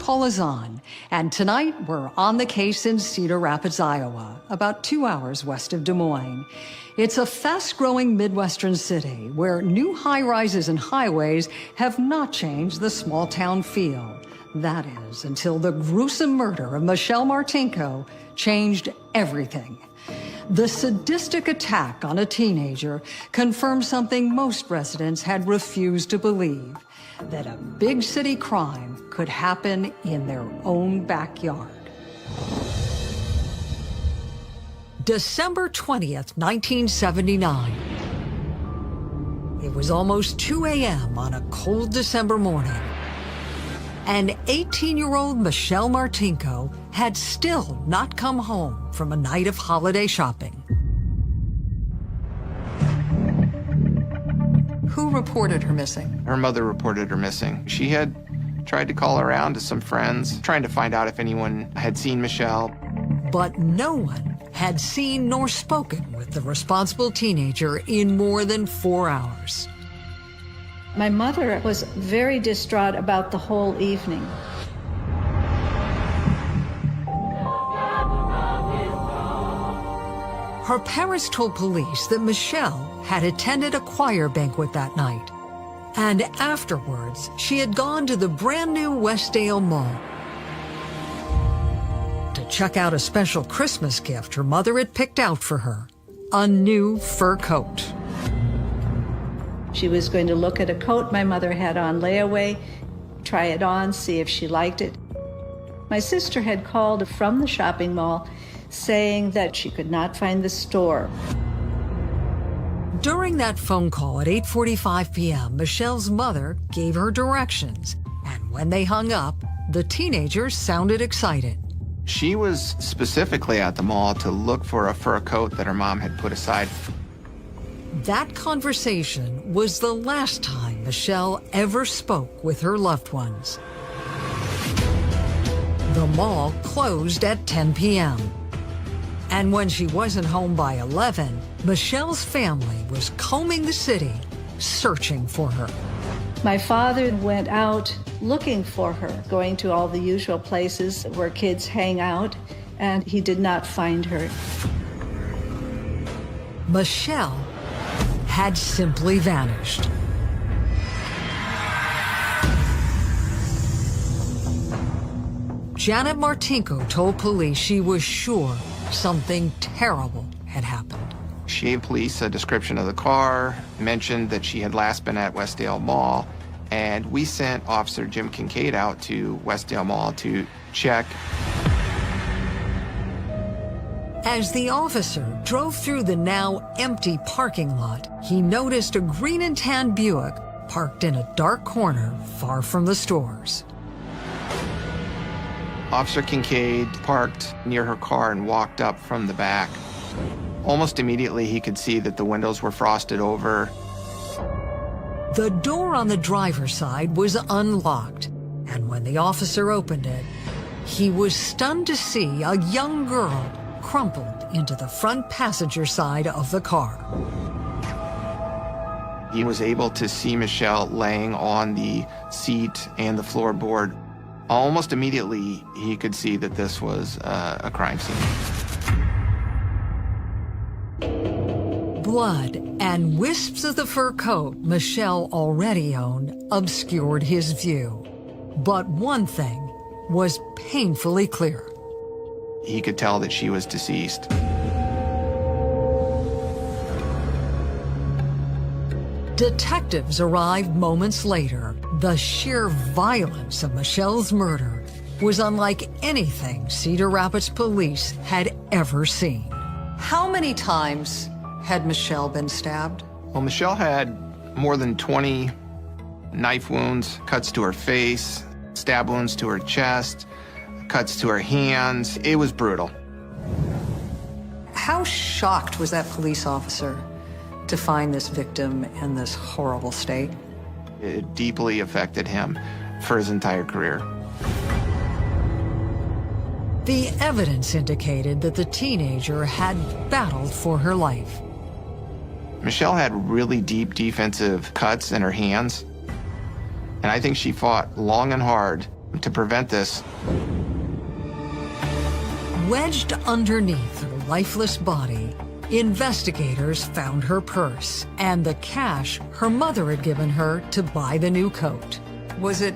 call is on, and tonight we're on the case in Cedar Rapids, Iowa, about 2 hours west of Des Moines. It's a fast-growing Midwestern city where new high-rises and highways have not changed the small-town feel. That is, until the gruesome murder of Michelle Martinko changed everything. The sadistic attack on a teenager confirmed something most residents had refused to believe, that a big city crime could happen in their own backyard. December 20th, 1979. It was almost 2 a.m. on a cold December morning, and 18-year-old Michelle Martinko had still not come home from a night of holiday shopping. Who reported her missing? Her mother reported her missing. She had tried to call around to some friends, trying to find out if anyone had seen Michelle. But no one had seen nor spoken with the responsible teenager in more than 4 hours. My mother was very distraught about the whole evening. Her parents told police that Michelle had attended a choir banquet that night, and afterwards she had gone to the brand new Westdale Mall to check out a special Christmas gift her mother had picked out for her, a new fur coat. She was going to look at a coat my mother had on layaway, try it on, see if she liked it. My sister had called from the shopping mall saying that she could not find the store. During that phone call at 8:45 p.m., Michelle's mother gave her directions, and when they hung up, the teenager sounded excited. She was specifically at the mall to look for a fur coat that her mom had put aside. That conversation was the last time Michelle ever spoke with her loved ones. The mall closed at 10 p.m. And when she wasn't home by 11, Michelle's family was combing the city, searching for her. My father went out looking for her, going to all the usual places where kids hang out, and he did not find her. Michelle had simply vanished. Janet Martinko told police she was sure something terrible had happened. She gave police a description of the car, mentioned that she had last been at Westdale Mall, and we sent Officer Jim Kincaid out to Westdale Mall to check. As the officer drove through the now empty parking lot, he noticed a green and tan Buick parked in a dark corner far from the stores. Officer Kincaid parked near her car and walked up from the back. Almost immediately, he could see that the windows were frosted over. The door on the driver's side was unlocked, and when the officer opened it, he was stunned to see a young girl crumpled into the front passenger side of the car. He was able to see Michelle laying on the seat and the floorboard. Almost immediately, he could see that this was a crime scene. Blood and wisps of the fur coat Michelle already owned obscured his view. But one thing was painfully clear. He could tell that she was deceased. Detectives arrived moments later. The sheer violence of Michelle's murder was unlike anything Cedar Rapids police had ever seen. How many times had Michelle been stabbed? Well, Michelle had more than 20 knife wounds, cuts to her face, stab wounds to her chest, cuts to her hands. It was brutal. How shocked was that police officer to find this victim in this horrible state? It deeply affected him for his entire career. The evidence indicated that the teenager had battled for her life. Michelle had really deep defensive cuts in her hands, and I think she fought long and hard. to prevent this. Wedged underneath her lifeless body, investigators found her purse and the cash her mother had given her to buy the new coat. Was it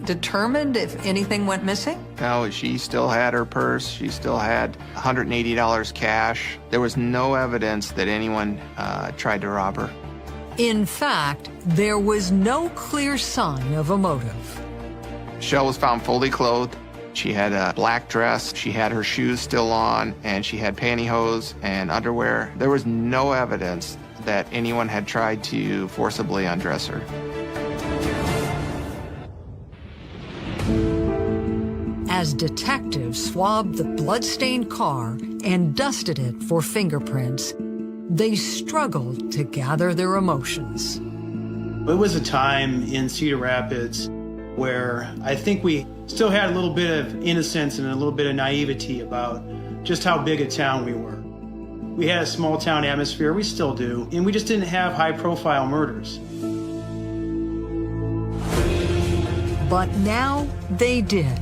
determined if anything went missing? No, she still had her purse. She still had $180 cash. There was no evidence that anyone tried to rob her. In fact, there was no clear sign of a motive. Michelle was found fully clothed. She had a black dress, she had her shoes still on, and she had pantyhose and underwear. There was no evidence that anyone had tried to forcibly undress her. As detectives swabbed the blood-stained car and dusted it for fingerprints, they struggled to gather their emotions. It was a time in Cedar Rapids where I think we still had a little bit of innocence and a little bit of naivety about just how big a town we were. We had a small town atmosphere, we still do, and we just didn't have high-profile murders. But now they did.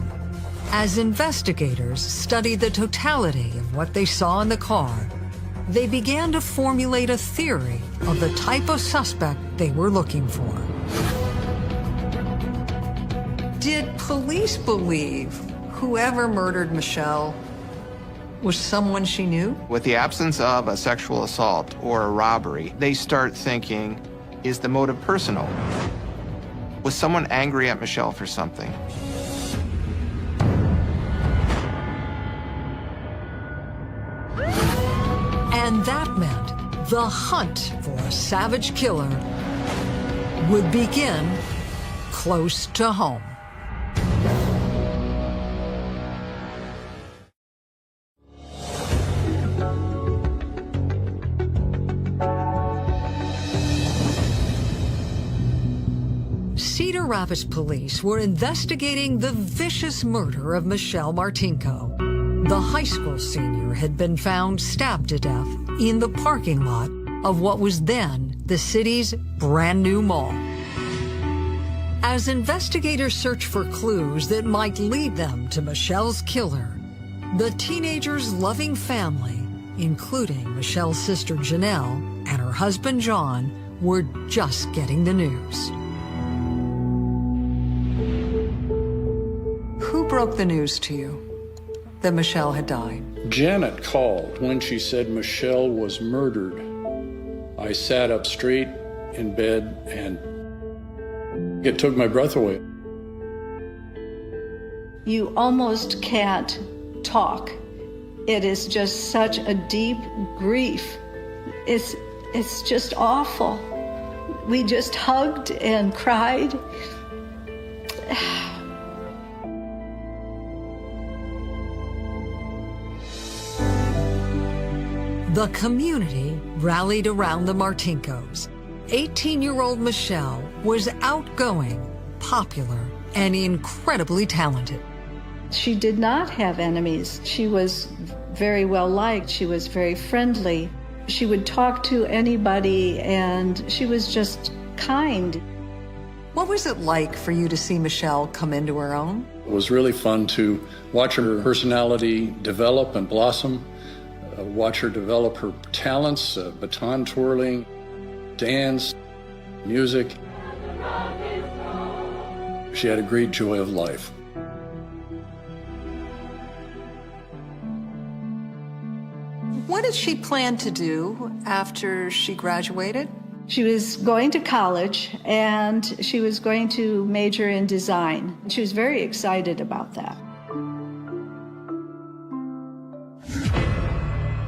As investigators studied the totality of what they saw in the car, they began to formulate a theory of the type of suspect they were looking for. Did police believe whoever murdered Michelle was someone she knew? With the absence of a sexual assault or a robbery, they start thinking, is the motive personal? Was someone angry at Michelle for something? And that meant the hunt for a savage killer would begin close to home. Cedar Rapids police were investigating the vicious murder of Michelle Martinko. The high school senior had been found stabbed to death in the parking lot of what was then the city's brand new mall. As investigators searched for clues that might lead them to Michelle's killer, the teenager's loving family, including Michelle's sister Janelle and her husband John, were just getting the news. Who broke the news to you that Michelle had died? Janet called when she said Michelle was murdered. I sat up straight in bed and it took my breath away. You almost can't talk. It is just such a deep grief. It's just awful. We just hugged and cried. The community rallied around the Martinkos. 18-year-old Michelle was outgoing, popular, and incredibly talented. She did not have enemies. She was very well liked. She was very friendly. She would talk to anybody, and she was just kind. What was it like for you to see Michelle come into her own? It was really fun to watch her personality develop and blossom, watch her develop her talents, baton twirling, dance, music. She had a great joy of life. What did she plan to do after she graduated? She was going to college, and she was going to major in design. She was very excited about that.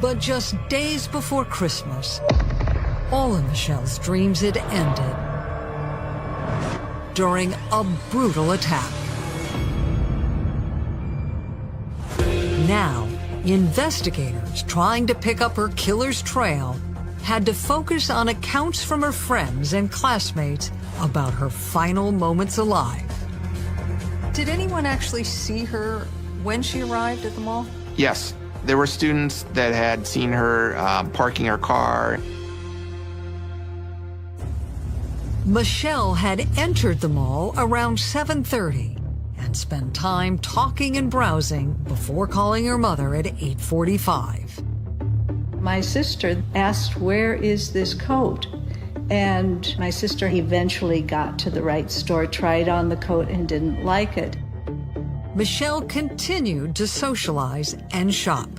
But just days before Christmas, all of Michelle's dreams had ended during a brutal attack. Now, investigators trying to pick up her killer's trail had to focus on accounts from her friends and classmates about her final moments alive. Did anyone actually see her when she arrived at the mall? Yes, there were students that had seen her parking her car. Michelle had entered the mall around 7:30 and had spent time talking and browsing before calling her mother at 8:45. My sister asked, "Where is this coat?" And my sister eventually got to the right store, tried on the coat, and didn't like it. Michelle continued to socialize and shop.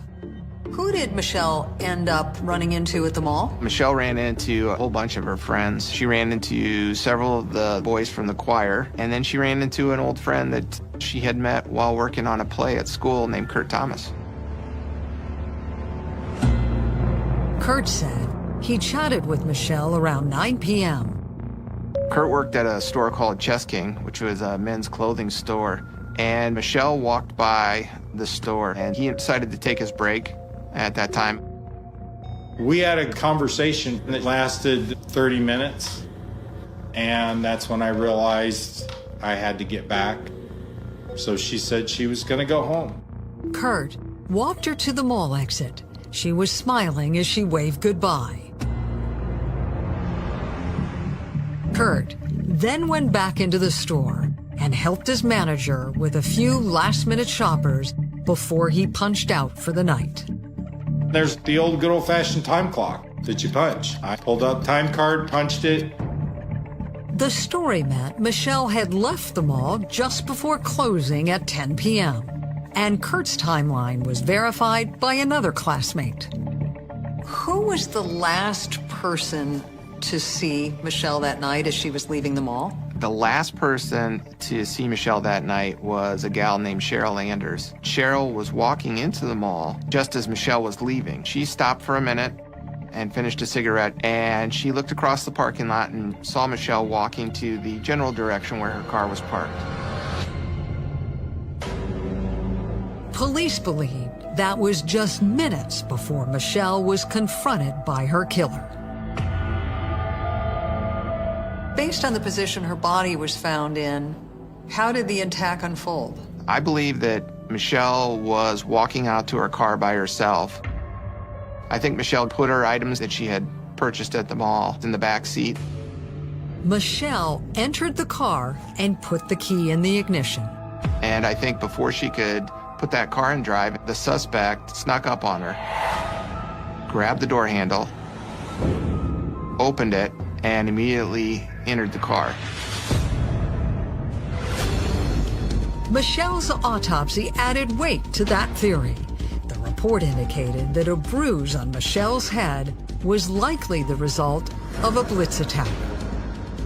Who did Michelle end up running into at the mall? Michelle ran into a whole bunch of her friends. She ran into several of the boys from the choir, and then she ran into an old friend that she had met while working on a play at school named Kurt Thomas. Kurt said he chatted with Michelle around 9 p.m. Kurt worked at a store called Chess King, which was a men's clothing store, and Michelle walked by the store, and he decided to take his break at that time. We had a conversation that lasted 30 minutes, and that's when I realized I had to get back. So she said she was going to go home. Kurt walked her to the mall exit. She was smiling as she waved goodbye. Kurt then went back into the store and helped his manager with a few last-minute shoppers before he punched out for the night. There's the old good old-fashioned time clock that you punch. I pulled out the time card, punched it. The story meant Michelle had left the mall just before closing at 10 p.m. And Kurt's timeline was verified by another classmate. Who was the last person to see Michelle that night as she was leaving the mall? The last person to see Michelle that night was a gal named Cheryl Anders. Cheryl was walking into the mall just as Michelle was leaving. She stopped for a minute and finished a cigarette, and she looked across the parking lot and saw Michelle walking to the general direction where her car was parked. Police believed that was just minutes before Michelle was confronted by her killer. Based on the position her body was found in, how did the attack unfold? I believe that Michelle was walking out to her car by herself. I think Michelle put her items that she had purchased at the mall in the back seat. Michelle entered the car and put the key in the ignition. And I think before she could put that car in drive, the suspect snuck up on her, grabbed the door handle, opened it, and immediately entered the car. Michelle's autopsy added weight to that theory. The report indicated that a bruise on Michelle's head was likely the result of a blitz attack.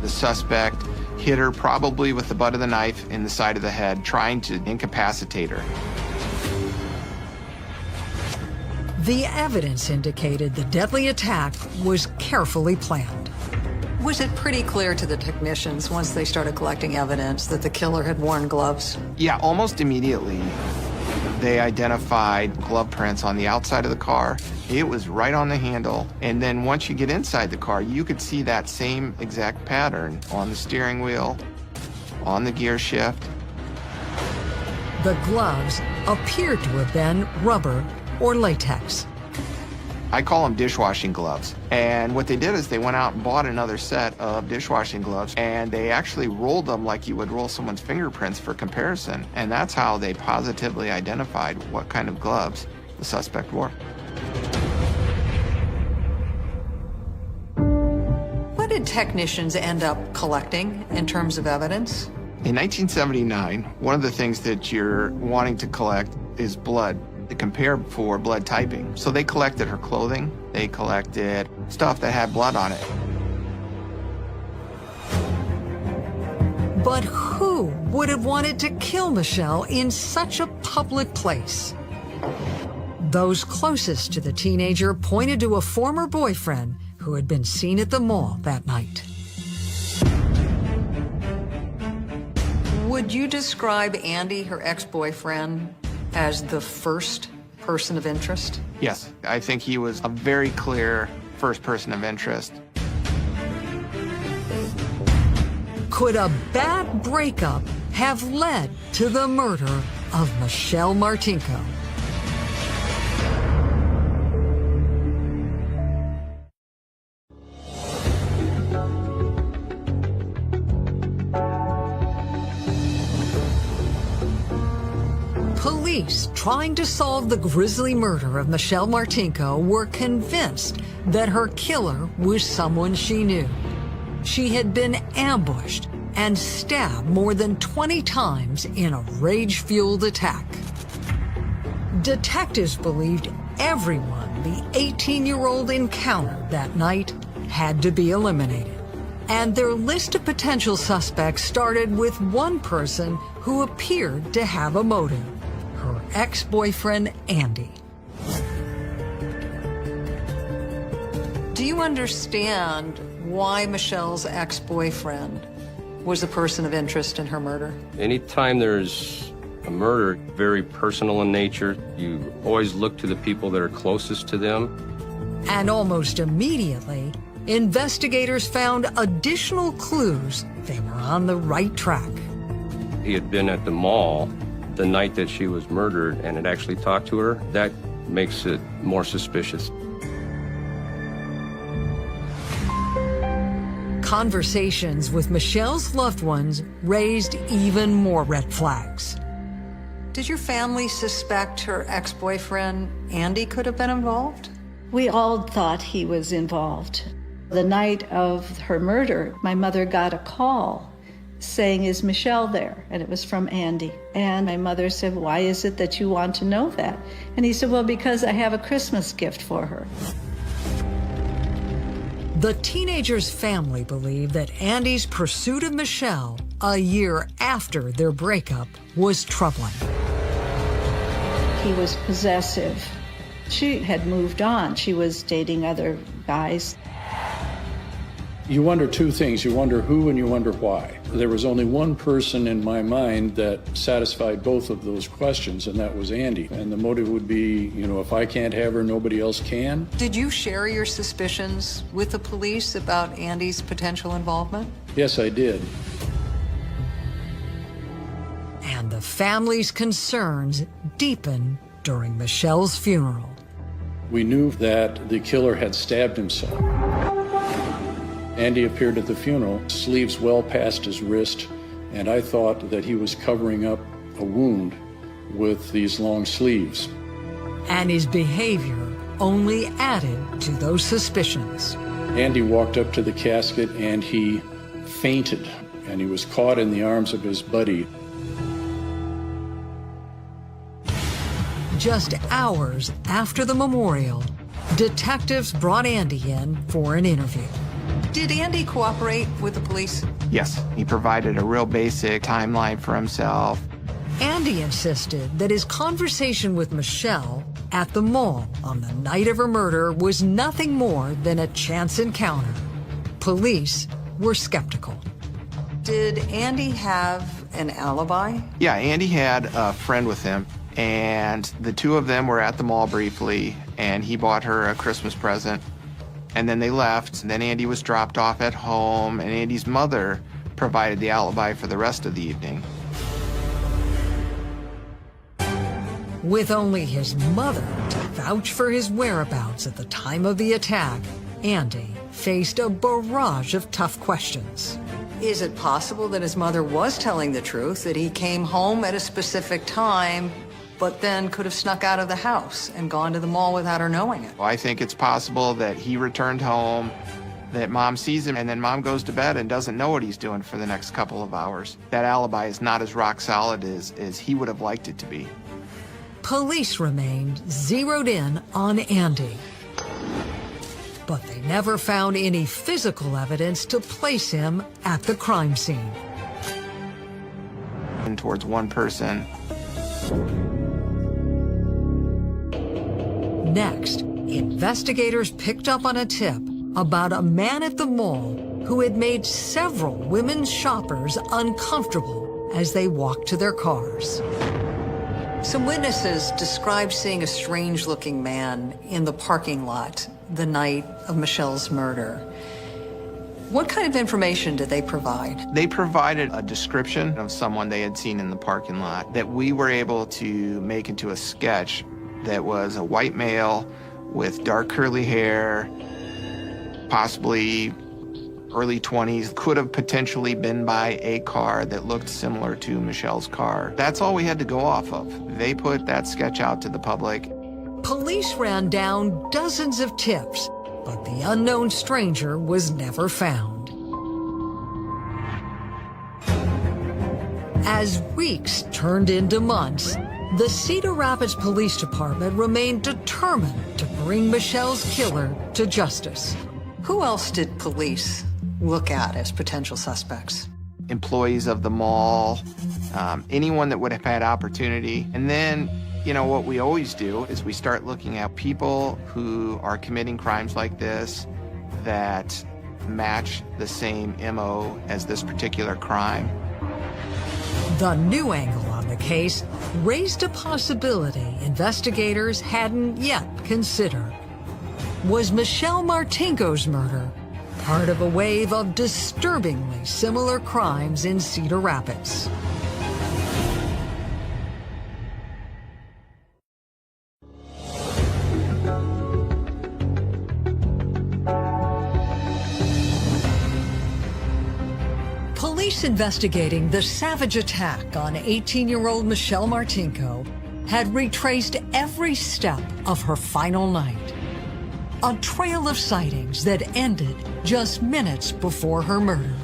The suspect hit her probably with the butt of the knife in the side of the head, trying to incapacitate her. The evidence indicated the deadly attack was carefully planned. Was it pretty clear to the technicians once they started collecting evidence that the killer had worn gloves? Yeah, almost immediately, they identified glove prints on the outside of the car. It was right on the handle. And then once you get inside the car, you could see that same exact pattern on the steering wheel, on the gear shift. The gloves appeared to have been rubber or latex. I call them dishwashing gloves. And what they did is they went out and bought another set of dishwashing gloves, and they actually rolled them like you would roll someone's fingerprints for comparison. And that's how they positively identified what kind of gloves the suspect wore. What did technicians end up collecting in terms of evidence? In 1979, one of the things that you're wanting to collect is blood. To compare for blood typing. So they collected her clothing, they collected stuff that had blood on it. But who would have wanted to kill Michelle in such a public place? Those closest to the teenager pointed to a former boyfriend who had been seen at the mall that night. Would you describe Andy, her ex-boyfriend, as the first person of interest? Yes, I think he was a very clear first person of interest. Could a bad breakup have led to the murder of Michelle Martinko? Police trying to solve the grisly murder of Michelle Martinko were convinced that her killer was someone she knew. She had been ambushed and stabbed more than 20 times in a rage-fueled attack. Detectives believed everyone the 18-year-old encountered that night had to be eliminated. And their list of potential suspects started with one person who appeared to have a motive: her ex-boyfriend, Andy. Do you understand why Michelle's ex-boyfriend was a person of interest in her murder? Anytime there's a murder, very personal in nature, you always look to the people that are closest to them. And almost immediately, investigators found additional clues. They were on the right track. He had been at the mall the night that she was murdered and had actually talked to her. That makes it more suspicious. Conversations with Michelle's loved ones raised even more red flags. Did your family suspect her ex-boyfriend, Andy, could have been involved? We all thought he was involved. The night of her murder, my mother got a call saying, "Is Michelle there?" And it was from Andy. And my mother said, "Why is it that you want to know that?" And he said, "Well, because I have a Christmas gift for her." The teenager's family believed that Andy's pursuit of Michelle a year after their breakup was troubling. He was possessive. She had moved on. She was dating other guys. You wonder two things. You wonder who and you wonder why. There was only one person in my mind that satisfied both of those questions, and that was Andy. And the motive would be, if I can't have her, nobody else can. Did you share your suspicions with the police about Andy's potential involvement? Yes, I did. And the family's concerns deepened during Michelle's funeral. We knew that the killer had stabbed himself. Andy appeared at the funeral, sleeves well past his wrist, and I thought that he was covering up a wound with these long sleeves. And his behavior only added to those suspicions. Andy walked up to the casket and he fainted, and he was caught in the arms of his buddy. Just hours after the memorial, detectives brought Andy in for an interview. Did Andy cooperate with the police? Yes, he provided a real basic timeline for himself. Andy insisted that his conversation with Michelle at the mall on the night of her murder was nothing more than a chance encounter. Police were skeptical. Did Andy have an alibi? Yeah, Andy had a friend with him, and the two of them were at the mall briefly, and he bought her a Christmas present. And then they left, and then Andy was dropped off at home, and Andy's mother provided the alibi for the rest of the evening. With only his mother to vouch for his whereabouts at the time of the attack, Andy faced a barrage of tough questions. Is it possible that his mother was telling the truth, that he came home at a specific time, but then could have snuck out of the house and gone to the mall without her knowing it? Well, I think it's possible that he returned home, that mom sees him, and then mom goes to bed and doesn't know what he's doing for the next couple of hours. That alibi is not as rock solid as he would have liked it to be. Police remained zeroed in on Andy, but they never found any physical evidence to place him at the crime scene. And towards one person. Next, investigators picked up on a tip about a man at the mall who had made several women shoppers uncomfortable as they walked to their cars. Some witnesses described seeing a strange-looking man in the parking lot the night of Michelle's murder. What kind of information did they provide? They provided a description of someone they had seen in the parking lot that we were able to make into a sketch that was a white male with dark curly hair, possibly early 20s, could have potentially been by a car that looked similar to Michelle's car. That's all we had to go off of. They put that sketch out to the public. Police ran down dozens of tips, but the unknown stranger was never found. As weeks turned into months, the Cedar Rapids Police Department remained determined to bring Michelle's killer to justice. Who else did police look at as potential suspects? Employees of the mall, anyone that would have had opportunity. And then, you know, what we always do is we start looking at people who are committing crimes like this that match the same MO as this particular crime. The new angle on the case raised a possibility investigators hadn't yet considered. Was Michelle Martinko's murder part of a wave of disturbingly similar crimes in Cedar Rapids? Police investigating the savage attack on 18-year-old Michelle Martinko had retraced every step of her final night. A trail of sightings that ended just minutes before her murder.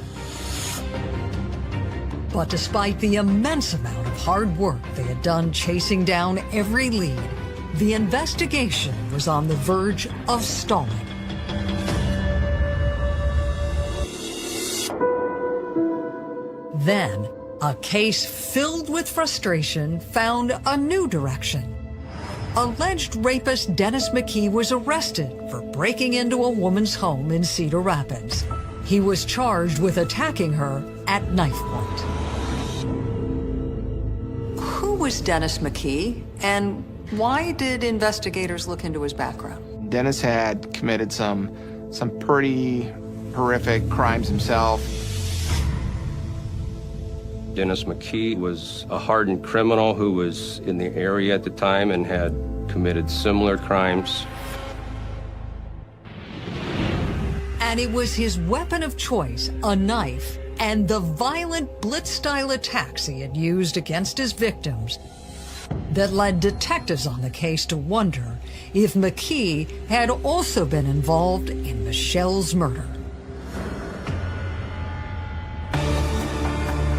But despite the immense amount of hard work they had done chasing down every lead, the investigation was on the verge of stalling. Then, a case filled with frustration found a new direction. Alleged rapist Dennis McKee was arrested for breaking into a woman's home in Cedar Rapids. He was charged with attacking her at knife point. Who was Dennis McKee, and why did investigators look into his background? Dennis had committed some pretty horrific crimes himself. Dennis McKee was a hardened criminal who was in the area at the time and had committed similar crimes. And it was his weapon of choice, a knife, and the violent blitz-style attacks he had used against his victims that led detectives on the case to wonder if McKee had also been involved in Michelle's murder.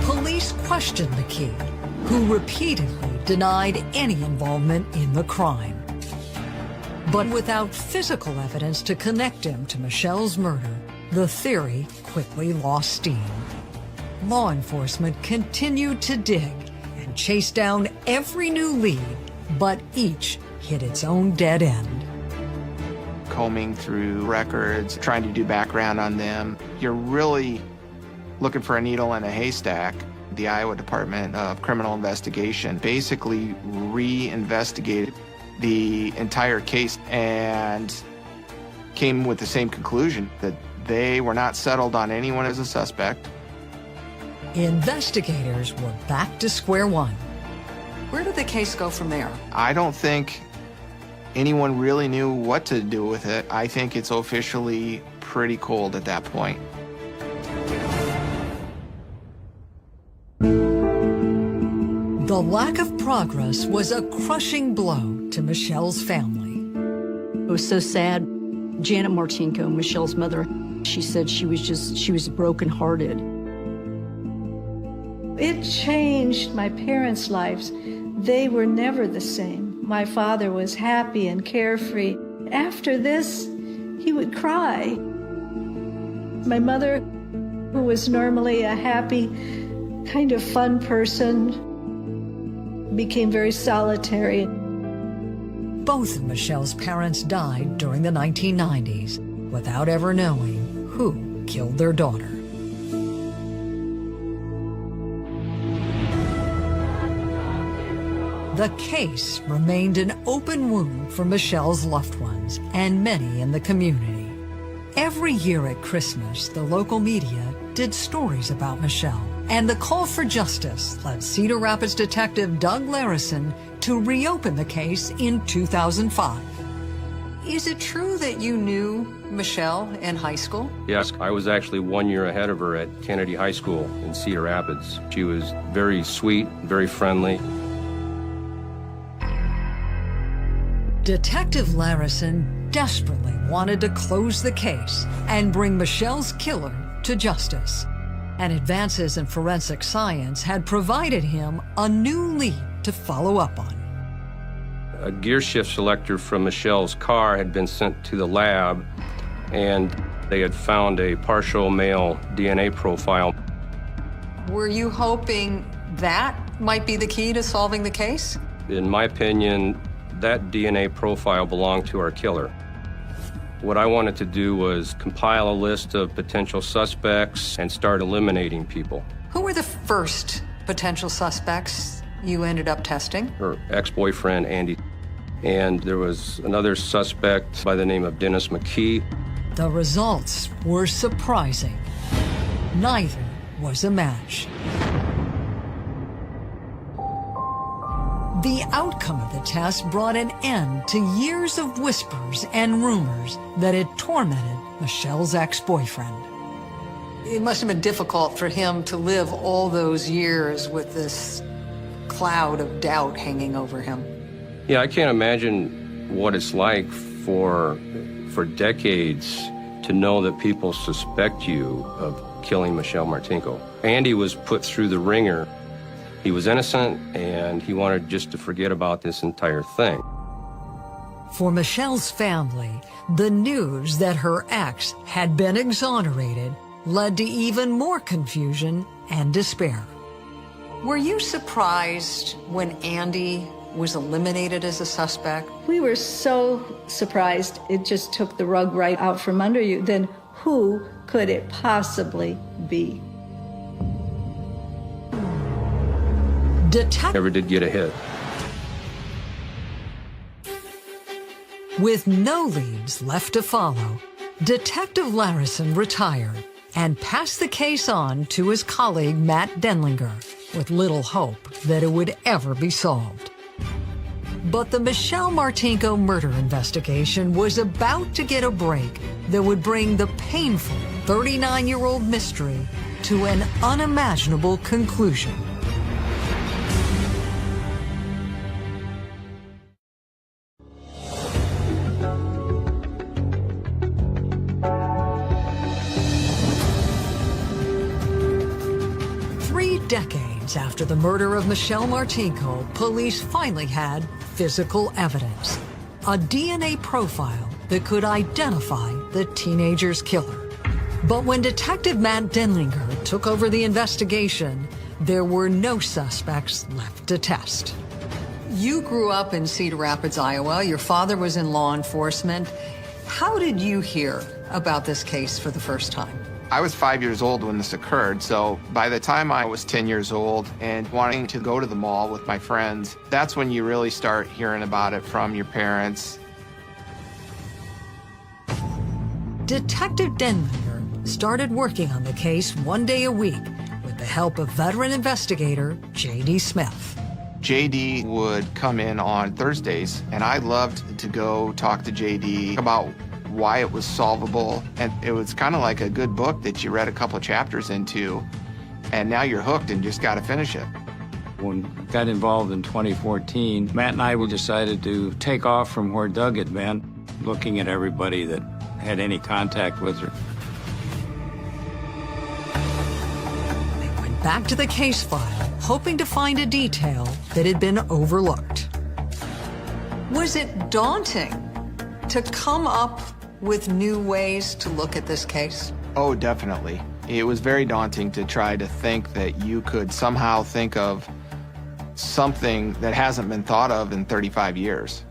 Police questioned McKee, who repeatedly denied any involvement in the crime. But without physical evidence to connect him to Michelle's murder, the theory quickly lost steam. Law enforcement continued to dig and chase down every new lead, but each hit its own dead end. Combing through records, trying to do background on them. You're really looking for a needle in a haystack. The Iowa Department of Criminal Investigation basically re-investigated the entire case and came with the same conclusion, that they were not settled on anyone as a suspect. Investigators were back to square one. Where did the case go from there? I don't think anyone really knew what to do with it. I think it's officially pretty cold at that point. The lack of progress was a crushing blow to Michelle's family. It was so sad. Janet Martinko, Michelle's mother, she said she was brokenhearted. It changed my parents' lives. They were never the same. My father was happy and carefree. After this, he would cry. My mother, who was normally a happy, kind of fun person, became very solitary. Both of Michelle's parents died during the 1990s without ever knowing who killed their daughter. The case remained an open wound for Michelle's loved ones and many in the community. Every year at Christmas, the local media did stories about Michelle, and the call for justice led Cedar Rapids detective Doug Larison to reopen the case in 2005. Is it true that you knew Michelle in high school? Yes, I was actually 1 year ahead of her at Kennedy High School in Cedar Rapids. She was very sweet, very friendly. Detective Larison desperately wanted to close the case and bring Michelle's killer to justice. And advances in forensic science had provided him a new lead to follow up on. A gear shift selector from Michelle's car had been sent to the lab, and they had found a partial male DNA profile. Were you hoping that might be the key to solving the case? In my opinion, that DNA profile belonged to our killer. What I wanted to do was compile a list of potential suspects and start eliminating people. Who were the first potential suspects you ended up testing? Her ex-boyfriend, Andy, and there was another suspect by the name of Dennis McKee. The results were surprising. Neither was a match. The outcome of the test brought an end to years of whispers and rumors that had tormented Michelle's ex-boyfriend. It must have been difficult for him to live all those years with this cloud of doubt hanging over him. Yeah, I can't imagine what it's like for decades to know that people suspect you of killing Michelle Martinko. Andy was put through the ringer. He was innocent, and he wanted just to forget about this entire thing. For Michelle's family, the news that her ex had been exonerated led to even more confusion and despair. Were you surprised when Andy was eliminated as a suspect? We were so surprised. It just took the rug right out from under you. Then who could it possibly be? Never did get a hit. With no leads left to follow, Detective Larison retired and passed the case on to his colleague Matt Denlinger, with little hope that it would ever be solved. But the Michelle Martinko murder investigation was about to get a break that would bring the painful 39-year-old mystery to an unimaginable conclusion. Decades after the murder of Michelle Martinko, police finally had physical evidence, a DNA profile that could identify the teenager's killer. But when Detective Matt Denlinger took over the investigation, there were no suspects left to test. You grew up in Cedar Rapids, Iowa. Your father was in law enforcement. How did you hear about this case for the first time? I was 5 years old when this occurred, so by the time I was 10 years old and wanting to go to the mall with my friends, that's when you really start hearing about it from your parents. Detective Denlinger started working on the case one day a week with the help of veteran investigator J.D. Smith. J.D. would come in on Thursdays, and I loved to go talk to J.D. about why it was solvable, and it was kind of like a good book that you read a couple of chapters into, and now you're hooked and just got to finish it. When I got involved in 2014, Matt and I decided to take off from where Doug had been, looking at everybody that had any contact with her. They went back to the case file, hoping to find a detail that had been overlooked. Was it daunting to come up with new ways to look at this case? Oh, definitely. It was very daunting to try to think that you could somehow think of something that hasn't been thought of in 35 years.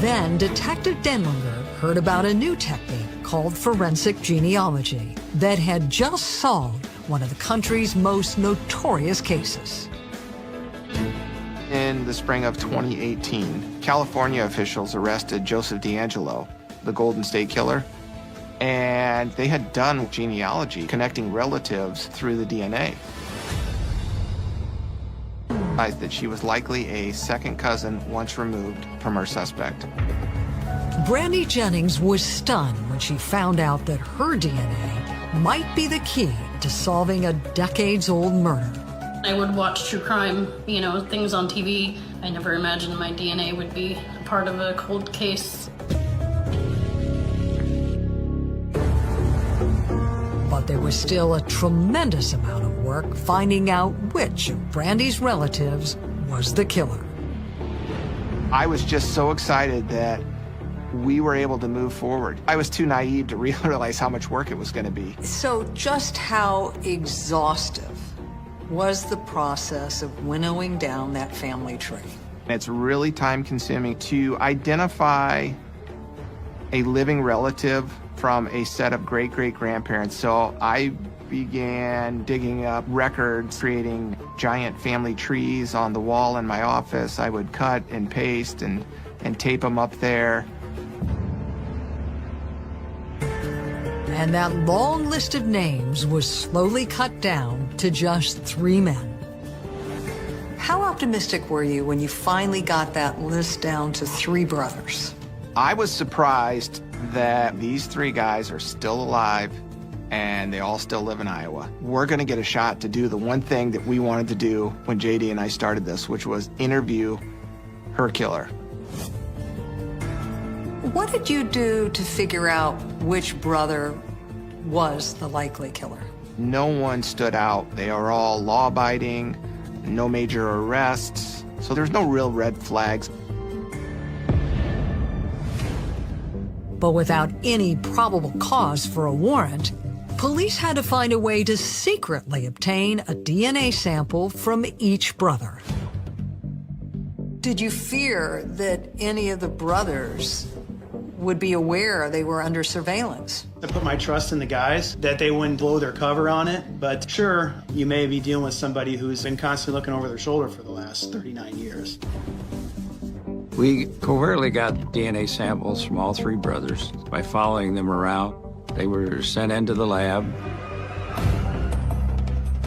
Then Detective Denlinger heard about a new technique called forensic genealogy that had just solved one of the country's most notorious cases. In the spring of 2018, California officials arrested Joseph DeAngelo, the Golden State Killer, and they had done genealogy, connecting relatives through the DNA. that she was likely a second cousin once removed from her suspect. Brandy Jennings was stunned when she found out that her DNA might be the key to solving a decades-old murder. I would watch true crime, things on TV. I never imagined my DNA would be a part of a cold case. But there was still a tremendous amount of work finding out which of Brandy's relatives was the killer. I was just so excited that we were able to move forward. I was too naive to realize how much work it was going to be. So just how exhaustive was the process of winnowing down that family tree? It's really time-consuming to identify a living relative from a set of great-great-grandparents. So I began digging up records, creating giant family trees on the wall in my office. I would cut and paste and tape them up there. And that long list of names was slowly cut down to just 3 men. How optimistic were you when you finally got that list down to 3 brothers? I was surprised that these 3 guys are still alive and they all still live in Iowa. We're gonna get a shot to do the one thing that we wanted to do when JD and I started this, which was interview her killer. What did you do to figure out which brother was the likely killer? No one stood out. They are all law-abiding, no major arrests, so there's no real red flags. But without any probable cause for a warrant, police had to find a way to secretly obtain a DNA sample from each brother. Did you fear that any of the brothers would be aware they were under surveillance? I put my trust in the guys, that they wouldn't blow their cover on it. But sure, you may be dealing with somebody who's been constantly looking over their shoulder for the last 39 years. We covertly got DNA samples from all 3 brothers by following them around. They were sent into the lab.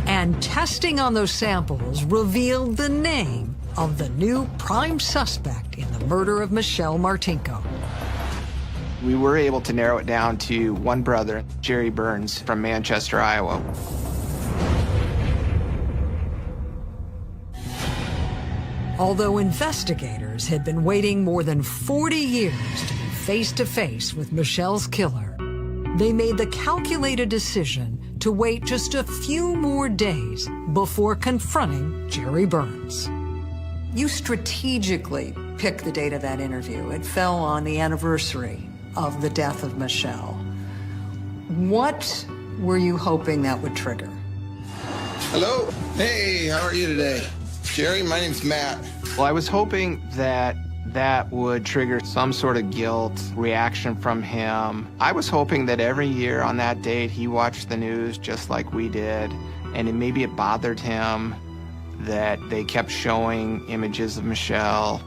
And testing on those samples revealed the name of the new prime suspect in the murder of Michelle Martinko. We were able to narrow it down to one brother, Jerry Burns from Manchester, Iowa. Although investigators had been waiting more than 40 years to be face-to-face with Michelle's killer, they made the calculated decision to wait just a few more days before confronting Jerry Burns. You strategically picked the date of that interview. It fell on the anniversary of the death of Michelle. What were you hoping that would trigger? Hello. Hey, how are you today? Jerry, my name's Matt. Well, I was hoping that that would trigger some sort of guilt reaction from him. I was hoping that every year on that date he watched the news just like we did, and maybe it bothered him that they kept showing images of Michelle.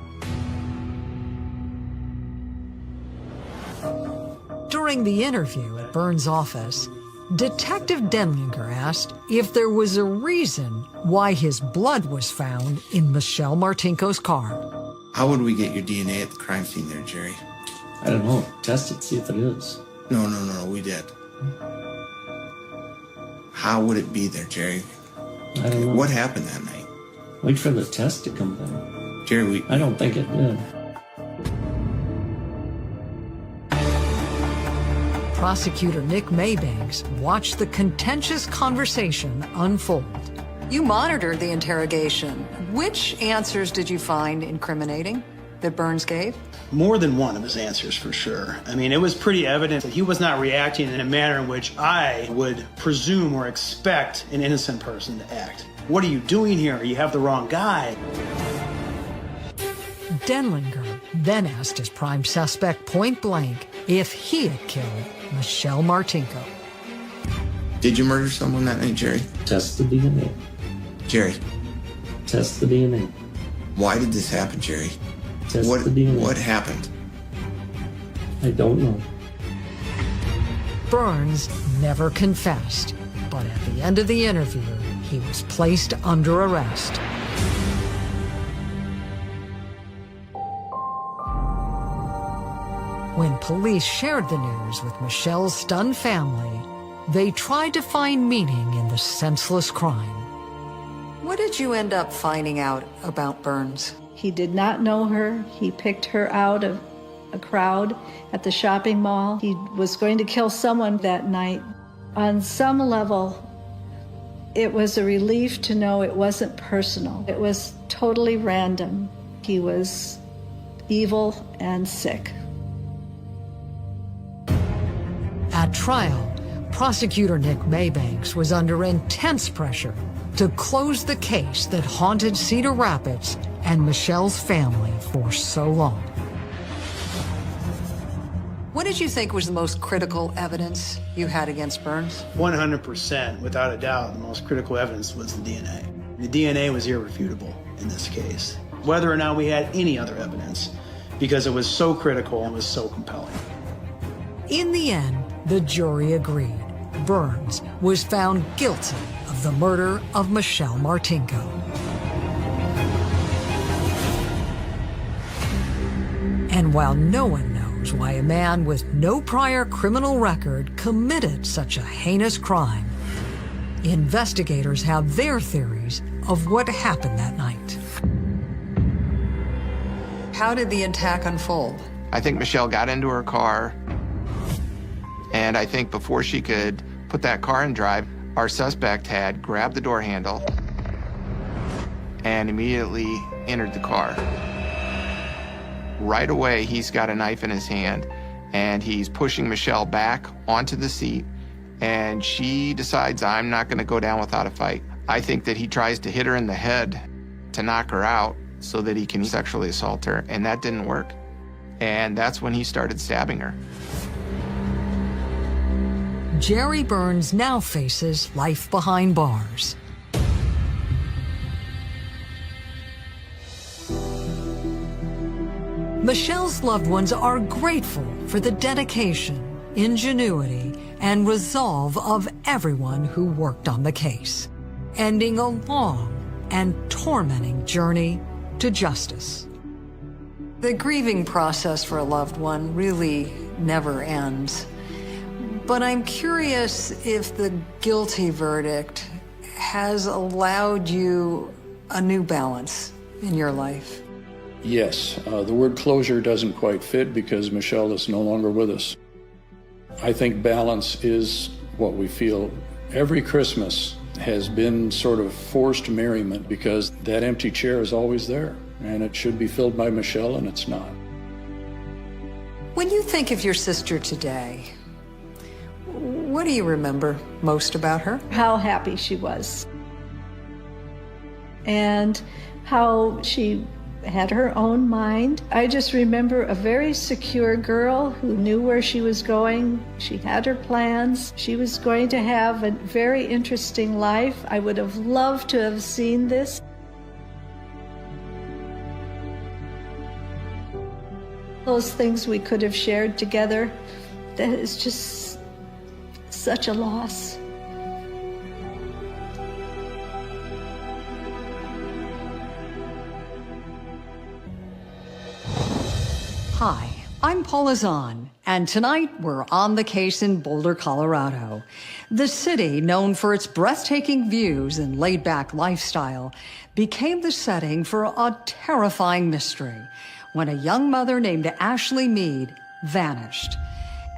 During the interview at Burns' office, Detective Denlinger asked if there was a reason why his blood was found in Michelle Martinko's car. How would we get your DNA at the crime scene there, Jerry? I don't know. Test it, see if it is. No, we did. How would it be there, Jerry? I don't know. What happened that night? Wait for the test to come back. Jerry, I don't think it did. Prosecutor Nick Maybanks watched the contentious conversation unfold. You monitored the interrogation. Which answers did you find incriminating that Burns gave? More than one of his answers, for sure. I mean, it was pretty evident that he was not reacting in a manner in which I would presume or expect an innocent person to act. What are you doing here? You have the wrong guy. Denlinger then asked his prime suspect point blank if he had killed Michelle Martinko. Did you murder someone that night, Jerry? Test the DNA. Jerry. Test the DNA. Why did this happen, Jerry? Test the DNA. What happened? I don't know. Burns never confessed, but at the end of the interview, he was placed under arrest. When police shared the news with Michelle's stunned family, they tried to find meaning in the senseless crime. What did you end up finding out about Burns? He did not know her. He picked her out of a crowd at the shopping mall. He was going to kill someone that night. On some level, it was a relief to know it wasn't personal. It was totally random. He was evil and sick. At trial, prosecutor Nick Maybanks was under intense pressure to close the case that haunted Cedar Rapids and Michelle's family for so long. What did you think was the most critical evidence you had against Burns? 100%, without a doubt, the most critical evidence was the DNA. The DNA was irrefutable in this case, whether or not we had any other evidence, because it was so critical and was so compelling. In the end, the jury agreed. Burns was found guilty of the murder of Michelle Martinko. And while no one knows why a man with no prior criminal record committed such a heinous crime, investigators have their theories of what happened that night. How did the attack unfold? I think Michelle got into her car, and I think before she could put that car in drive, our suspect had grabbed the door handle and immediately entered the car. Right away, he's got a knife in his hand, and he's pushing Michelle back onto the seat, and she decides, I'm not going to go down without a fight. I think that he tries to hit her in the head to knock her out so that he can sexually assault her, and that didn't work. And that's when he started stabbing her. Jerry Burns now faces life behind bars. Michelle's loved ones are grateful for the dedication, ingenuity, and resolve of everyone who worked on the case, ending a long and tormenting journey to justice. The grieving process for a loved one really never ends. But I'm curious if the guilty verdict has allowed you a new balance in your life. Yes, the word closure doesn't quite fit because Michelle is no longer with us. I think balance is what we feel. Every Christmas has been sort of forced merriment because that empty chair is always there, and it should be filled by Michelle, and it's not. When you think of your sister today, what do you remember most about her? How happy she was. And how she had her own mind. I just remember a very secure girl who knew where she was going. She had her plans. She was going to have a very interesting life. I would have loved to have seen this. Those things we could have shared together, that is just such a loss. Hi, I'm Paula Zahn, and tonight we're on the case in Boulder, Colorado. The city, known for its breathtaking views and laid-back lifestyle, became the setting for a terrifying mystery when a young mother named Ashley Mead vanished.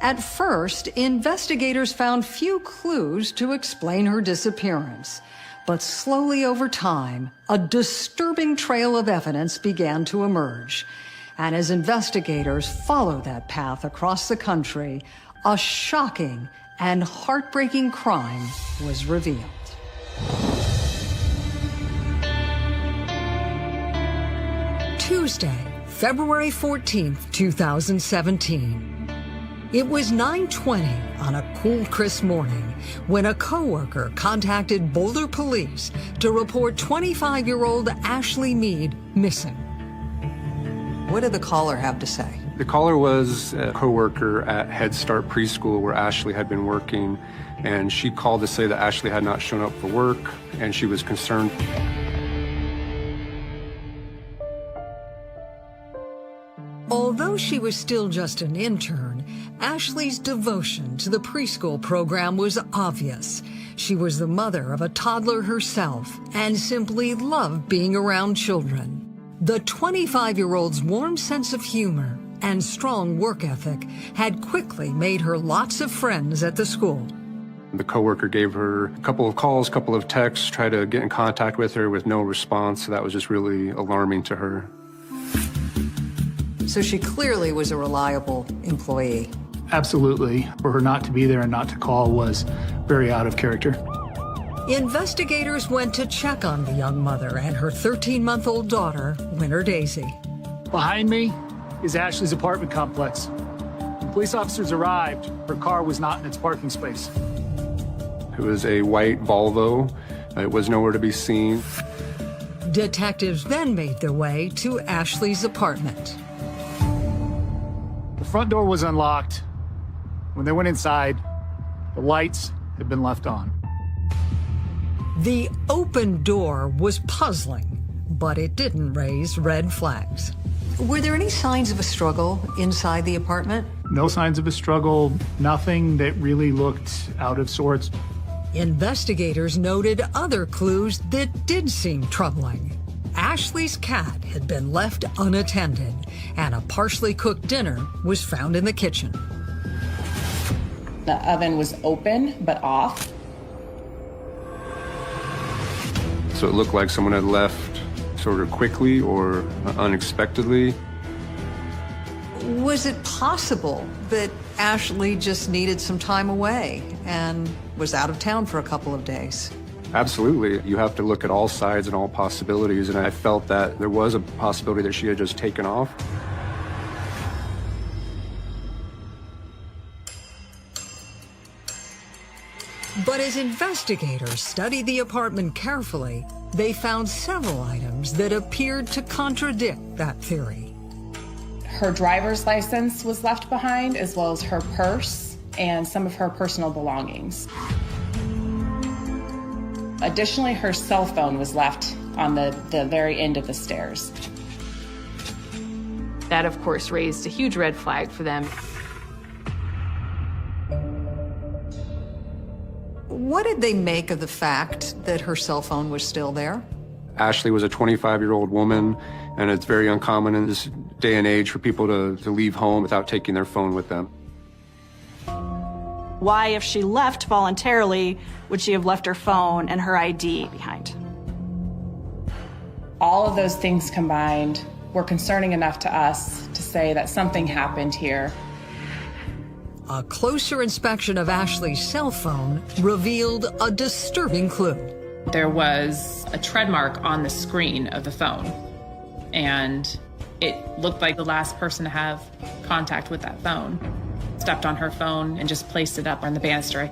At first, investigators found few clues to explain her disappearance. But slowly over time, a disturbing trail of evidence began to emerge. And as investigators followed that path across the country, a shocking and heartbreaking crime was revealed. Tuesday, February 14th, 2017. It was 9:20 on a cool, crisp morning when a coworker contacted Boulder police to report 25-year-old Ashley Mead missing. What did the caller have to say? The caller was a coworker at Head Start Preschool where Ashley had been working, and she called to say that Ashley had not shown up for work, and she was concerned. Although she was still just an intern, Ashley's devotion to the preschool program was obvious. She was the mother of a toddler herself and simply loved being around children. The 25-year-old's warm sense of humor and strong work ethic had quickly made her lots of friends at the school. The coworker gave her a couple of calls, a couple of texts, tried to get in contact with her with no response. So that was just really alarming to her. So she clearly was a reliable employee. Absolutely. For her not to be there and not to call was very out of character. Investigators went to check on the young mother and her 13-month-old daughter, Winter Daisy. Behind me is Ashley's apartment complex. When police officers arrived, her car was not in its parking space. It was a white Volvo. It was nowhere to be seen. Detectives then made their way to Ashley's apartment. The front door was unlocked. When they went inside, the lights had been left on. The open door was puzzling, but it didn't raise red flags. Were there any signs of a struggle inside the apartment? No signs of a struggle, nothing that really looked out of sorts. Investigators noted other clues that did seem troubling. Ashley's cat had been left unattended, and a partially cooked dinner was found in the kitchen. The oven was open, but off. So it looked like someone had left sort of quickly or unexpectedly. Was it possible that Ashley just needed some time away and was out of town for a couple of days? Absolutely. You have to look at all sides and all possibilities, and I felt that there was a possibility that she had just taken off. But as investigators studied the apartment carefully, they found several items that appeared to contradict that theory. Her driver's license was left behind, as well as her purse and some of her personal belongings. Additionally, her cell phone was left on the very end of the stairs. That, of course, raised a huge red flag for them. What did they make of the fact that her cell phone was still there? Ashley was a 25-year-old woman, and it's very uncommon in this day and age for people to leave home without taking their phone with them. Why, if she left voluntarily, would she have left her phone and her ID behind? All of those things combined were concerning enough to us to say that something happened here. A closer inspection of Ashley's cell phone revealed a disturbing clue. There was a tread mark on the screen of the phone, and it looked like the last person to have contact with that phone stepped on her phone and just placed it up on the banister.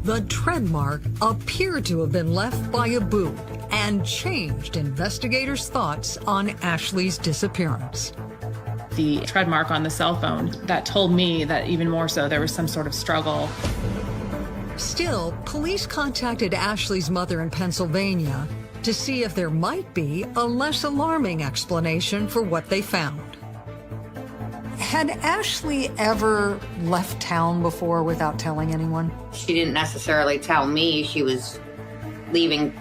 The tread mark appeared to have been left by a boot and changed investigators' thoughts on Ashley's disappearance. The tread mark on the cell phone, that told me that even more so there was some sort of struggle. Still, police contacted Ashley's mother in Pennsylvania to see if there might be a less alarming explanation for what they found. Had Ashley ever left town before without telling anyone? She didn't necessarily tell me she was leaving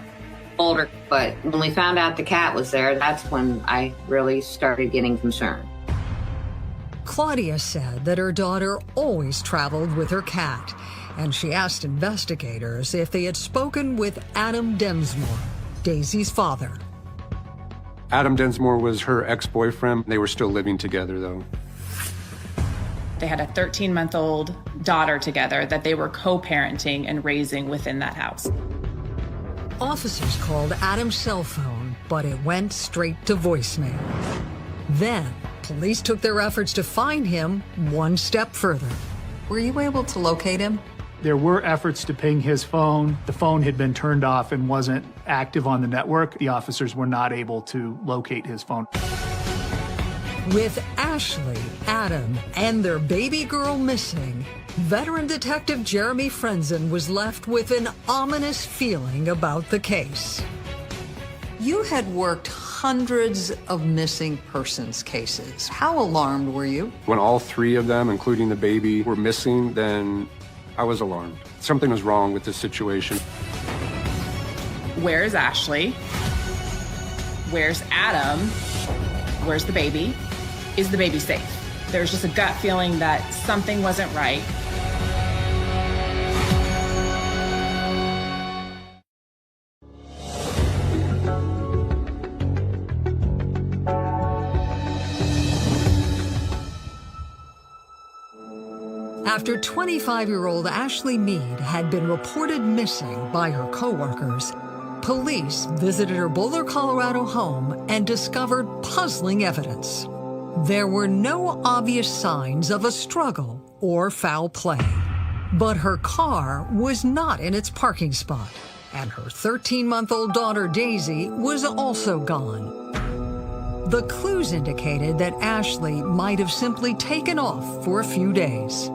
Boulder, but when we found out the cat was there, that's when I really started getting concerned. Claudia said that her daughter always traveled with her cat, and she asked investigators if they had spoken with Adam Densmore, Daisy's father. Adam Densmore was her ex-boyfriend. They were still living together, though. They had a 13-month-old daughter together that they were co-parenting and raising within that house. Officers called Adam's cell phone, but it went straight to voicemail. Then, police took their efforts to find him one step further. Were you able to locate him? There were efforts to ping his phone. The phone had been turned off and wasn't active on the network. The officers were not able to locate his phone. With Ashley, Adam, and their baby girl missing, veteran detective Jeremy Frenzen was left with an ominous feeling about the case. You had worked hundreds of missing persons cases. How alarmed were you? When all 3 of them, including the baby, were missing, then I was alarmed. Something was wrong with this situation. Where's Ashley? Where's Adam? Where's the baby? Is the baby safe? There's just a gut feeling that something wasn't right. After 25-year-old Ashley Mead had been reported missing by her coworkers, police visited her Boulder, Colorado home and discovered puzzling evidence. There were no obvious signs of a struggle or foul play, but her car was not in its parking spot, and her 13-month-old daughter Daisy was also gone. The clues indicated that Ashley might have simply taken off for a few days.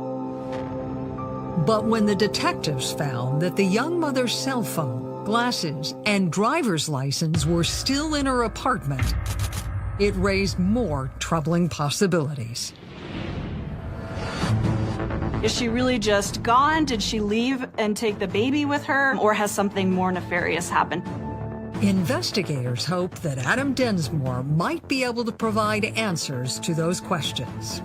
But when the detectives found that the young mother's cell phone, glasses, and driver's license were still in her apartment, it raised more troubling possibilities. Is she really just gone? Did she leave and take the baby with her? Or has something more nefarious happened? Investigators hope that Adam Densmore might be able to provide answers to those questions.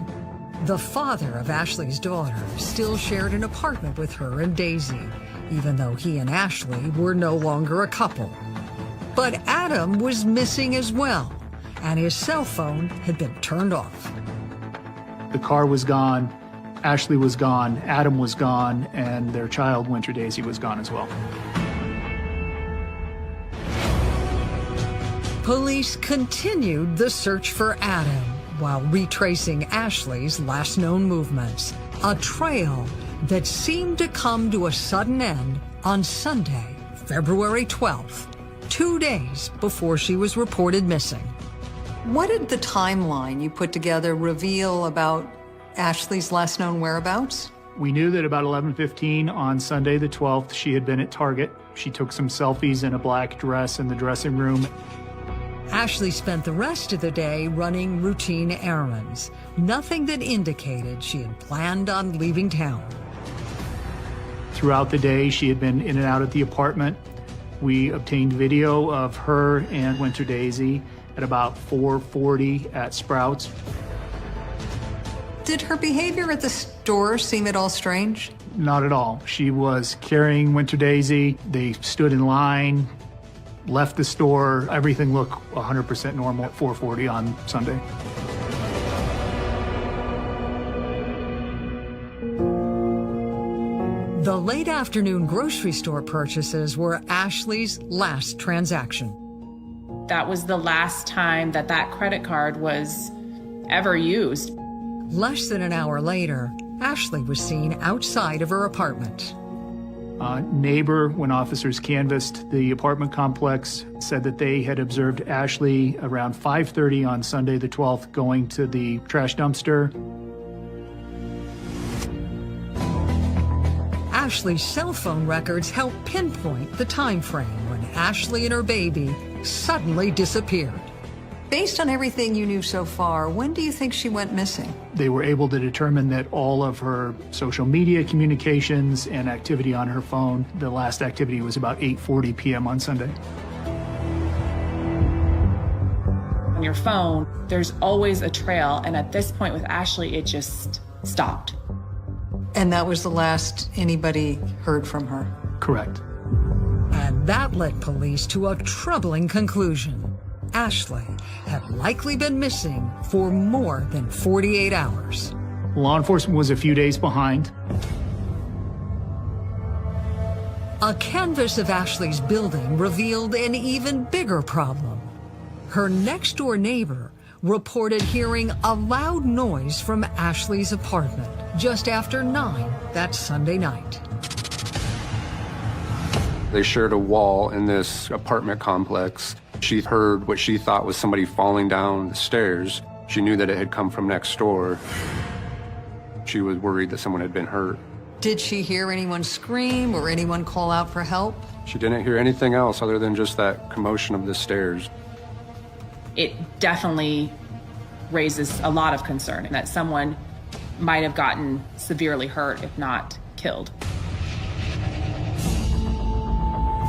The father of Ashley's daughter still shared an apartment with her and Daisy, even though he and Ashley were no longer a couple. But Adam was missing as well, and his cell phone had been turned off. The car was gone, Ashley was gone, Adam was gone, and their child, Winter Daisy, was gone as well. Police continued the search for Adam while retracing Ashley's last known movements, a trail that seemed to come to a sudden end on Sunday, February 12th, 2 days before she was reported missing. What did the timeline you put together reveal about Ashley's last known whereabouts? We knew that about 11:15 on Sunday the 12th, she had been at Target. She took some selfies in a black dress in the dressing room. Ashley spent the rest of the day running routine errands, nothing that indicated she had planned on leaving town. Throughout the day, she had been in and out at the apartment. We obtained video of her and Winter Daisy at about 4:40 at Sprouts. Did her behavior at the store seem at all strange? Not at all. She was carrying Winter Daisy. They stood in line, left the store. Everything looked 100% normal at 4:40 on Sunday. The late afternoon grocery store purchases were Ashley's last transaction. That was the last time that that credit card was ever used. Less than an hour later, Ashley was seen outside of her apartment. A neighbor, when officers canvassed the apartment complex, said that they had observed Ashley around 5:30 on Sunday the 12th going to the trash dumpster. Ashley's cell phone records help pinpoint the time frame when Ashley and her baby suddenly disappeared. Based on everything you knew so far, when do you think she went missing? They were able to determine that all of her social media communications and activity on her phone, the last activity was about 8:40 p.m. on Sunday. On your phone, there's always a trail, and at this point with Ashley, it just stopped. And that was the last anybody heard from her? Correct. And that led police to a troubling conclusion. Ashley had likely been missing for more than 48 hours. Law enforcement was a few days behind. A canvass of Ashley's building revealed an even bigger problem. Her next-door neighbor reported hearing a loud noise from Ashley's apartment just after 9 that Sunday night. They shared a wall in this apartment complex. She heard what she thought was somebody falling down the stairs. She knew that it had come from next door. She was worried that someone had been hurt. Did she hear anyone scream or anyone call out for help? She didn't hear anything else other than just that commotion of the stairs. it definitely raises a lot of concern that someone might have gotten severely hurt, if not killed.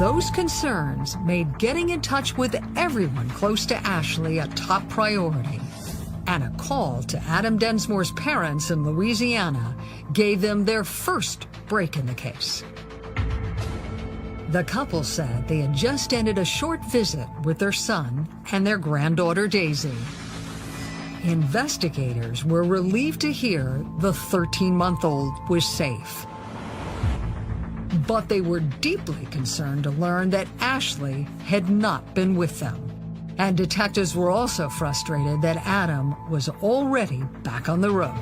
Those concerns made getting in touch with everyone close to Ashley a top priority. And a call to Adam Densmore's parents in Louisiana gave them their first break in the case. The couple said they had just ended a short visit with their son and their granddaughter Daisy. Investigators were relieved to hear the 13-month-old was safe. But they were deeply concerned to learn that Ashley had not been with them. And detectives were also frustrated that Adam was already back on the road.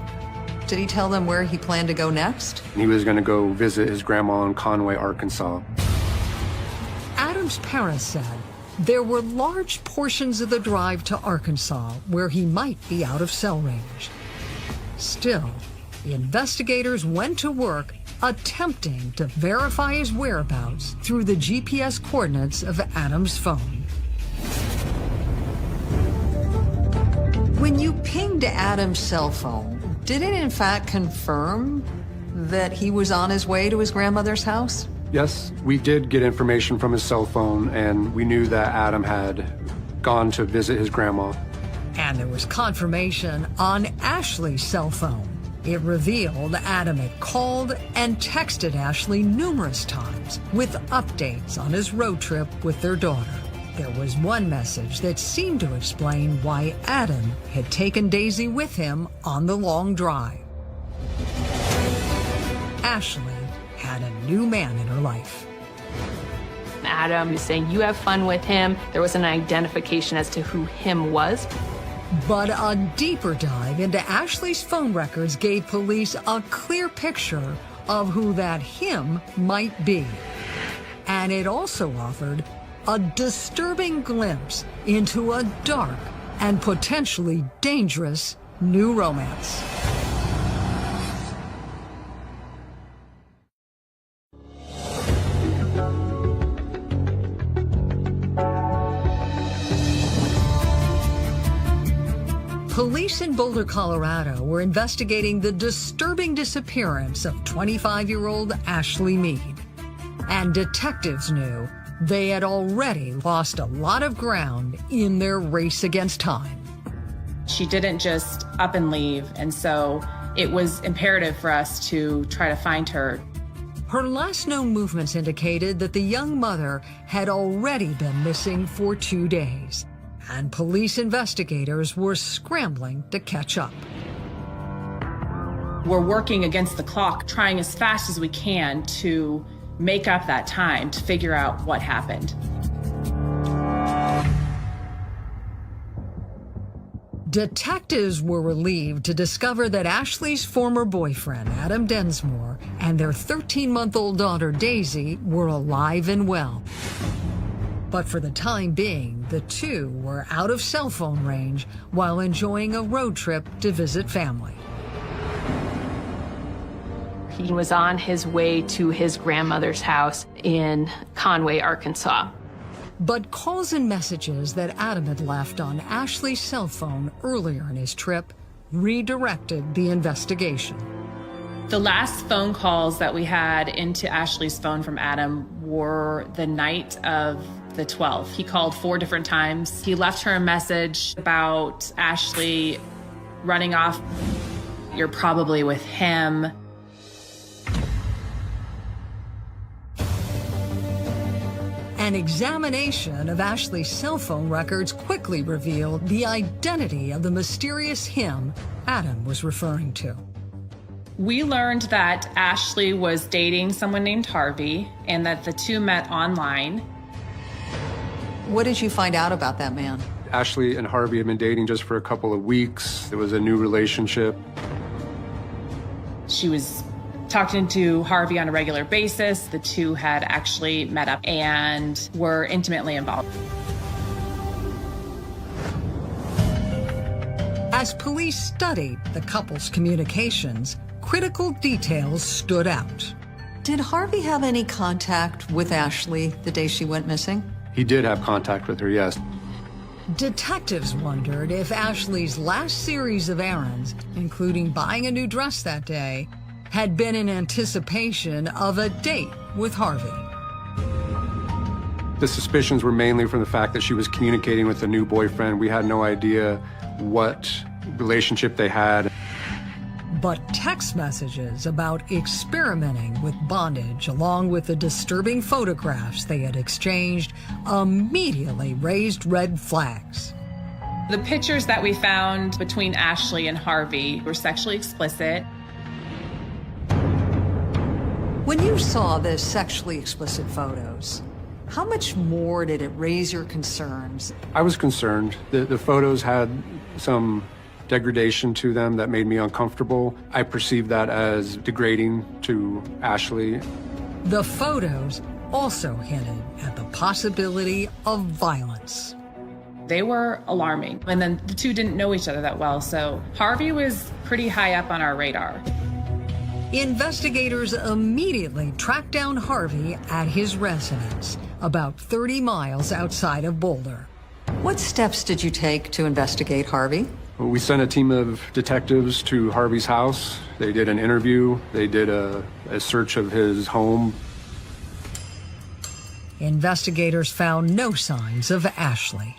Did he tell them where he planned to go next? He was going to go visit his grandma in Conway, Arkansas. Adam's parents said there were large portions of the drive to Arkansas where he might be out of cell range. Still, the investigators went to work attempting to verify his whereabouts through the GPS coordinates of Adam's phone. When you pinged Adam's cell phone, did it in fact confirm that he was on his way to his grandmother's house? Yes, we did get information from his cell phone, and we knew that Adam had gone to visit his grandma. And there was confirmation on Ashley's cell phone. It revealed Adam had called and texted Ashley numerous times with updates on his road trip with their daughter. There was one message that seemed to explain why Adam had taken Daisy with him on the long drive. Ashley had a new man in her life. Adam was saying, you have fun with him. There was an identification as to who him was. But a deeper dive into Ashley's phone records gave police a clear picture of who that him might be. And it also offered a disturbing glimpse into a dark and potentially dangerous new romance. Police in Boulder, Colorado were investigating the disturbing disappearance of 25-year-old Ashley Mead. And detectives knew they had already lost a lot of ground in their race against time. She didn't just up and leave, and so it was imperative for us to try to find her. Her last known movements indicated that the young mother had already been missing for 2 days. And police investigators were scrambling to catch up. We're working against the clock, trying as fast as we can to make up that time to figure out what happened. Detectives were relieved to discover that Ashley's former boyfriend, Adam Densmore, and their 13-month-old daughter, Daisy, were alive and well. But for the time being, the two were out of cell phone range while enjoying a road trip to visit family. He was on his way to his grandmother's house in Conway, Arkansas. But calls and messages that Adam had left on Ashley's cell phone earlier in his trip redirected the investigation. The last phone calls that we had into Ashley's phone from Adam were the night of the 12th. He called 4 different times. He left her a message about Ashley running off. You're probably with him. An examination of Ashley's cell phone records quickly revealed the identity of the mysterious him Adam was referring to. We learned that Ashley was dating someone named Harvey and that the two met online. What did you find out about that man? Ashley and Harvey had been dating just for a couple of weeks. It was a new relationship. She was talking to Harvey on a regular basis. The two had actually met up and were intimately involved. As police studied the couple's communications, critical details stood out. Did Harvey have any contact with Ashley the day she went missing? He did have contact with her, yes. Detectives wondered if Ashley's last series of errands, including buying a new dress that day, had been in anticipation of a date with Harvey. The suspicions were mainly from the fact that she was communicating with a new boyfriend. We had no idea what relationship they had. But text messages about experimenting with bondage, along with the disturbing photographs they had exchanged, immediately raised red flags. The pictures that we found between Ashley and Harvey were sexually explicit. When you saw the sexually explicit photos, how much more did it raise your concerns? I was concerned. The photos had some degradation to them that made me uncomfortable. I perceived that as degrading to Ashley. The photos also hinted at the possibility of violence. They were alarming. And then the two didn't know each other that well, so Harvey was pretty high up on our radar. Investigators immediately tracked down Harvey at his residence, about 30 miles outside of Boulder. What steps did you take to investigate Harvey? We sent a team of detectives to Harvey's house. They did an interview. They did a search of his home. Investigators found no signs of Ashley.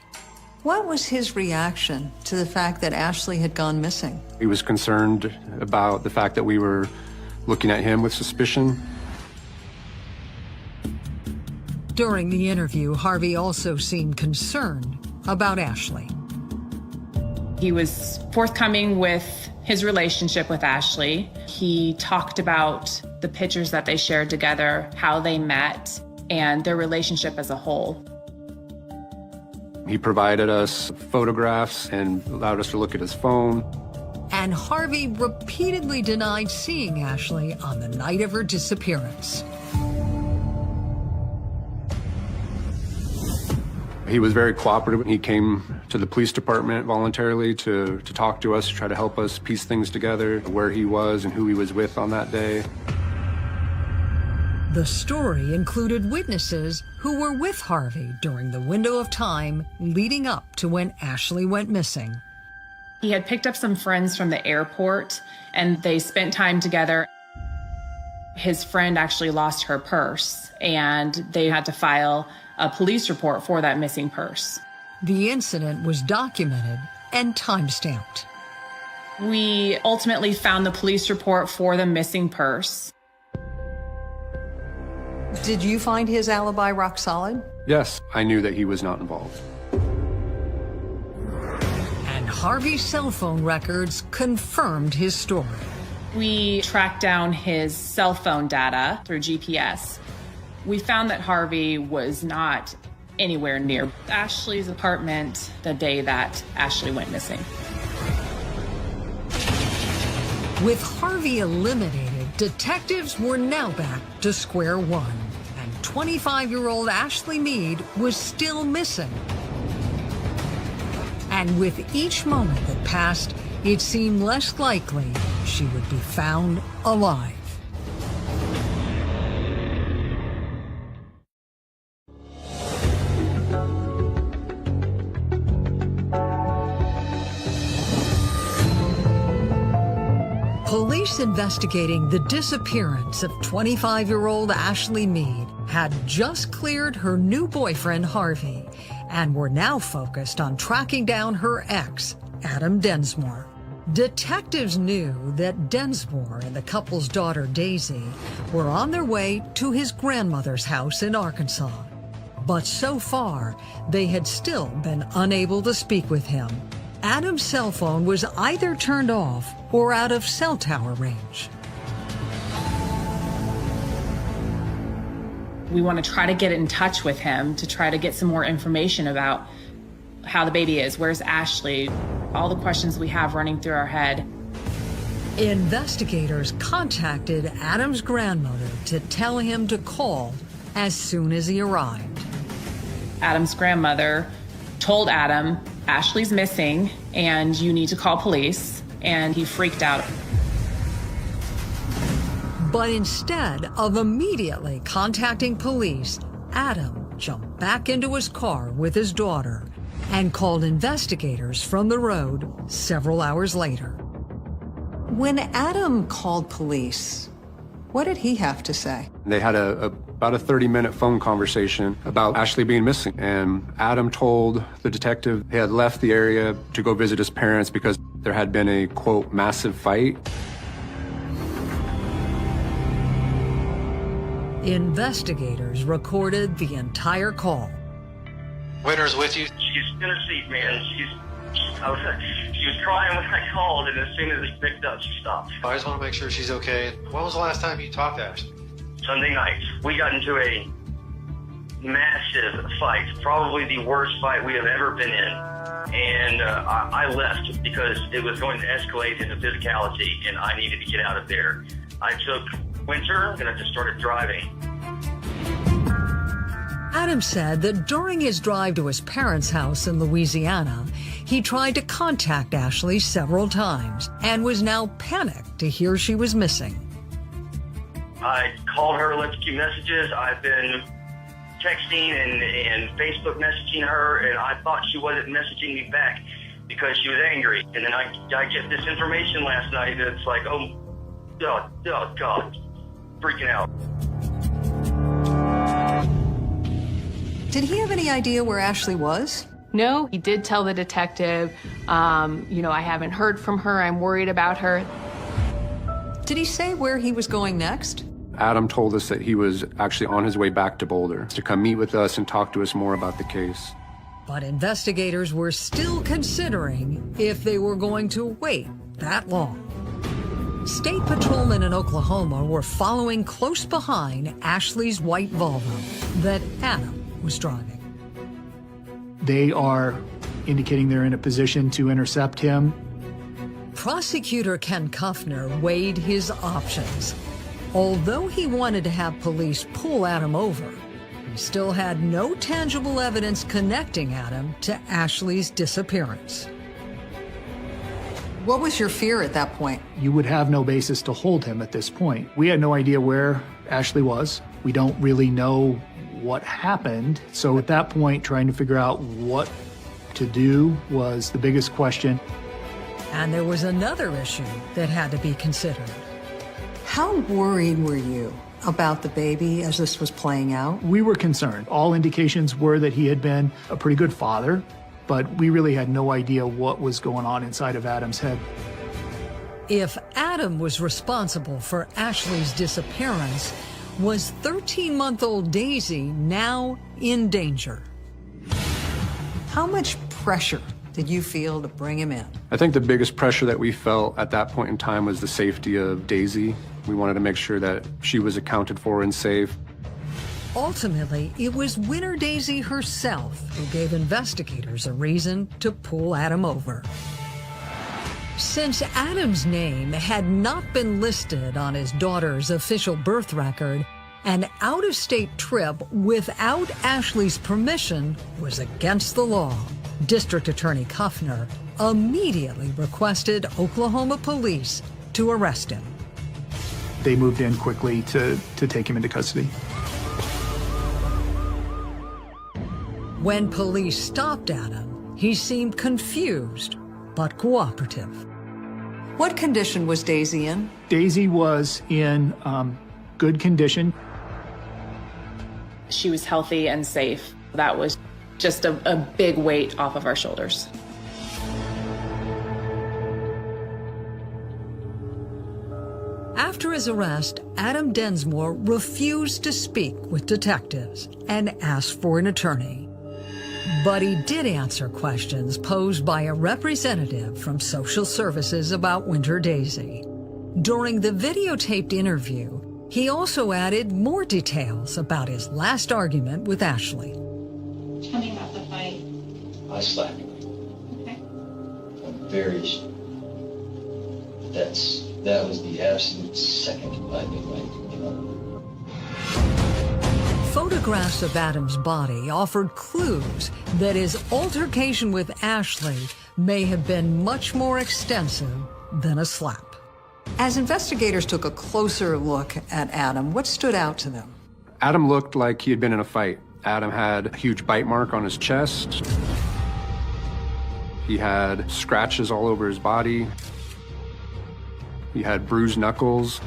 What was his reaction to the fact that Ashley had gone missing? He was concerned about the fact that we were looking at him with suspicion. During the interview, Harvey also seemed concerned about Ashley. He was forthcoming with his relationship with Ashley. He talked about the pictures that they shared together, how they met, and their relationship as a whole. He provided us photographs and allowed us to look at his phone. And Harvey repeatedly denied seeing Ashley on the night of her disappearance. He was very cooperative. He came to the police department voluntarily to talk to us, try to help us piece things together, where he was and who he was with on that day. The story included witnesses who were with Harvey during the window of time leading up to when Ashley went missing. He had picked up some friends from the airport, and they spent time together. His friend actually lost her purse, and they had to file a police report for that missing purse. The incident was documented and time-stamped. We ultimately found the police report for the missing purse. Did you find his alibi rock solid? Yes, I knew that he was not involved. And Harvey's cell phone records confirmed his story. We tracked down his cell phone data through GPS. We found that Harvey was not anywhere near Ashley's apartment the day that Ashley went missing. With Harvey eliminated, detectives were now back to square one, and 25-year-old Ashley Mead was still missing. And with each moment that passed, it seemed less likely she would be found alive. Police investigating the disappearance of 25-year-old Ashley Mead had just cleared her new boyfriend, Harvey, and were now focused on tracking down her ex, Adam Densmore. Detectives knew that Densmore and the couple's daughter, Daisy, were on their way to his grandmother's house in Arkansas. But so far, they had still been unable to speak with him. Adam's cell phone was either turned off or out of cell tower range. We want to try to get in touch with him to try to get some more information about how the baby is, where's Ashley, all the questions we have running through our head. Investigators contacted Adam's grandmother to tell him to call as soon as he arrived. Adam's grandmother told Adam, Ashley's missing and you need to call police, and he freaked out. But instead of immediately contacting police, Adam jumped back into his car with his daughter and called investigators from the road several hours later. When Adam called police, what did he have to say? They had about a 30-minute phone conversation about Ashley being missing, and Adam told the detective he had left the area to go visit his parents because there had been a, quote, massive fight. Investigators recorded the entire call. Winter's with you? She's in her seat, man. She was crying when I called, and as soon as he picked up, she stopped. I just want to make sure she's okay. When was the last time you talked to Ashley? Sunday night. We got into a massive fight, probably the worst fight we have ever been in. And I left because it was going to escalate into physicality, and I needed to get out of there. I took Winter, and I just started driving. Adam said that during his drive to his parents' house in Louisiana, he tried to contact Ashley several times and was now panicked to hear she was missing. I called her, left a few messages. I've been texting and Facebook messaging her, and I thought she wasn't messaging me back because she was angry. And then I get this information last night that's like, oh God, freaking out. Did he have any idea where Ashley was? No, he did tell the detective, I haven't heard from her, I'm worried about her. Did he say where he was going next? Adam told us that he was actually on his way back to Boulder to come meet with us and talk to us more about the case. But investigators were still considering if they were going to wait that long. State patrolmen in Oklahoma were following close behind Ashley's white Volvo that Adam was driving. They are indicating they're in a position to intercept him. Prosecutor Ken Kuffner weighed his options. Although he wanted to have police pull Adam over, he still had no tangible evidence connecting Adam to Ashley's disappearance. What was your fear at that point? You would have no basis to hold him at this point. We had no idea where Ashley was. We don't really know what happened. So at that point, trying to figure out what to do was the biggest question. And there was another issue that had to be considered. How worried were you about the baby as this was playing out? We were concerned. All indications were that he had been a pretty good father, but we really had no idea what was going on inside of Adam's head. If Adam was responsible for Ashley's disappearance, was 13-month-old Daisy now in danger? How much pressure did you feel to bring him in? I think the biggest pressure that we felt at that point in time was the safety of Daisy. We wanted to make sure that she was accounted for and safe. Ultimately, it was Winter Daisy herself who gave investigators a reason to pull Adam over. Since Adam's name had not been listed on his daughter's official birth record, an out-of-state trip without Ashley's permission was against the law. District Attorney Kuffner immediately requested Oklahoma police to arrest him. They moved in quickly to take him into custody. When police stopped Adam, he seemed confused but cooperative. What condition was Daisy in? Daisy was in good condition. She was healthy and safe. That was just a big weight off of our shoulders. After his arrest, Adam Densmore refused to speak with detectives and asked for an attorney. But he did answer questions posed by a representative from Social Services about Winter Daisy. During the videotaped interview, he also added more details about his last argument with Ashley. Tell me about the fight. I slapped her. Okay. That was the absolute second I mean, Photographs of Adam's body offered clues that his altercation with Ashley may have been much more extensive than a slap. As investigators took a closer look at Adam, what stood out to them? Adam looked like he had been in a fight. Adam had a huge bite mark on his chest. He had scratches all over his body. He had bruised knuckles.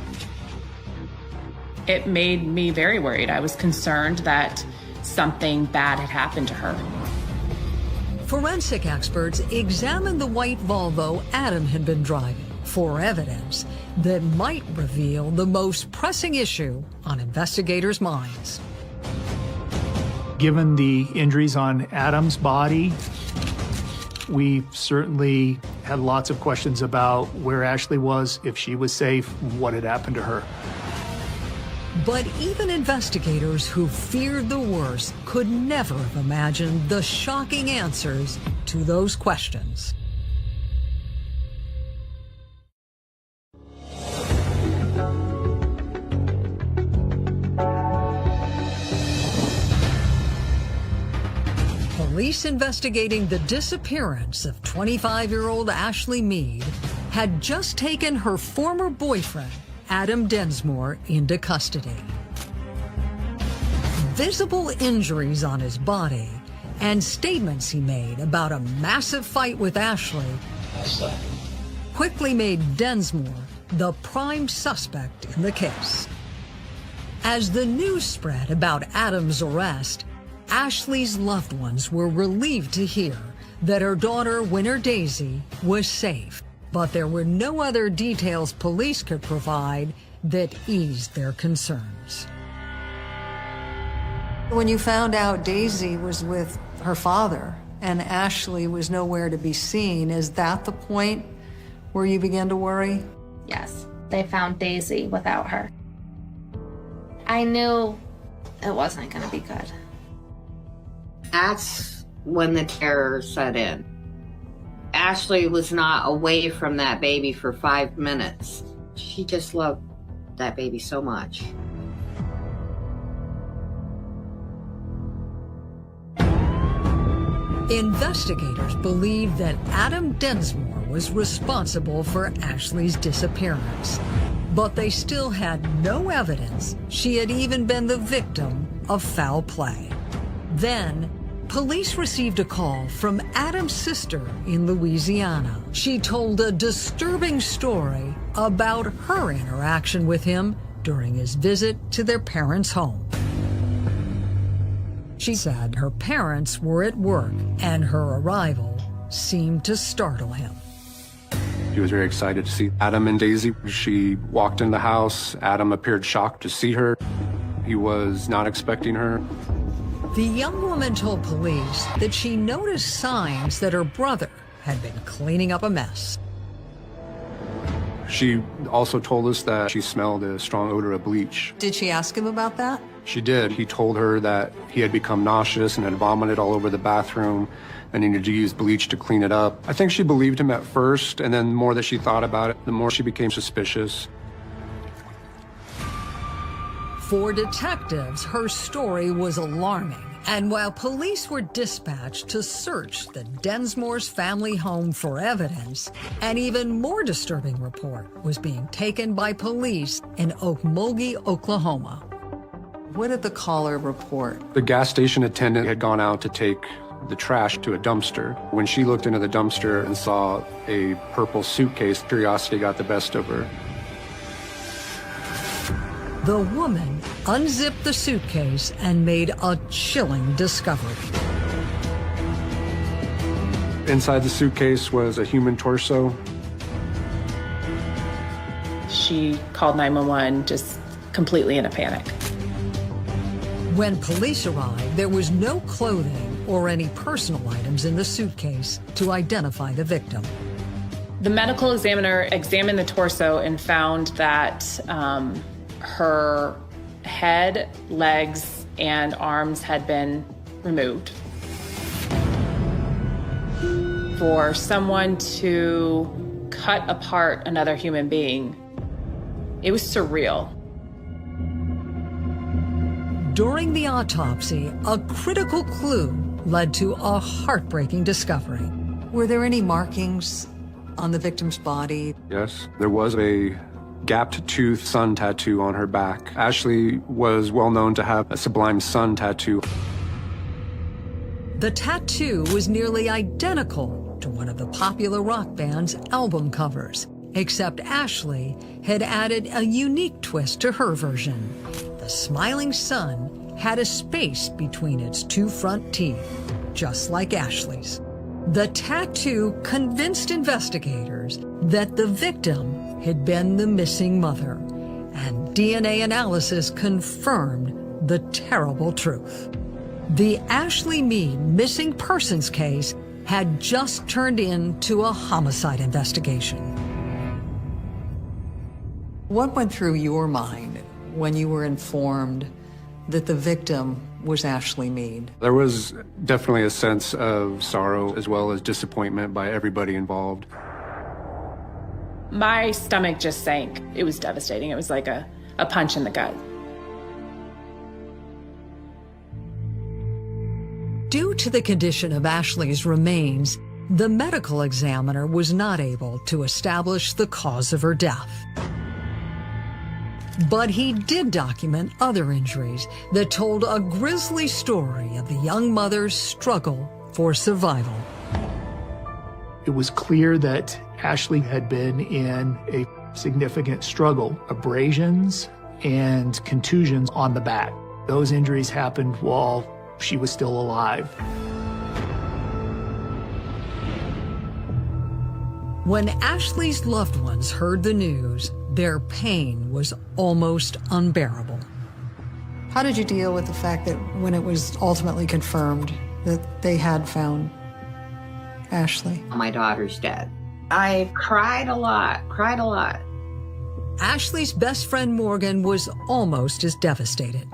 It made me very worried. I was concerned that something bad had happened to her. Forensic experts examined the white Volvo Adam had been driving for evidence that might reveal the most pressing issue on investigators' minds. Given the injuries on Adam's body, we certainly had lots of questions about where Ashley was, if she was safe, what had happened to her. But even investigators who feared the worst could never have imagined the shocking answers to those questions. Police investigating the disappearance of 25-year-old Ashley Mead had just taken her former boyfriend, Adam Densmore, into custody. Visible injuries on his body and statements he made about a massive fight with Ashley quickly made Densmore the prime suspect in the case. As the news spread about Adam's arrest, Ashley's loved ones were relieved to hear that her daughter, Winter Daisy, was safe. But there were no other details police could provide that eased their concerns. When you found out Daisy was with her father and Ashley was nowhere to be seen, is that the point where you began to worry? Yes, they found Daisy without her. I knew it wasn't going to be good. That's when the terror set in. Ashley was not away from that baby for 5 minutes. She just loved that baby so much. Investigators believe that Adam Densmore was responsible for Ashley's disappearance, but they still had no evidence she had even been the victim of foul play. Then, police received a call from Adam's sister in Louisiana. She told a disturbing story about her interaction with him during his visit to their parents' home. She said her parents were at work and her arrival seemed to startle him. He was very excited to see Adam and Daisy. She walked in the house. Adam appeared shocked to see her. He was not expecting her. The young woman told police that she noticed signs that her brother had been cleaning up a mess. She also told us that she smelled a strong odor of bleach. Did she ask him about that? She did. He told her that he had become nauseous and had vomited all over the bathroom and needed to use bleach to clean it up. I think she believed him at first, and then the more that she thought about it, the more she became suspicious. For detectives, her story was alarming. And while police were dispatched to search the Densmore's family home for evidence, an even more disturbing report was being taken by police in Okmulgee, Oklahoma. What did the caller report? The gas station attendant had gone out to take the trash to a dumpster. When she looked into the dumpster and saw a purple suitcase, curiosity got the best of her. The woman unzipped the suitcase and made a chilling discovery. Inside the suitcase was a human torso. She called 911 just completely in a panic. When police arrived, there was no clothing or any personal items in the suitcase to identify the victim. The medical examiner examined the torso and found that her head, legs, and arms had been removed. For someone to cut apart another human being, it was surreal. During the autopsy, a critical clue led to a heartbreaking discovery. Were there any markings on the victim's body? Yes, there was a gapped tooth sun tattoo on her back. Ashley was well known to have a sublime sun tattoo. The tattoo was nearly identical to one of the popular rock band's album covers, except Ashley had added a unique twist to her version. The smiling sun had a space between its two front teeth, just like Ashley's. The tattoo convinced investigators that the victim had been the missing mother, and DNA analysis confirmed the terrible truth. The Ashley Mead missing persons case had just turned into a homicide investigation. What went through your mind when you were informed that the victim was Ashley Mead? There was definitely a sense of sorrow as well as disappointment by everybody involved. My stomach just sank. It was devastating. It was like a punch in the gut. Due to the condition of Ashley's remains, the medical examiner was not able to establish the cause of her death. But he did document other injuries that told a grisly story of the young mother's struggle for survival. It was clear that Ashley had been in a significant struggle, abrasions and contusions on the back. Those injuries happened while she was still alive. When Ashley's loved ones heard the news, their pain was almost unbearable. How did you deal with the fact that when it was ultimately confirmed that they had found Ashley? My daughter's dead. I cried a lot. Ashley's best friend Morgan was almost as devastated.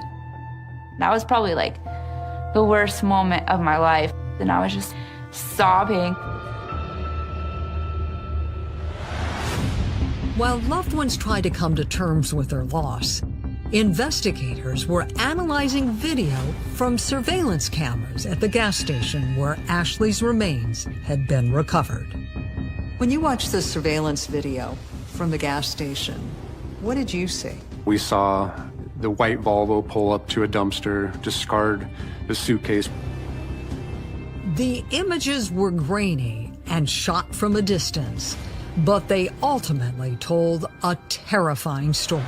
That was probably like the worst moment of my life. And I was just sobbing. While loved ones tried to come to terms with their loss, investigators were analyzing video from surveillance cameras at the gas station where Ashley's remains had been recovered. When you watched the surveillance video from the gas station, what did you see? We saw the white Volvo pull up to a dumpster, discard the suitcase. The images were grainy and shot from a distance, but they ultimately told a terrifying story.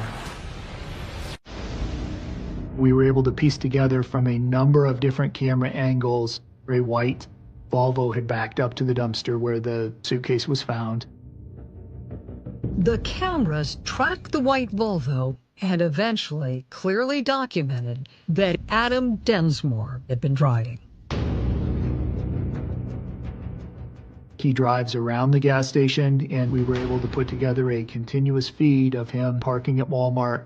We were able to piece together from a number of different camera angles a white Volvo had backed up to the dumpster where the suitcase was found. The cameras tracked the white Volvo and eventually clearly documented that Adam Densmore had been driving. He drives around the gas station, and we were able to put together a continuous feed of him parking at Walmart,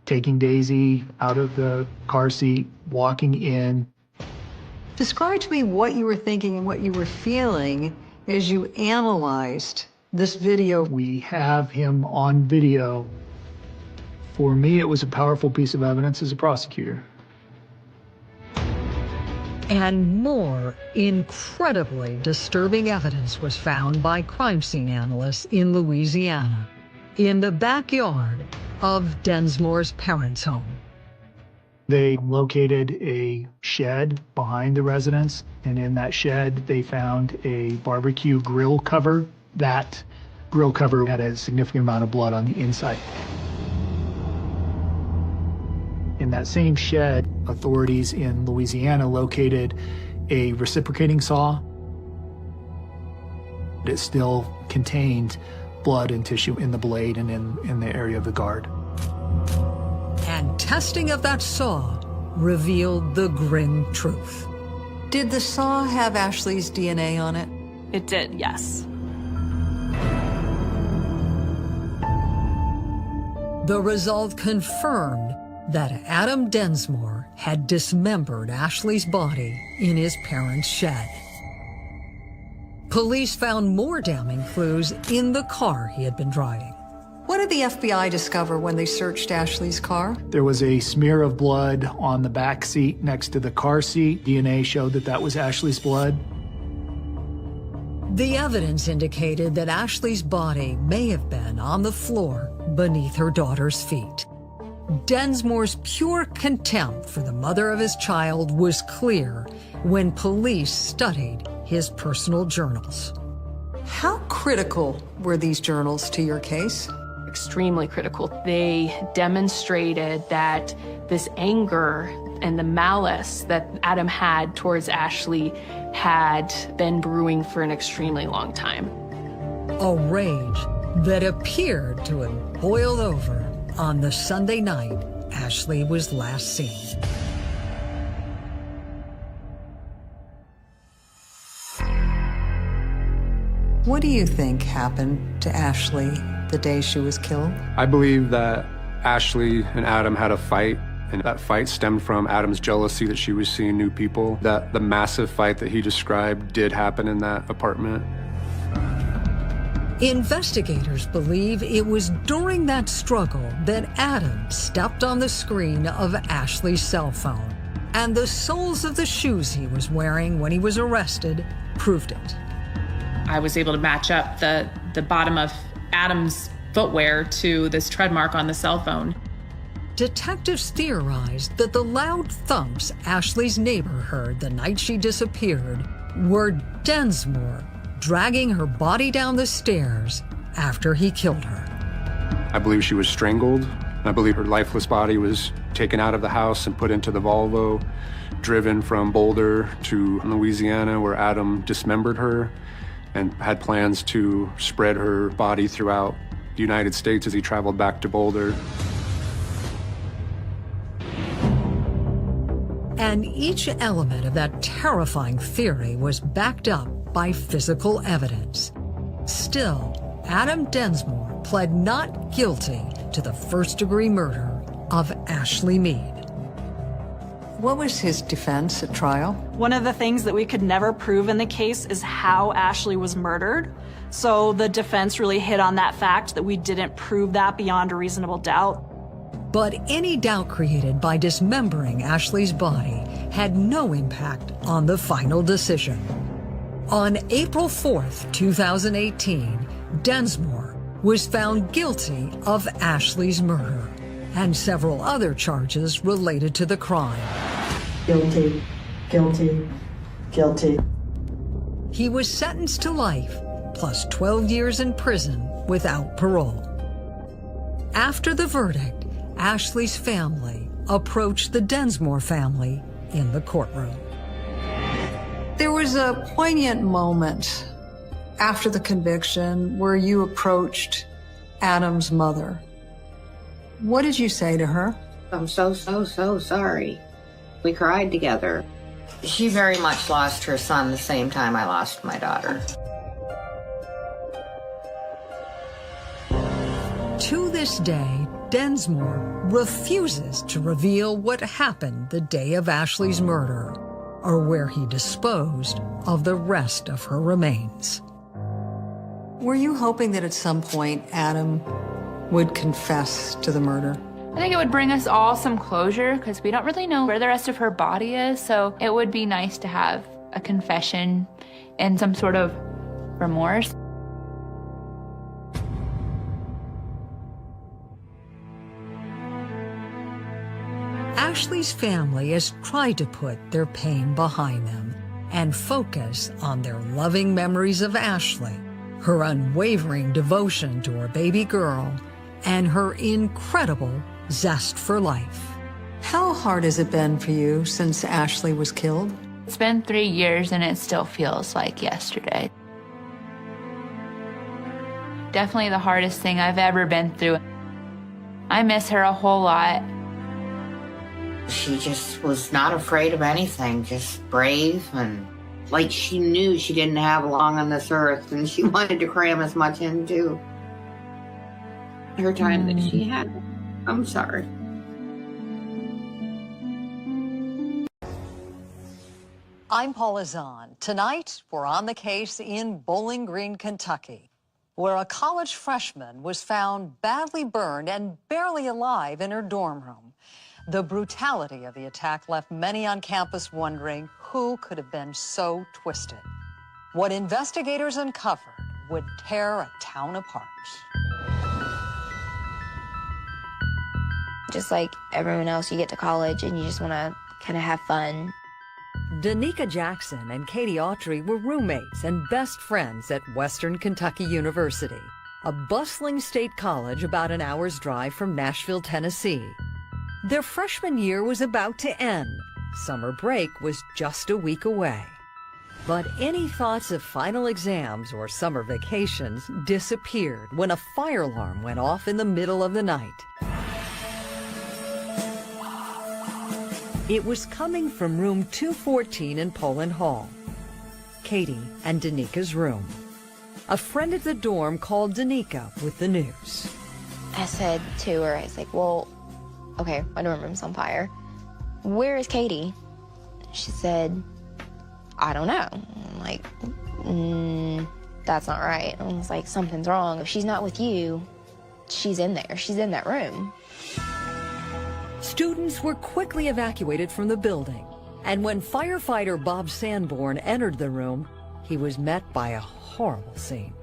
taking Daisy out of the car seat, walking in. Describe to me what you were thinking and what you were feeling as you analyzed this video. We have him on video. For me, it was a powerful piece of evidence as a prosecutor. And more incredibly disturbing evidence was found by crime scene analysts in Louisiana, in the backyard of Densmore's parents' home. They located a shed behind the residence, and in that shed, they found a barbecue grill cover. That grill cover had a significant amount of blood on the inside. In that same shed, authorities in Louisiana located a reciprocating saw. It still contained blood and tissue in the blade and in the area of the guard. And testing of that saw revealed the grim truth. Did the saw have Ashley's DNA on it? It did, yes. The result confirmed that Adam Densmore had dismembered Ashley's body in his parents' shed. Police found more damning clues in the car he had been driving. What did the FBI discover when they searched Ashley's car? There was a smear of blood on the back seat next to the car seat. DNA showed that that was Ashley's blood. The evidence indicated that Ashley's body may have been on the floor beneath her daughter's feet. Densmore's pure contempt for the mother of his child was clear when police studied his personal journals. How critical were these journals to your case? Extremely critical. They demonstrated that this anger and the malice that Adam had towards Ashley had been brewing for an extremely long time. A rage that appeared to have boiled over on the Sunday night Ashley was last seen. What do you think happened to Ashley the day she was killed? I believe that Ashley and Adam had a fight, and that fight stemmed from Adam's jealousy that she was seeing new people. That the massive fight that he described did happen in that apartment. Investigators believe it was during that struggle that Adam stepped on the screen of Ashley's cell phone, and the soles of the shoes he was wearing when he was arrested proved it. I was able to match up the bottom of Adam's footwear to this tread mark on the cell phone. Detectives theorized that the loud thumps Ashley's neighbor heard the night she disappeared were Densmore dragging her body down the stairs after he killed her. I believe she was strangled. I believe her lifeless body was taken out of the house and put into the Volvo, driven from Boulder to Louisiana, where Adam dismembered her and had plans to spread her body throughout the United States as he traveled back to Boulder. And each element of that terrifying theory was backed up by physical evidence. Still, Adam Densmore pled not guilty to the first-degree murder of Ashley Mead. What was his defense at trial? One of the things that we could never prove in the case is how Ashley was murdered. So the defense really hit on that fact that we didn't prove that beyond a reasonable doubt. But any doubt created by dismembering Ashley's body had no impact on the final decision. On April 4th, 2018, Densmore was found guilty of Ashley's murder and several other charges related to the crime. Guilty, guilty, guilty. He was sentenced to life, plus 12 years in prison without parole. After the verdict, Ashley's family approached the Densmore family in the courtroom. There was a poignant moment after the conviction where you approached Adam's mother. What did you say to her? I'm so sorry. We cried together. She very much lost her son the same time I lost my daughter. To this day, Densmore refuses to reveal what happened the day of Ashley's murder or where he disposed of the rest of her remains. Were you hoping that at some point Adam would confess to the murder? I think it would bring us all some closure because we don't really know where the rest of her body is, so it would be nice to have a confession and some sort of remorse. Ashley's family has tried to put their pain behind them and focus on their loving memories of Ashley, her unwavering devotion to her baby girl, and her incredible zest for life. How hard has it been for you since Ashley was killed? It's been 3 years and it still feels like yesterday. Definitely the hardest thing I've ever been through. I miss her a whole lot. She just was not afraid of anything, just brave, and like she knew she didn't have long on this earth, and she wanted to cram as much into her time that she had. I'm sorry. I'm Paula Zahn. Tonight, we're on the case in Bowling Green, Kentucky, where a college freshman was found badly burned and barely alive in her dorm room. The brutality of the attack left many on campus wondering who could have been so twisted. What investigators uncovered would tear a town apart. Just like everyone else, you get to college and you just want to kind of have fun. Danica Jackson and Katie Autry were roommates and best friends at Western Kentucky University, a bustling state college about an hour's drive from Nashville, Tennessee. Their freshman year was about to end. Summer break was just a week away. But any thoughts of final exams or summer vacations disappeared when a fire alarm went off in the middle of the night. It was coming from room 214 in Poland Hall, Katie and Danica's room. A friend at the dorm called Danica with the news. I said to her, I was like, well, okay, my dorm room's on fire. Where is Katie? She said, I don't know. I'm like, that's not right. I was like, something's wrong. If she's not with you, she's in there. She's in that room. Students were quickly evacuated from the building, and when firefighter Bob Sanborn entered the room, he was met by a horrible scene.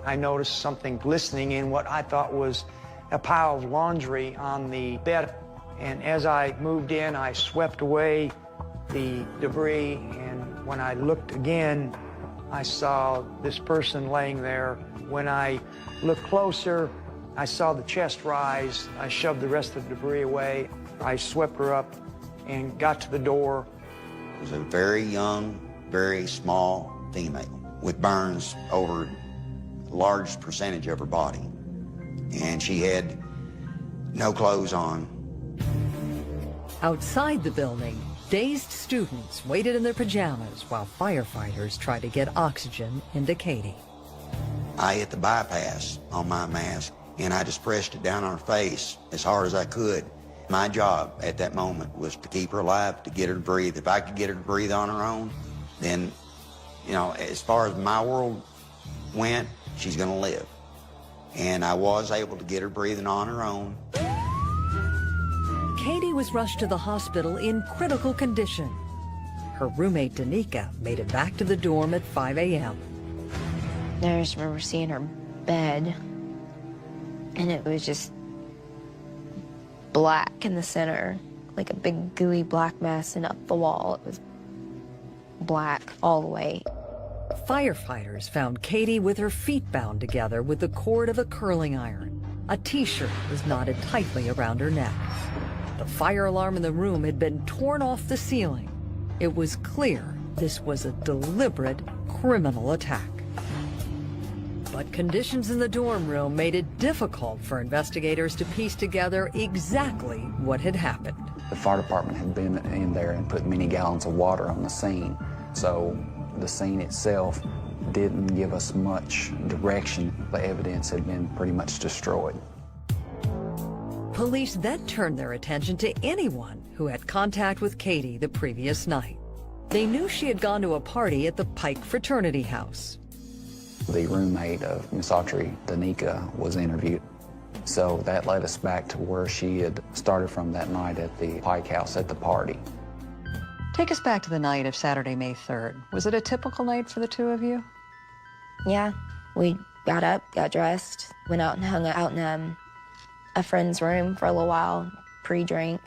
I noticed something glistening in what I thought was a pile of laundry on the bed, and as I moved in, I swept away the debris, and when I looked again, I saw this person laying there. When I looked closer, I saw the chest rise. I shoved the rest of the debris away. I swept her up and got to the door. It was a very young, very small female with burns over a large percentage of her body. And she had no clothes on. Outside the building, dazed students waited in their pajamas while firefighters tried to get oxygen into Katie. I hit the bypass on my mask, and I just pressed it down on her face as hard as I could. My job at that moment was to keep her alive, to get her to breathe. If I could get her to breathe on her own, then, you know, as far as my world went, she's gonna live. And I was able to get her breathing on her own. Katie was rushed to the hospital in critical condition. Her roommate, Danica, made it back to the dorm at 5 a.m. I just remember seeing her bed, and it was just black in the center, like a big gooey black mess, and up the wall it was black all the way. Firefighters found Katie with her feet bound together with the cord of a curling iron. A t-shirt was knotted tightly around her neck. The fire alarm in the room had been torn off the ceiling. It was clear this was a deliberate criminal attack. But conditions in the dorm room made it difficult for investigators to piece together exactly what had happened. The fire department had been in there and put many gallons of water on the scene, so the scene itself didn't give us much direction. The evidence had been pretty much destroyed. Police then turned their attention to anyone who had contact with Katie the previous night. They knew she had gone to a party at the Pike Fraternity House. The roommate of Miss Autry, Danica, was interviewed. So that led us back to where she had started from that night at the Pike House at the party. Take us back to the night of Saturday, May 3rd. Was it a typical night for the two of you? Yeah, we got up, got dressed, went out and hung out in a friend's room for a little while, pre-drink,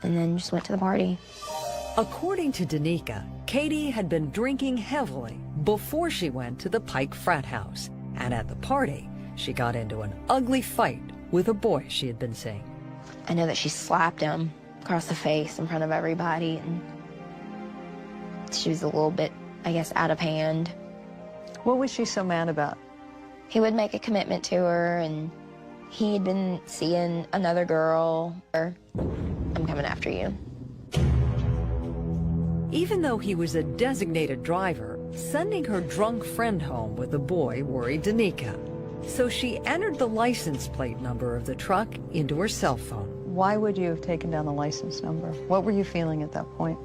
and then just went to the party. According to Danica, Katie had been drinking heavily before she went to the Pike frat house. And at the party, she got into an ugly fight with a boy she had been seeing. I know that she slapped him across the face in front of everybody, and she was a little bit, I guess, out of hand. What was she so mad about? He would make a commitment to her, and he had been seeing another girl. I'm coming after you. Even though he was a designated driver, sending her drunk friend home with the boy worried Danica. So she entered the license plate number of the truck into her cell phone. Why would you have taken down the license number? What were you feeling at that point?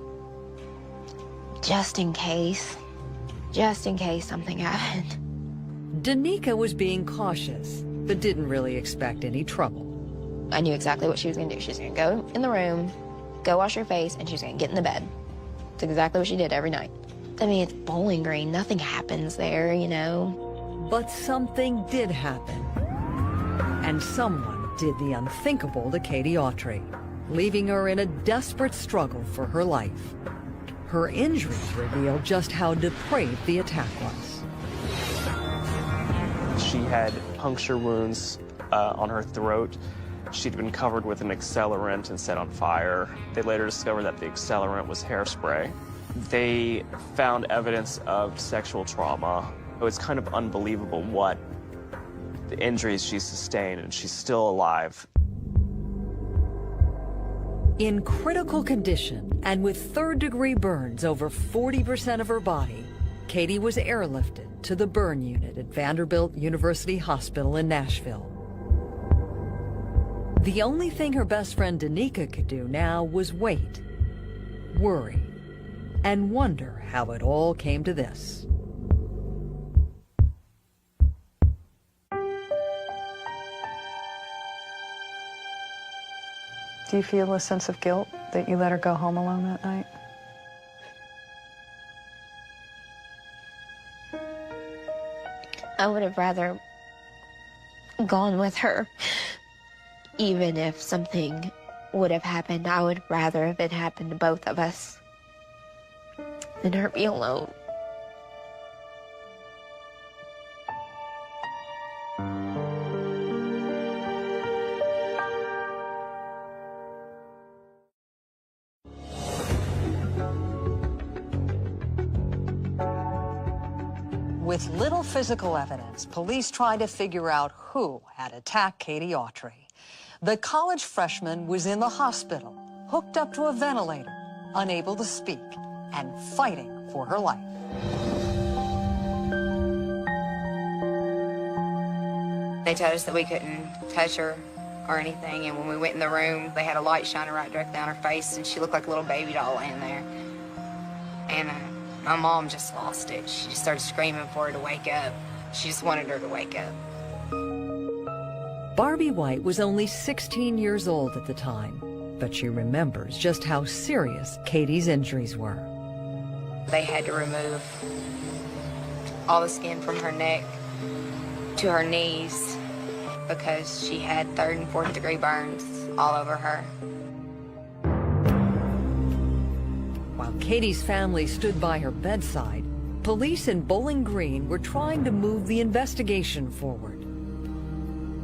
Just in case something happened. Danica was being cautious, but didn't really expect any trouble. I knew exactly what she was gonna do. She was gonna go in the room, go wash her face, and she was gonna get in the bed. That's exactly what she did every night. I mean, it's Bowling Green. Nothing happens there, you know. But something did happen. And someone did the unthinkable to Katie Autry, leaving her in a desperate struggle for her life. her injuries reveal just how depraved the attack was. She had puncture wounds on her throat. She'd been covered with an accelerant and set on fire. They later discovered that the accelerant was hairspray. They found evidence of sexual trauma. It was kind of unbelievable what the injuries she sustained, and she's still alive. In critical condition and with third-degree burns over 40% of her body, Katie was airlifted to the burn unit at Vanderbilt University Hospital in Nashville. The only thing her best friend Danica could do now was wait, worry, and wonder how it all came to this. Do you feel a sense of guilt that you let her go home alone that night? I would have rather gone with her. Even if something would have happened, I would rather have it happened to both of us than her be alone. With little physical evidence, police tried to figure out who had attacked Katie Autry. The college freshman was in the hospital, hooked up to a ventilator, unable to speak, and fighting for her life. They told us that we couldn't touch her or anything, and when we went in the room, they had a light shining right directly down her face, and she looked like a little baby doll laying there. And my mom just lost it. She just started screaming for her to wake up. She just wanted her to wake up. Barbie White was only 16 years old at the time, but she remembers just how serious Katie's injuries were. They had to remove all the skin from her neck to her knees because she had 3rd and 4th degree burns all over her. While Katie's family stood by her bedside, police in Bowling Green were trying to move the investigation forward.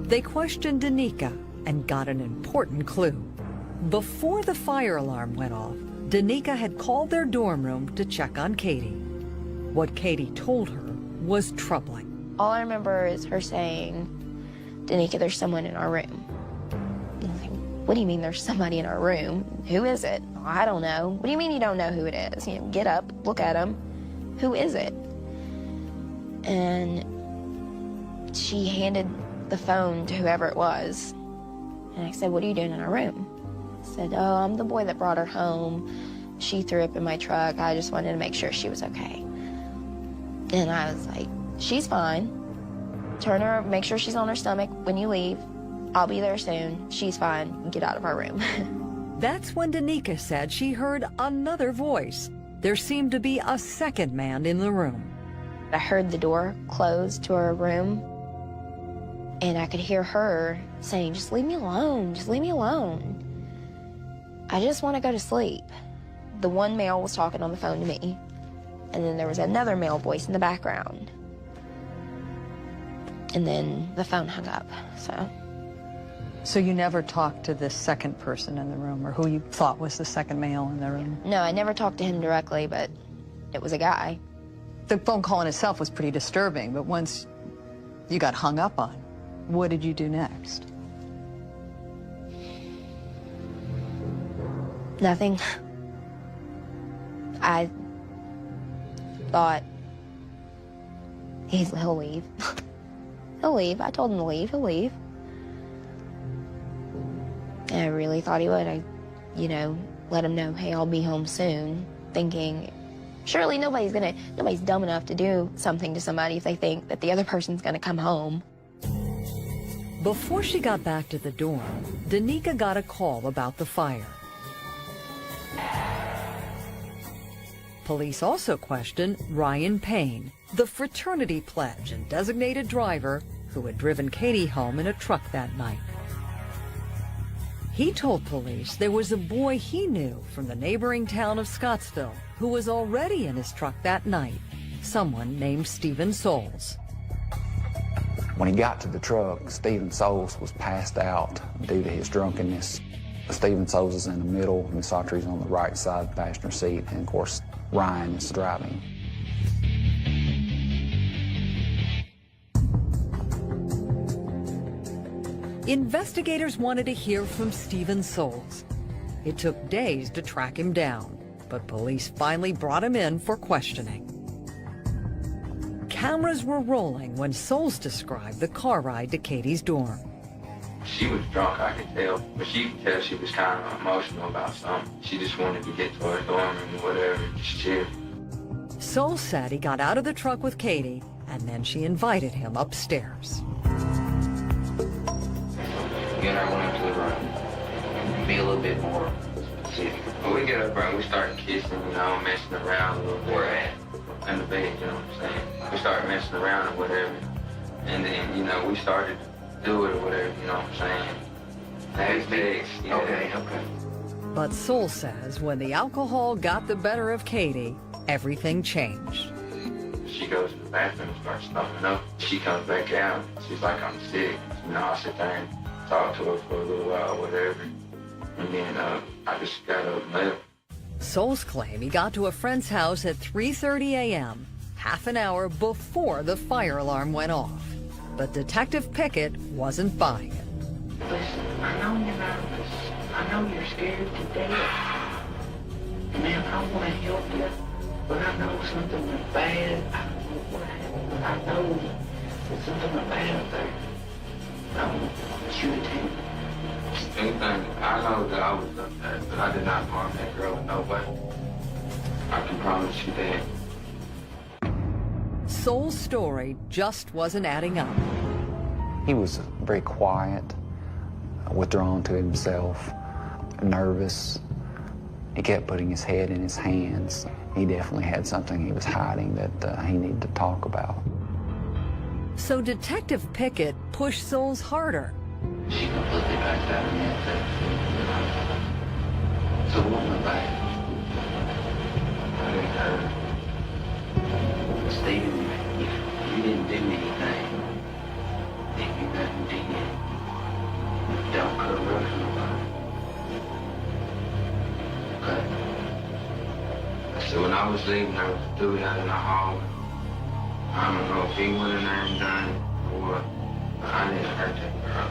They questioned Danica and got an important clue. Before the fire alarm went off, Danica had called their dorm room to check on Katie. What Katie told her was troubling. All I remember is her saying, "Danica, there's someone in our room." I was like, "What do you mean there's somebody in our room? Who is it?" "I don't know." "What do you mean you don't know who it is? You know, get up, look at him. Who is it?" And she handed the phone to whoever it was. And I said, "What are you doing in our room?" I said, "Oh, I'm the boy that brought her home. She threw up in my truck. I just wanted to make sure she was okay." And I was like, "She's fine. Turn her, make sure she's on her stomach when you leave. I'll be there soon. She's fine. Get out of our room." That's when Danica said she heard another voice. There seemed to be a second man in the room. I heard the door close to her room, and I could hear her saying, "Just leave me alone, just leave me alone. I just want to go to sleep." The one male was talking on the phone to me, and then there was another male voice in the background. And then the phone hung up, So you never talked to this second person in the room, or who you thought was the second male in the room? No, I never talked to him directly, but it was a guy. The phone call in itself was pretty disturbing, but once you got hung up on, what did you do next? Nothing. I thought, he'll leave. He'll leave. I told him to leave. He'll leave. And I really thought he would. I, let him know, "Hey, I'll be home soon," thinking, surely nobody's dumb enough to do something to somebody if they think that the other person's gonna come home. Before she got back to the dorm, Danica got a call about the fire. Police also questioned Ryan Payne, the fraternity pledge and designated driver who had driven Katie home in a truck that night. He told police there was a boy he knew from the neighboring town of Scottsville who was already in his truck that night, someone named Stephen Souls. When he got to the truck, Stephen Souls was passed out due to his drunkenness. Stephen Souls is in the middle, Miss Autry's on the right side of the passenger seat, and of course, Ryan is driving. Investigators wanted to hear from Stephen Souls. It took days to track him down, but police finally brought him in for questioning. Cameras were rolling when Souls described the car ride to Katie's dorm. She was drunk, I could tell, but she could tell she was kind of emotional about something. She just wanted to get to her dorm and whatever, just chill. Souls said he got out of the truck with Katie, and then she invited him upstairs. Get our went up to the room, be a little bit more specific. When we get up there, we start kissing, you know, messing around a little bit. Where at? In the bed, you know what I'm saying? We started messing around or whatever, and then, you know, we started to do it or whatever, you know what I'm saying? Next, yeah. Okay. But Souls says when the alcohol got the better of Katie, everything changed. She goes to the bathroom and starts stuffing up. She comes back out. She's like, I'm sick. You know, I sit there and talk to her for a little while, whatever. And then I just got up and left. Souls claim he got to a friend's house at 3:30 a.m., half an hour before the fire alarm went off. But Detective Pickett wasn't buying it. Listen, I know you're nervous. I know you're scared to death. Man, I want to help you, but I know something went bad. I don't know what happened, but I know that something went bad up there. I want you to tell me. Anything, I know that I was up there, but I did not harm that girl in no way. I can promise you that. Souls' story just wasn't adding up. He was very quiet, withdrawn to himself, nervous. He kept putting his head in his hands. He definitely had something he was hiding that he needed to talk about. So Detective Pickett pushed Souls harder. She completely backed out of me and said, so what went bad? I didn't hurt. Stephen, if you didn't do anything, if you nothing did, don't cut a rough nobody. Okay? So when I was leaving, there was a dude out in the hall. I don't know if he went in there and done it or what, but I didn't hurt that girl.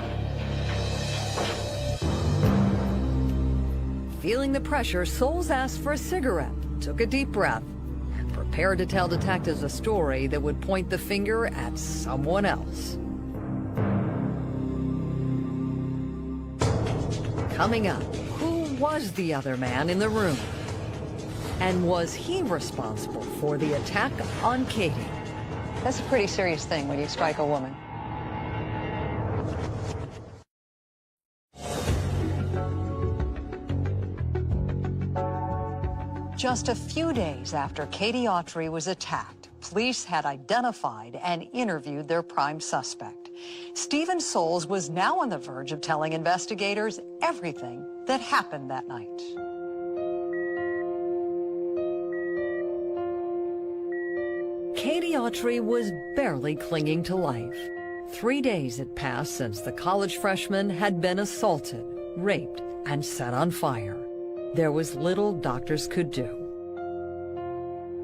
Feeling the pressure, Souls asked for a cigarette, took a deep breath, and prepared to tell detectives a story that would point the finger at someone else. Coming up, who was the other man in the room? And was he responsible for the attack on Katie? That's a pretty serious thing when you strike a woman. Just a few days after Katie Autry was attacked, police had identified and interviewed their prime suspect. Stephen Souls was now on the verge of telling investigators everything that happened that night. Katie Autry was barely clinging to life. 3 days had passed since the college freshman had been assaulted, raped, and set on fire. There was little doctors could do.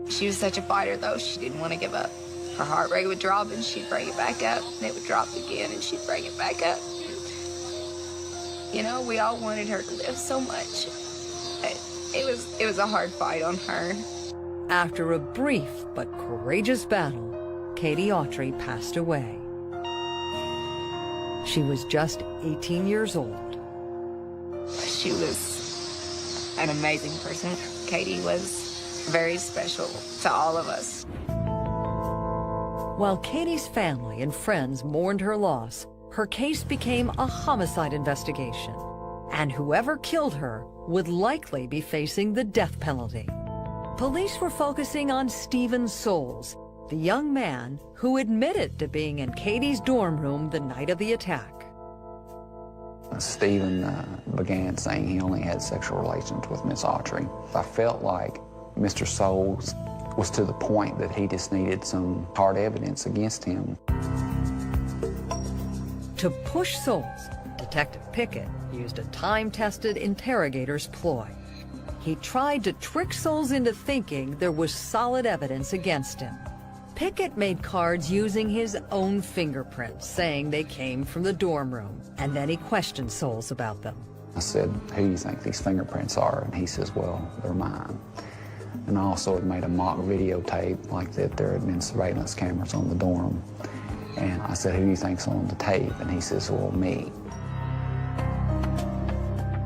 She was such a fighter, though. She didn't want to give up. Her heart rate would drop, and she'd bring it back up. And it would drop again, and she'd bring it back up. You know, we all wanted her to live so much. It was a hard fight on her. After a brief but courageous battle, Katie Autry passed away. She was just 18 years old. She was an amazing person. Katie was very special to all of us. While Katie's family and friends mourned her loss, her case became a homicide investigation, and whoever killed her would likely be facing the death penalty. Police were focusing on Stephen Souls, the young man who admitted to being in Katie's dorm room the night of the attack. Stephen began saying he only had sexual relations with Miss Autry. I felt like Mr. Souls was to the point that he just needed some hard evidence against him. To push Souls, Detective Pickett used a time-tested interrogator's ploy. He tried to trick Souls into thinking there was solid evidence against him. Pickett made cards using his own fingerprints, saying they came from the dorm room, and then he questioned Souls about them. I said, who do you think these fingerprints are? And he says, well, they're mine. And I also had made a mock videotape like that there had been surveillance cameras on the dorm. And I said, who do you think's on the tape? And he says, well, me.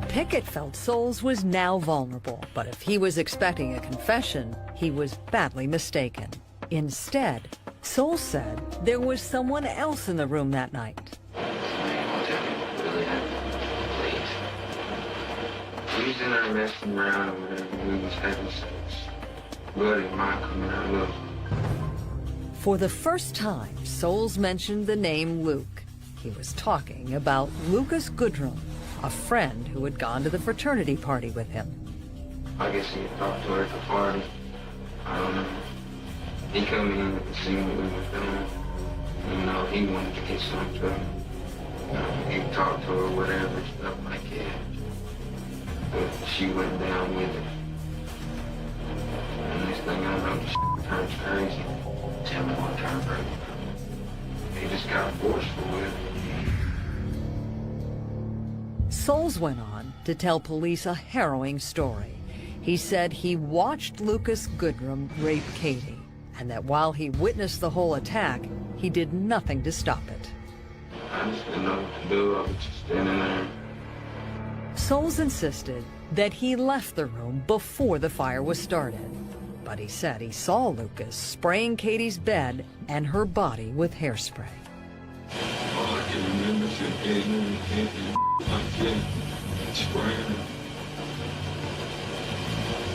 Pickett felt Souls was now vulnerable, but if he was expecting a confession, he was badly mistaken. Instead, Souls said there was someone else in the room that night. We was in there messing around or whatever, we was having sex. Buddy of mine coming out of For the first time, Souls mentioned the name Luke. He was talking about Lucas Goodrum, a friend who had gone to the fraternity party with him. I guess he talked to her at the party. I don't know. He come in and see what we was doing. You know, he wanted to get something to him. You know, he talked to her, whatever, stuff like that. But she went down with it. And next thing I know, the turns crazy. Tell me what turned crazy. He just got forceful with it. Souls went on to tell police a harrowing story. He said he watched Lucas Goodrum rape Katie, and that while he witnessed the whole attack, he did nothing to stop it. I just didn't know what to do. I was just standing there. Souls insisted that he left the room before the fire was started, but he said he saw Lucas spraying Katie's bed and her body with hairspray. All I can remember is him getting in the camping like that, spraying it.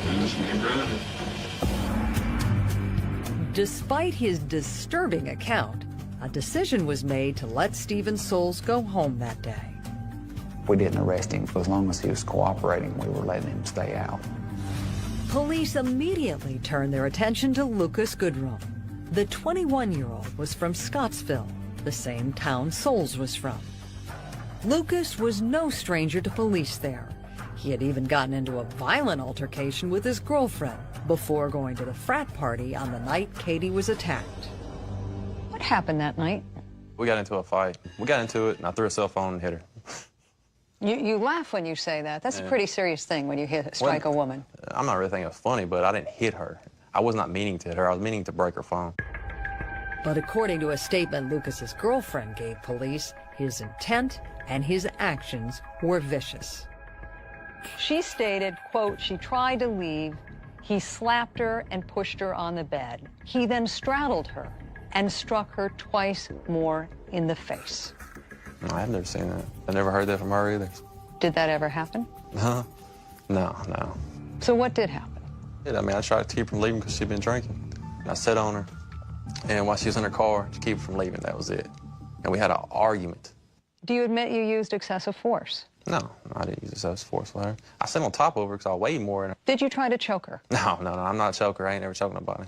And this man running. Despite his disturbing account, a decision was made to let Stephen Souls go home that day. We didn't arrest him. As long as he was cooperating, we were letting him stay out. Police immediately turned their attention to Lucas Goodrum. The 21-year-old was from Scottsville, the same town Souls was from. Lucas was no stranger to police there. He had even gotten into a violent altercation with his girlfriend before going to the frat party on the night Katie was attacked. What happened that night? We got into a fight. We got into it, and I threw a cell phone and hit her. You laugh when you say that. That's a pretty serious thing when you strike a woman. I'm not really thinking it was funny, but I didn't hit her. I was not meaning to hit her. I was meaning to break her phone. But according to a statement Lucas's girlfriend gave police, his intent and his actions were vicious. She stated, quote, she tried to leave. He slapped her and pushed her on the bed. He then straddled her and struck her twice more in the face. No, I've never seen that. I never heard that from her either. Did that ever happen? Huh? No. So what did happen? I mean, I tried to keep her from leaving because she'd been drinking. And I sat on her, and while she was in her car, to keep her from leaving, that was it. And we had an argument. Do you admit you used excessive force? No, I didn't use excessive force with her. I sat on top of her because I weighed more than her. Did you try to choke her? No, I'm not a choker. I ain't never choked nobody.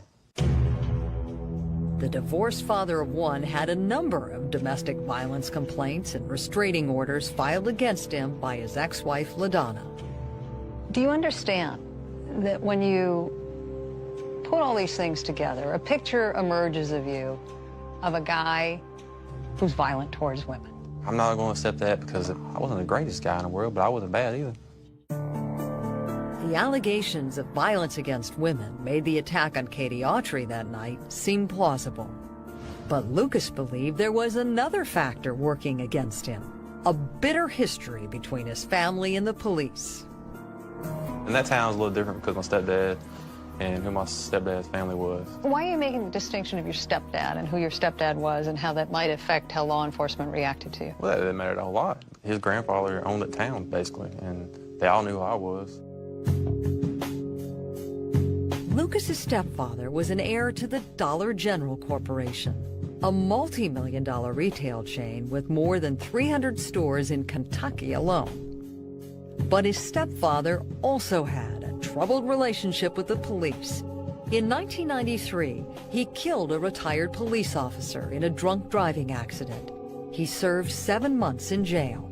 The divorced father of one had a number of domestic violence complaints and restraining orders filed against him by his ex-wife, LaDonna. Do you understand that when you put all these things together, a picture emerges of you of a guy who's violent towards women? I'm not going to accept that because I wasn't the greatest guy in the world, but I wasn't bad either. The allegations of violence against women made the attack on Katie Autry that night seem plausible. But Lucas believed there was another factor working against him, a bitter history between his family and the police. And that town was a little different because my stepdad and who my stepdad's family was. Why are you making the distinction of your stepdad and who your stepdad was and how that might affect how law enforcement reacted to you? Well, that mattered a whole lot. His grandfather owned the town, basically, and they all knew who I was. Lucas's stepfather was an heir to the Dollar General Corporation. a multi-million-dollar retail chain with more than 300 stores in Kentucky alone. But his stepfather also had a troubled relationship with the police. In 1993, he killed a retired police officer in a drunk driving accident. He served 7 months in jail.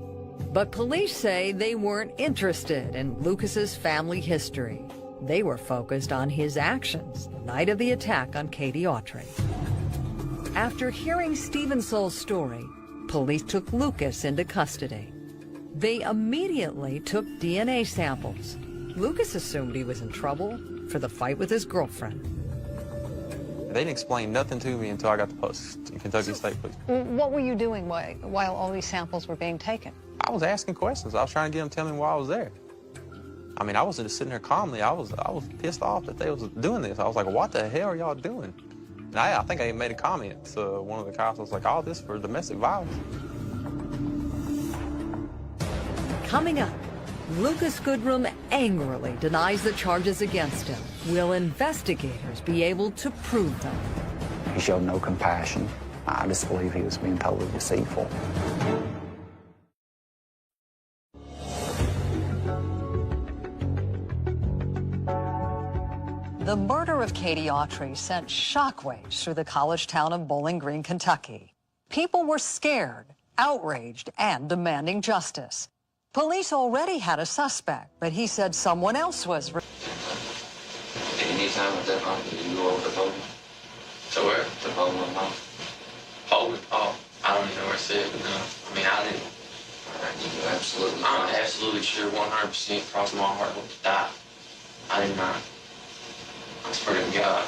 But police say they weren't interested in Lucas's family history. They were focused on his actions the night of the attack on Katie Autry. After hearing Stephen Soles' story, police took Lucas into custody. They immediately took DNA samples. Lucas assumed he was in trouble for the fight with his girlfriend. They didn't explain nothing to me until I got the post in Kentucky State Police. What were you doing while all these samples were being taken? I was asking questions. I was trying to get them to tell me why I was there. I mean, I wasn't just sitting there calmly. I was pissed off that they was doing this. I was like, what the hell are y'all doing? And I think I made a comment to one of the cops. I was like, all this for domestic violence. Coming up, Lucas Goodrum angrily denies the charges against him. Will investigators be able to prove them? He showed no compassion. I just believe he was being totally deceitful. The murder of Katie Autry sent shockwaves through the college town of Bowling Green, Kentucky. People were scared, outraged, and demanding justice. Police already had a suspect, but he said someone else was. Anytime at that moment, did you go over to Bowling? To where? To Bowling Hall. Bowling? Oh, I don't even know where it said, but no. I mean, I didn't. I'm absolutely sure, 100% crossing my heart to die. I did not. I swear to God.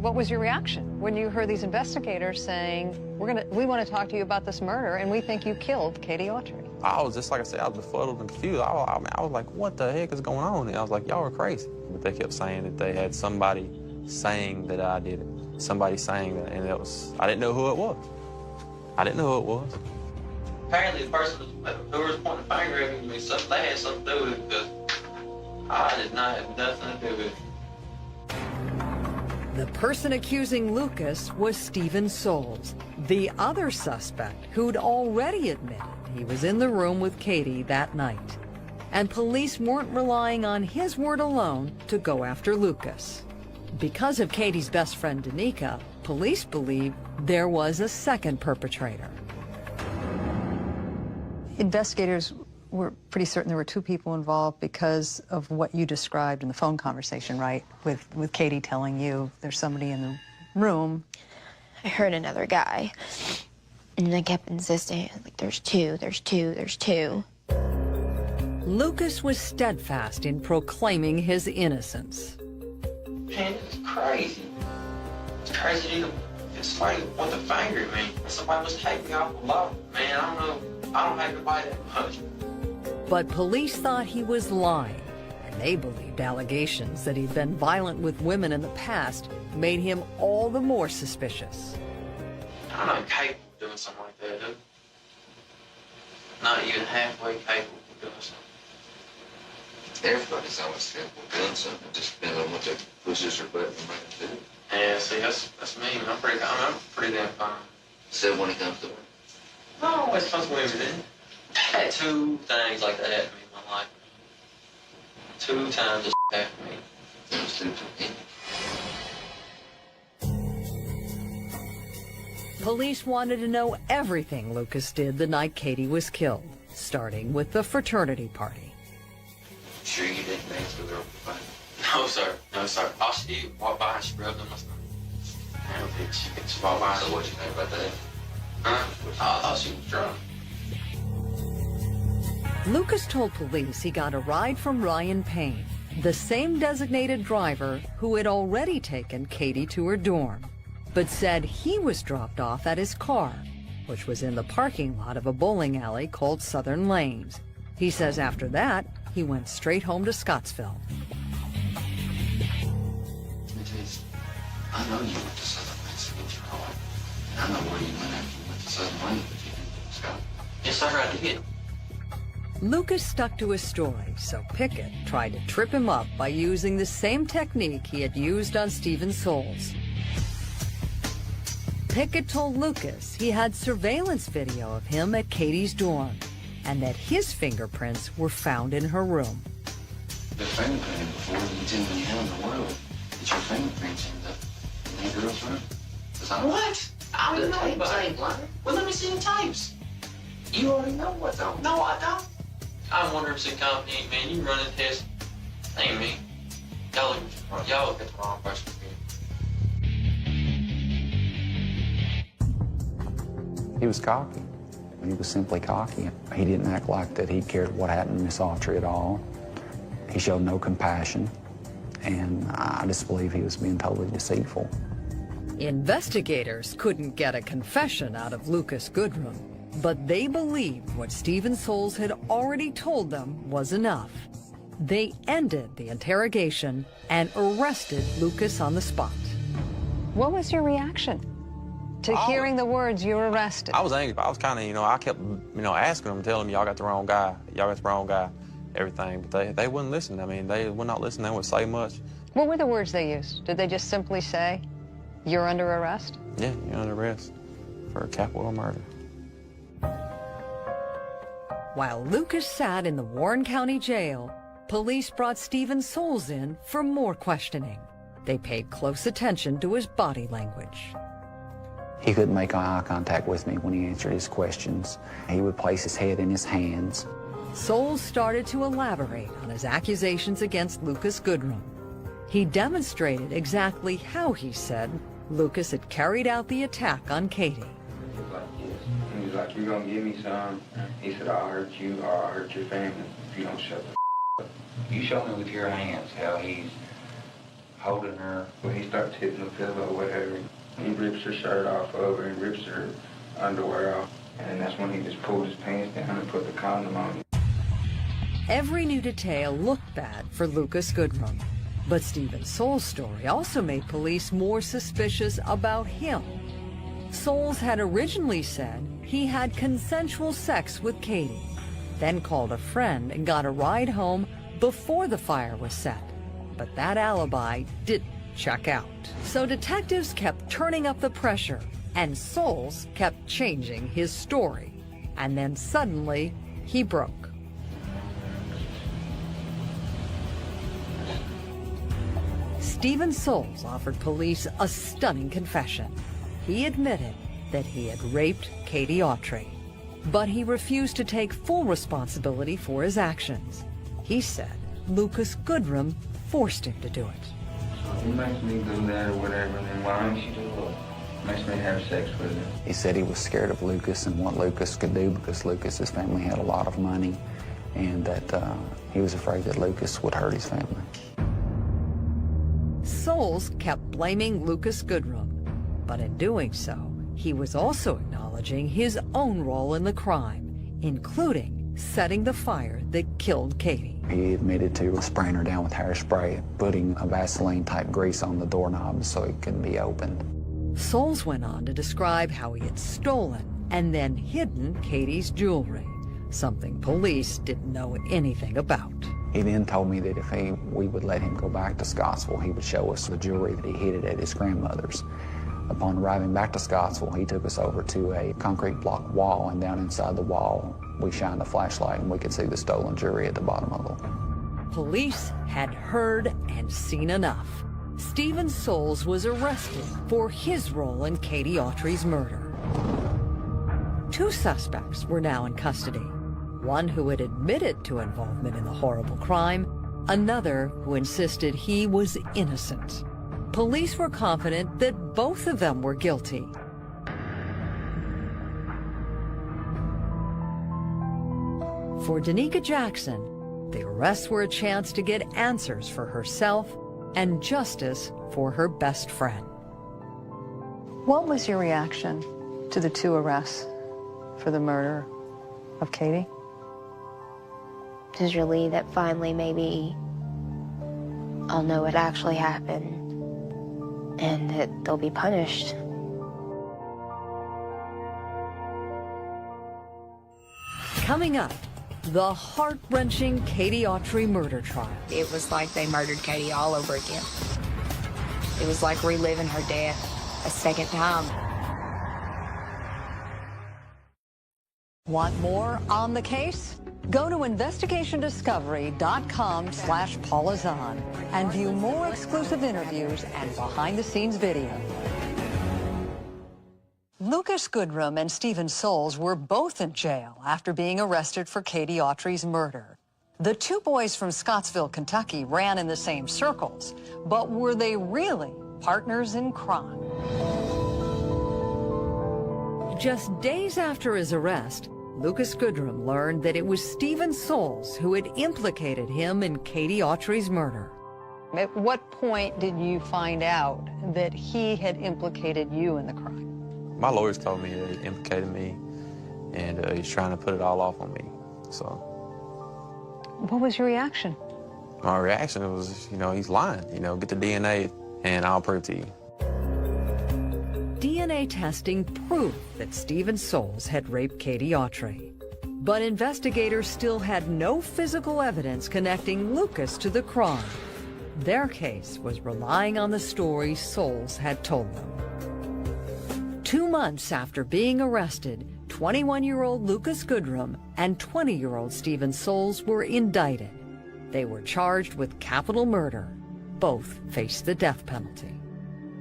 What was your reaction when you heard these investigators saying, we want to talk to you about this murder, and we think you killed Katie Autry? I was just, like I said, I was befuddled and confused. I was like, what the heck is going on? And I was like, y'all are crazy. But they kept saying that they had somebody saying that I did it. Somebody saying that, and I didn't know who it was. I didn't know who it was. Apparently the person who was pointing the finger at me, they had something to do with it, because I did not have nothing to do with it. The person accusing Lucas was Stephen Soles, the other suspect who'd already admitted he was in the room with Katie that night. And police weren't relying on his word alone to go after Lucas. Because of Katie's best friend, Danica, police believe there was a second perpetrator. Investigators were pretty certain there were two people involved because of what you described in the phone conversation, right? With Katie telling you there's somebody in the room. I heard another guy, and I kept insisting, like, there's two, there's two, there's two. Lucas was steadfast in proclaiming his innocence. Man, it's crazy. It's crazy to if somebody with a finger at me. Somebody was taking me off the law. Man, I don't know. I don't have nobody that much. But police thought he was lying, and they believed allegations that he'd been violent with women in the past made him all the more suspicious. I'm not capable of doing something like that, dude. Not even halfway capable of doing something. Everybody's always capable of doing something. It just depends on what they pushes or buttons they make to do. Yeah, see, that's me. I'm pretty damn fine. So when it comes to work? No, it's comes to women. I had two things like that happen to me in my life. 2 times this happened to me. It was 2 to me. Police wanted to know everything Lucas did the night Katie was killed, starting with the fraternity party. Sure you didn't dance with her over the phone? No, sir. No, sir. All she did, walked by and she rubbed on my stomach. I don't think she walked by. So what you think about that? Huh? I thought she was drunk. Lucas told police he got a ride from Ryan Payne, the same designated driver who had already taken Katie to her dorm, but said he was dropped off at his car, which was in the parking lot of a bowling alley called Southern Lanes. He says after that, he went straight home to Scottsville. I know you went to Southern Lanes to get your car. I know where you went after you went to Southern Lanes, but you didn't go to Scott. Yes, sir, I did. Lucas stuck to his story, so Pickett tried to trip him up by using the same technique he had used on Stephen Soles. Pickett told Lucas he had surveillance video of him at Katie's dorm and that his fingerprints were found in her room. The fingerprint before you didn't even have in the world. Get your fingerprints in that girl's room. What? I don't know anybody. Well, let me see the tapes. You already know what's on. No, I don't. I'm wondering if it's incompetent, man. You running tests. Ain't me. Y'all look at the wrong person. He was cocky. He was simply cocky. He didn't act like that he cared what happened to Miss Autry at all. He showed no compassion, and I just believe he was being totally deceitful. Investigators couldn't get a confession out of Lucas Goodrum, but they believed what Stephen Souls had already told them was enough. They ended the interrogation and arrested Lucas on the spot. What was your reaction to hearing the words, "You're arrested"? I was angry. I was kind of, I kept, asking them, telling them, y'all got the wrong guy. Y'all got the wrong guy, everything. But they wouldn't listen. I mean, they would not listen. They wouldn't say much. What were the words they used? Did they just simply say, "You're under arrest"? Yeah, you're under arrest for capital murder. While Lucas sat in the Warren County Jail, police brought Stephen Souls in for more questioning. They paid close attention to his body language. He couldn't make eye contact with me when he answered his questions. He would place his head in his hands. Souls started to elaborate on his accusations against Lucas Goodrum. He demonstrated exactly how he said Lucas had carried out the attack on Katie. He was like, "You're gonna give me some." He said, "I'll hurt you or I'll hurt your family if you don't shut the up." You show me with your hands how he's holding her. When he starts hitting the pillow or whatever, he rips her shirt off of her and rips her underwear off. And that's when he just pulled his pants down and put the condom on. Every new detail looked bad for Lucas Goodrum. But Stephen Souls' story also made police more suspicious about him. Souls had originally said he had consensual sex with Katie, then called a friend and got a ride home before the fire was set. But that alibi didn't check out. So detectives kept turning up the pressure, and Souls kept changing his story. And then suddenly, he broke. Stephen Souls offered police a stunning confession. He admitted that he had raped Katie Autry, but he refused to take full responsibility for his actions. He said Lucas Goodrum forced him to do it. He makes me do that or whatever, and then why don't you do it? Makes me have sex with him. He said he was scared of Lucas and what Lucas could do because Lucas's family had a lot of money, and that he was afraid that Lucas would hurt his family. Souls kept blaming Lucas Goodrum, but in doing so, he was also acknowledging his own role in the crime, including setting the fire that killed Katie. He admitted to spraying her down with hairspray, putting a Vaseline-type grease on the doorknob so it couldn't be opened. Souls went on to describe how he had stolen and then hidden Katie's jewelry, something police didn't know anything about. He then told me that if we would let him go back to Scottsville, he would show us the jewelry that he hid at his grandmother's. Upon arriving back to Scottsville, he took us over to a concrete block wall, and down inside the wall, we shined a flashlight and we could see the stolen jewelry at the bottom of it. Police had heard and seen enough. Stephen Souls was arrested for his role in Katie Autry's murder. 2 suspects were now in custody. One who had admitted to involvement in the horrible crime, another who insisted he was innocent. Police were confident that both of them were guilty. For Danica Jackson, the arrests were a chance to get answers for herself and justice for her best friend. What was your reaction to the 2 arrests for the murder of Katie? Just relieved that finally maybe I'll know what actually happened and that they'll be punished. Coming up, the heart-wrenching Katie Autry murder trial. It was like they murdered Katie all over again. It was like reliving her death a second time. Want more on the case? Go to investigationdiscovery.com/Paula Zahn and view more exclusive interviews and behind-the-scenes video. Lucas Goodrum and Stephen Souls were both in jail after being arrested for Katie Autry's murder. The two boys from Scottsville, Kentucky ran in the same circles, but were they really partners in crime? Just days after his arrest, Lucas Goodrum learned that it was Stephen Souls who had implicated him in Katie Autry's murder. At what point did you find out that he had implicated you in the crime? My lawyers told me that he implicated me, and he's trying to put it all off on me, so. What was your reaction? My reaction was, he's lying. Get the DNA, and I'll prove to you. DNA testing proved that Stephen Souls had raped Katie Autry. But investigators still had no physical evidence connecting Lucas to the crime. Their case was relying on the story Souls had told them. 2 months after being arrested, 21-year-old Lucas Goodrum and 20-year-old Stephen Souls were indicted. They were charged with capital murder. Both faced the death penalty.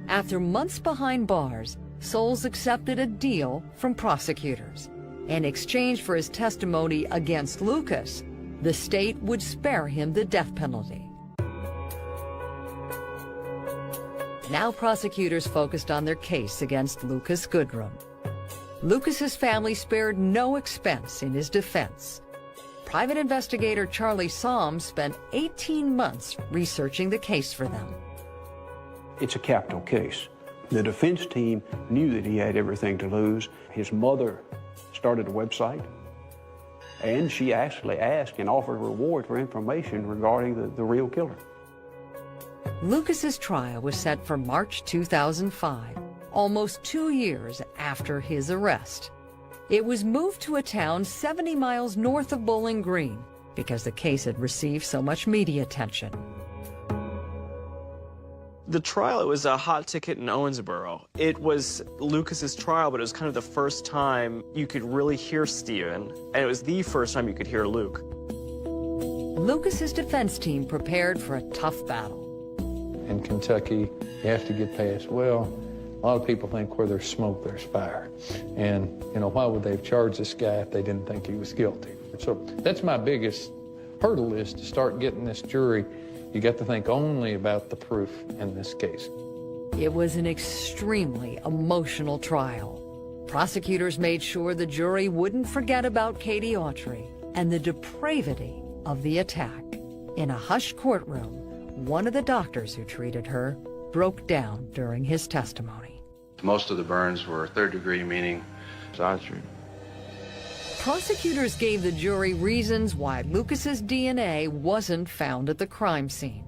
After months behind bars, Souls accepted a deal from prosecutors. In exchange for his testimony against Lucas, the state would spare him the death penalty. Now prosecutors focused on their case against Lucas Goodrum. Lucas's family spared no expense in his defense. Private investigator Charlie Somm spent 18 months researching the case for them. It's a capital case. The defense team knew that he had everything to lose. His mother started a website, and she actually asked and offered a reward for information regarding the real killer. Lucas's trial was set for March 2005, almost 2 years after his arrest. It was moved to a town 70 miles north of Bowling Green because the case had received so much media attention. The trial, it was a hot ticket in Owensboro. It was Lucas's trial, but it was kind of the first time you could really hear Stephen, and it was the first time you could hear Luke. Lucas's defense team prepared for a tough battle. In Kentucky, you have to get past, well, a lot of people think where there's smoke, there's fire. And, why would they have charged this guy if they didn't think he was guilty? So that's my biggest hurdle, is to start getting this jury. You got to think only about the proof in this case. It was an extremely emotional trial. Prosecutors made sure the jury wouldn't forget about Katie Autry and the depravity of the attack. In a hushed courtroom, one of the doctors who treated her broke down during his testimony. Most of the burns were third degree, meaning Autry. Prosecutors gave the jury reasons why Lucas's DNA wasn't found at the crime scene.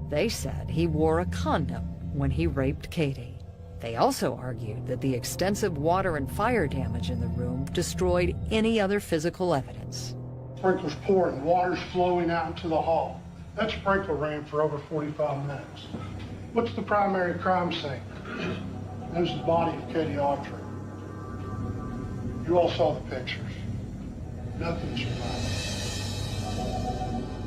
They said he wore a condom when he raped Katie. They also argued that the extensive water and fire damage in the room destroyed any other physical evidence. Sprinklers pouring, water's flowing out into the hall. That sprinkler ran for over 45 minutes. What's the primary crime scene? There's the body of Katie Autry. You all saw the pictures. Nothing survived.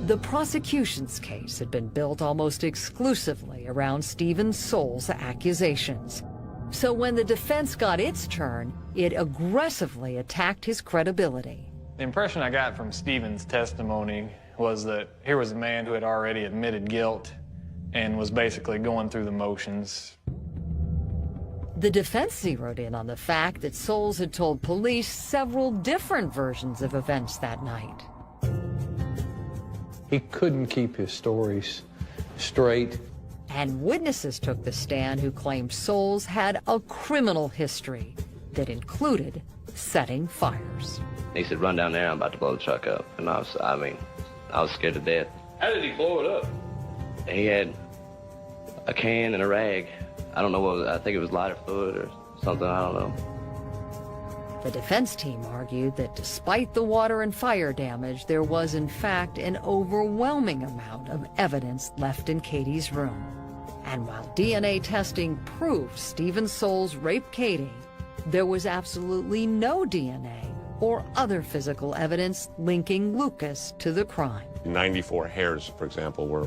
The prosecution's case had been built almost exclusively around Stephen Souls' accusations. So when the defense got its turn, it aggressively attacked his credibility. The impression I got from Stephen's testimony was that here was a man who had already admitted guilt and was basically going through the motions. The defense zeroed in on the fact that Souls had told police several different versions of events that night. He couldn't keep his stories straight. And witnesses took the stand who claimed Souls had a criminal history that included setting fires. He said, "Run down there, I'm about to blow the truck up." And I was scared to death. How did he blow it up? He had a can and a rag. I don't know what it was. I think it was lighter fluid or something, I don't know. The defense team argued that despite the water and fire damage, there was in fact an overwhelming amount of evidence left in Katie's room. And while DNA testing proved Stephen Souls raped Katie, there was absolutely no DNA or other physical evidence linking Lucas to the crime. 94 hairs, for example, were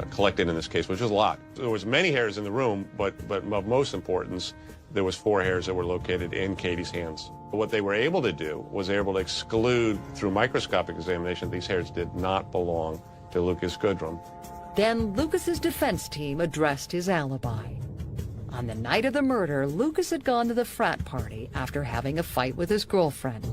collected in this case, which is a lot. There was many hairs in the room, but of most importance, there was 4 hairs that were located in Katie's hands. What they were able to do was able to exclude, through microscopic examination, these hairs did not belong to Lucas Goodrum. Then Lucas's defense team addressed his alibi. On the night of the murder, Lucas had gone to the frat party after having a fight with his girlfriend.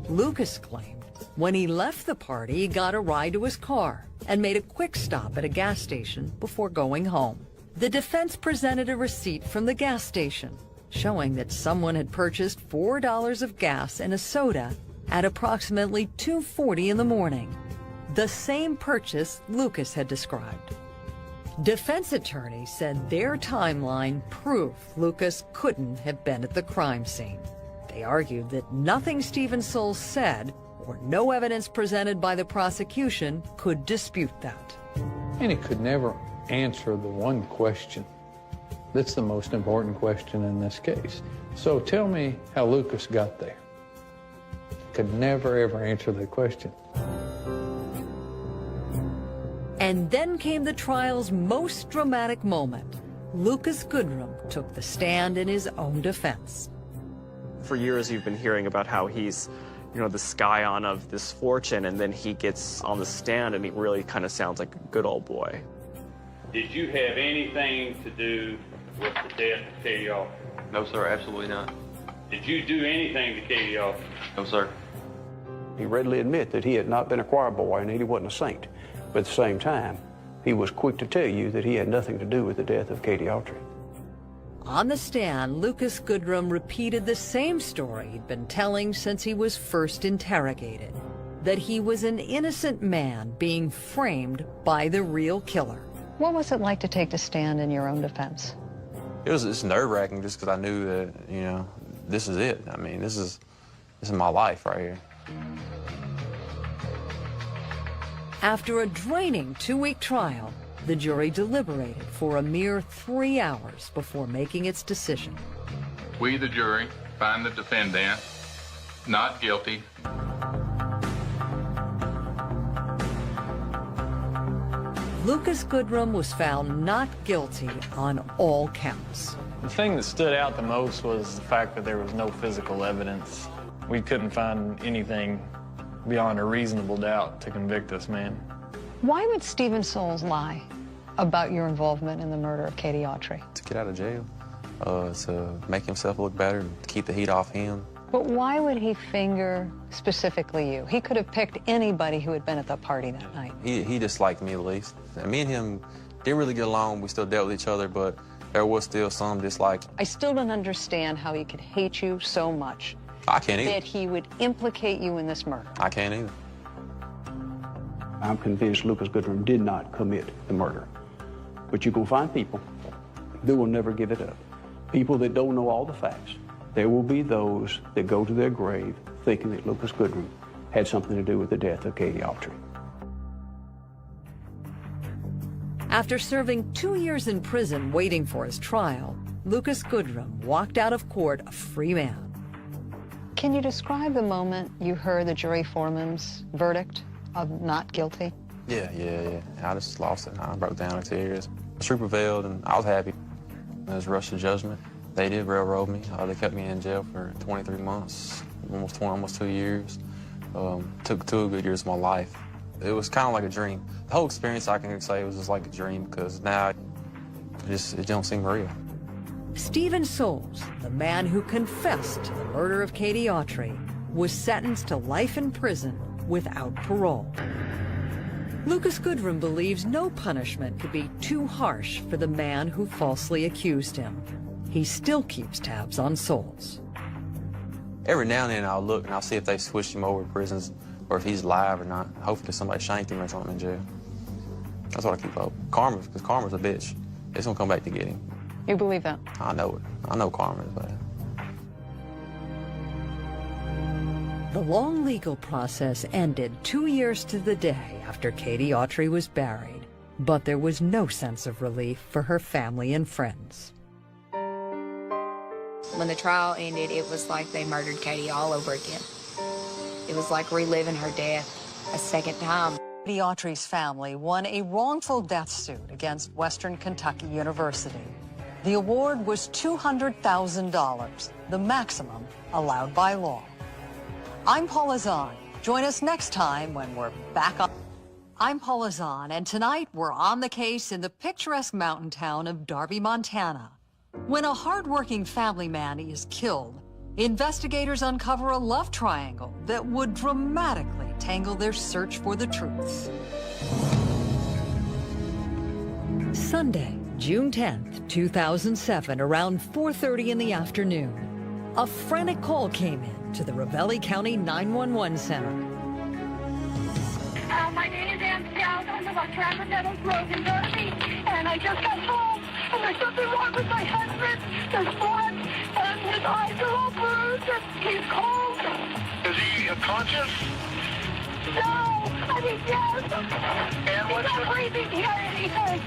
Lucas claimed when he left the party, he got a ride to his car and made a quick stop at a gas station before going home. The defense presented a receipt from the gas station showing that someone had purchased $4 of gas and a soda at approximately 2:40 in the morning, the same purchase Lucas had described. Defense attorneys said their timeline proved Lucas couldn't have been at the crime scene. They argued that nothing Stephen Soles said or no evidence presented by the prosecution could dispute that. And he could never answer the one question that's the most important question in this case. So tell me how Lucas got there. Could never, ever answer that question. And then came the trial's most dramatic moment. Lucas Goodrum took the stand in his own defense. For years, you've been hearing about how he's, the scion of this fortune, and then he gets on the stand and he really kind of sounds like a good old boy. Did you have anything to do with the death of Katie Autry? No, sir, absolutely not. Did you do anything to Katie Autry? No, sir. He readily admitted that he had not been a choir boy and that he wasn't a saint. But at the same time, he was quick to tell you that he had nothing to do with the death of Katie Autry. On the stand, Lucas Goodrum repeated the same story he'd been telling since he was first interrogated, that he was an innocent man being framed by the real killer. What was it like to take the stand in your own defense? It's nerve-wracking just because I knew that, this is it. I mean, this is my life right here. After a draining 2-week trial, the jury deliberated for a mere 3 hours before making its decision. We, the jury, find the defendant not guilty. Lucas Goodrum was found not guilty on all counts. The thing that stood out the most was the fact that there was no physical evidence. We couldn't find anything beyond a reasonable doubt to convict this man. Why would Stephen Soles lie about your involvement in the murder of Katie Autry? To get out of jail, to make himself look better, to keep the heat off him. But why would he finger specifically you? He could have picked anybody who had been at the party that night. He disliked me at least. And me and him didn't really get along. We still dealt with each other, but there was still some dislike. I still don't understand how he could hate you so much. I can't either. That he would implicate you in this murder. I can't either. I'm convinced Lucas Goodrum did not commit the murder. But you're going to find people that will never give it up. People that don't know all the facts. There will be those that go to their grave thinking that Lucas Goodrum had something to do with the death of Katie Autry. After serving 2 years in prison waiting for his trial, Lucas Goodrum walked out of court a free man. Can you describe the moment you heard the jury foreman's verdict of not guilty? Yeah. I just lost it. I broke down in tears. The truth prevailed, and I was happy. It was a rush to judgment. They did railroad me. They kept me in jail for 23 months, almost 2 years. Took 2 good years of my life. It was kind of like a dream. The whole experience, I can say, was just like a dream, because now it don't seem real. Stephen Soles, the man who confessed to the murder of Katie Autry, was sentenced to life in prison without parole. Lucas Goodrum believes no punishment could be too harsh for the man who falsely accused him. He still keeps tabs on Soles. Every now and then I'll look and I'll see if they switched him over to prisons or if he's alive or not. Hopefully somebody shanked him or something in jail. That's what I keep hoping. Because karma's a bitch. It's gonna come back to get him. You believe that? I know it. I know karma is bad. The long legal process ended 2 years to the day after Katie Autry was buried, but there was no sense of relief for her family and friends. When the trial ended, it was like they murdered Katie all over again. It was like reliving her death a second time. Katie Autry's family won a wrongful death suit against Western Kentucky University. The award was $200,000, the maximum allowed by law. I'm Paula Zahn. Join us next time when we're back on. I'm Paula Zahn, and tonight we're on the case in the picturesque mountain town of Darby, Montana. When a hardworking family man is killed, investigators uncover a love triangle that would dramatically tangle their search for the truth. Sunday, June 10th, 2007, around 4:30 in the afternoon, a frantic call came in to the Ravalli County 911 Center. My name is Ann Stout. I live on Trafford Meadows Road in Darby, and I just got home, and there's something wrong with my husband. There's blood, and his eyes are all bruised, and he's cold. Is he conscious? No, I mean, yes. And what's he's not breathing here, anything.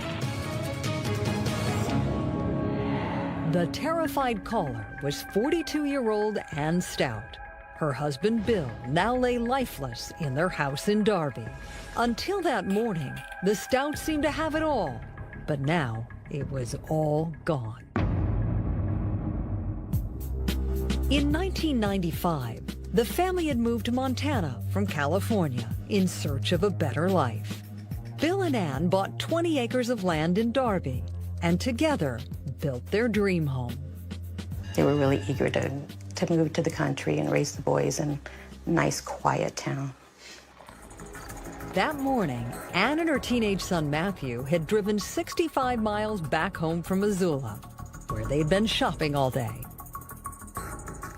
The terrified caller was 42-year-old Ann Stout. Her husband, Bill, now lay lifeless in their house in Darby. Until that morning, the Stouts seemed to have it all, but now it was all gone. In 1995, the family had moved to Montana from California in search of a better life. Bill and Ann bought 20 acres of land in Darby and together built their dream home. They were really eager to move to the country and raise the boys in a nice, quiet town. That morning, Ann and her teenage son Matthew had driven 65 miles back home from Missoula, where they'd been shopping all day.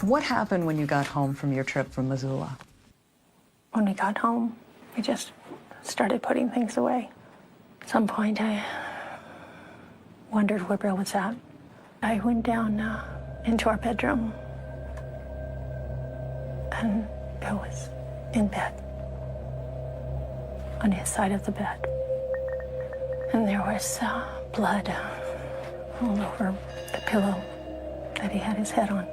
What happened when you got home from your trip from Missoula? When we got home, we just started putting things away. At some point, I wondered where Bill was at. I went down into our bedroom, and Bill was in bed, on his side of the bed. And there was blood all over the pillow that he had his head on.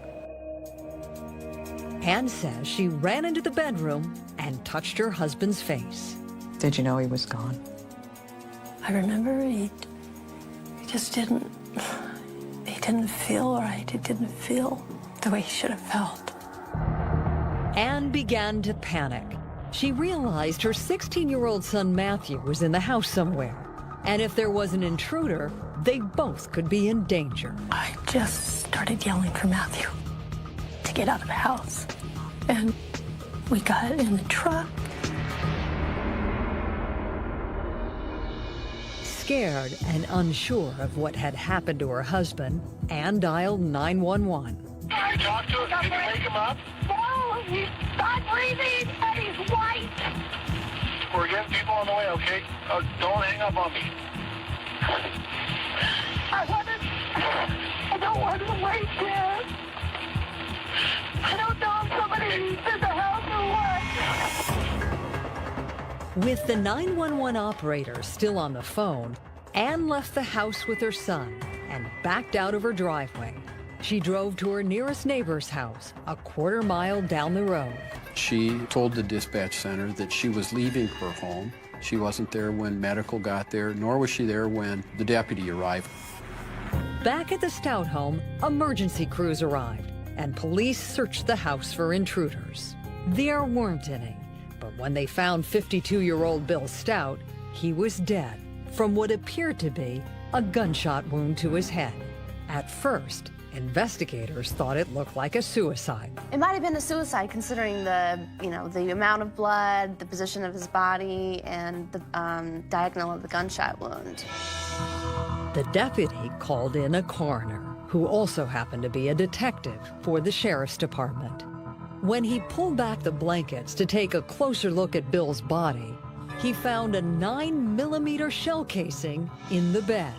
Ann says she ran into the bedroom and touched her husband's face. Did you know he was gone? I remember he just didn't feel right. He didn't feel the way he should have felt. Ann began to panic. She realized her 16-year-old son Matthew was in the house somewhere, and if there was an intruder, they both could be in danger. I just started yelling for Matthew to get out of the house, and we got in the truck. Scared and unsure of what had happened to her husband, Ann dialed 911. Can you talk to us? Can you wake him up? No, he's not breathing, and he's white. We're getting people on the way, okay? Don't hang up on me. I don't want to wait there. I don't know if somebody's in the house or what. With the 911 operator still on the phone, Ann left the house with her son and backed out of her driveway. She drove to her nearest neighbor's house, a quarter mile down the road. She told the dispatch center that she was leaving her home. She wasn't there when medical got there, nor was she there when the deputy arrived. Back at the Stout home, emergency crews arrived, and police searched the house for intruders. There weren't any, but when they found 52-year-old Bill Stout, he was dead from what appeared to be a gunshot wound to his head. At first, investigators thought it looked like a suicide. It might have been a suicide considering the amount of blood, the position of his body, and the diagonal of the gunshot wound. The deputy called in a coroner, who also happened to be a detective for the sheriff's department. When he pulled back the blankets to take a closer look at Bill's body, he found a 9mm shell casing in the bed,